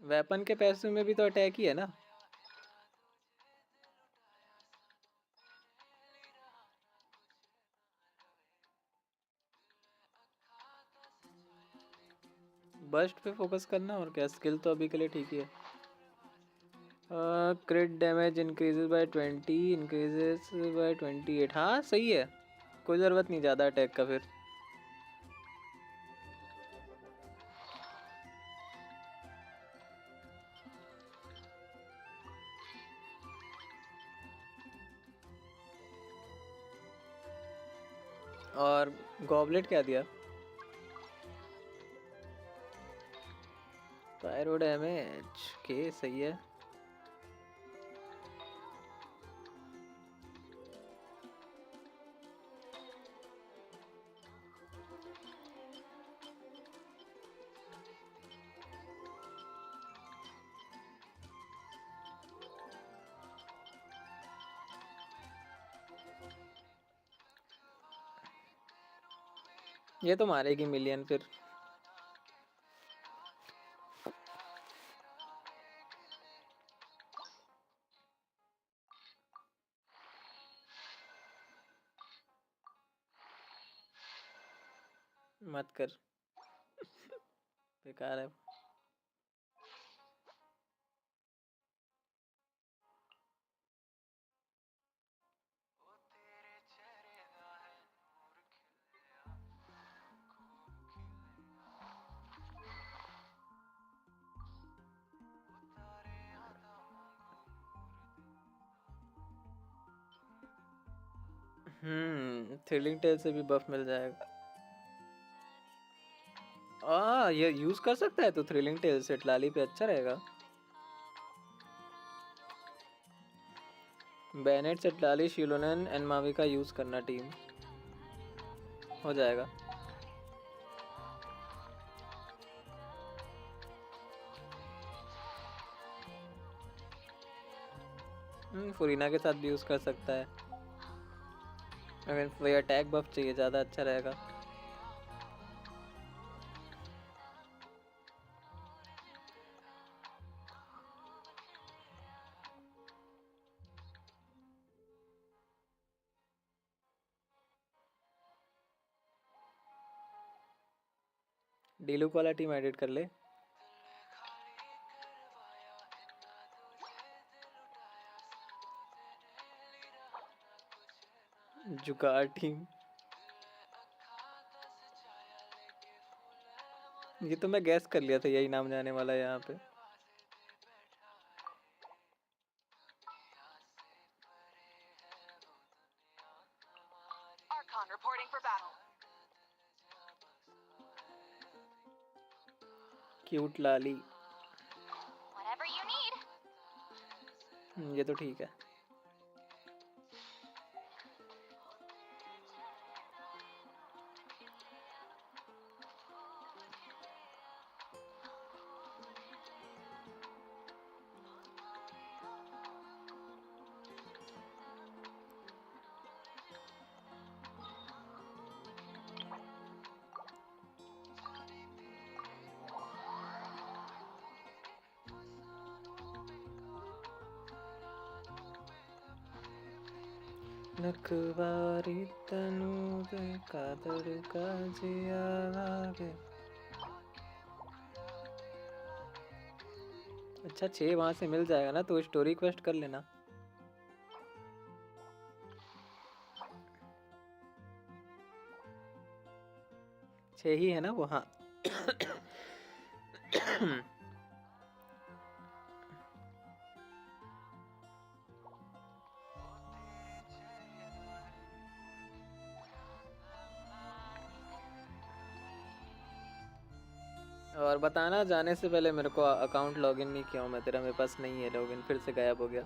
वेपन के पैसे में भी तो अटैक ही है ना। बर्स्ट पे फोकस करना और क्या, स्किल तो अभी के लिए ठीक ही है। क्रिट damage increases by 20, increases by 28। हाँ सही है, कोई ज़रूरत नहीं ज़्यादा अटैक का फिर। और गॉबलेट क्या दिया? पायरो डैमेज के सही है। ये तो मारेगी मिलियन फिर। मत कर बेकार है। थ्रिलिंग टेल से भी बफ मिल जाएगा। ये यूज कर सकता है तो थ्रिलिंग टेल से लाली पे अच्छा रहेगा। बैनेट से लाली शिलोनन एंड माविका यूज करना टीम हो जाएगा। फुरीना के साथ भी यूज कर सकता है। अगर वही अटैक बफ चाहिए ज़्यादा अच्छा रहेगा। डीलू वाला टीम एडिट कर ले। जुगाड़ टीम, ये तो मैं गैस कर लिया था यही नाम जाने वाला है यहाँ पे। Archon reporting for battle. Cute Lali, Whatever you need. ये तो ठीक है। नखबारी तनु दे कादर का जिया लागे। अच्छा 6 वहां से मिल जाएगा ना, तो स्टोरी क्वेस्ट कर लेना। छह ही है ना वो? हाँ और बताना जाने से पहले मेरे को अकाउंट लॉगिन नहीं किया हूँ मैं तेरा, मेरे पास नहीं है लॉगिन, फिर से गायब हो गया।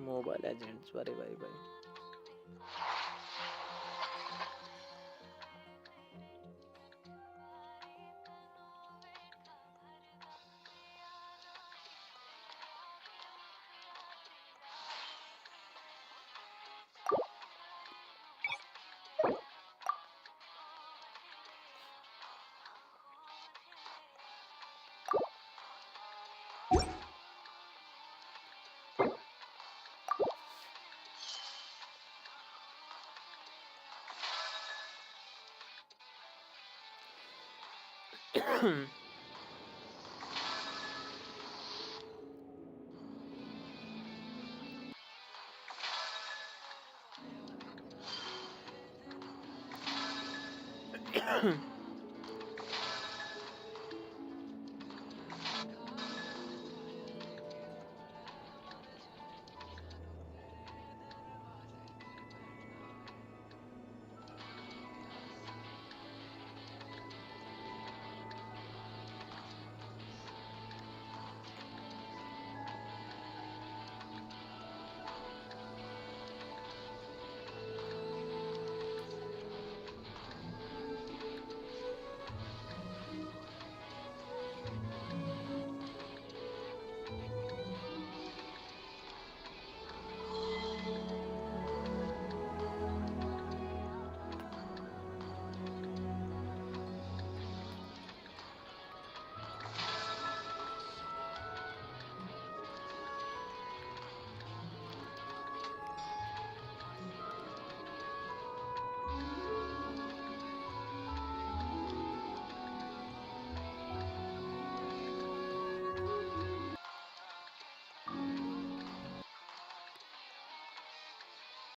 मोबाइल एजेंट्स, अरे भाई भाई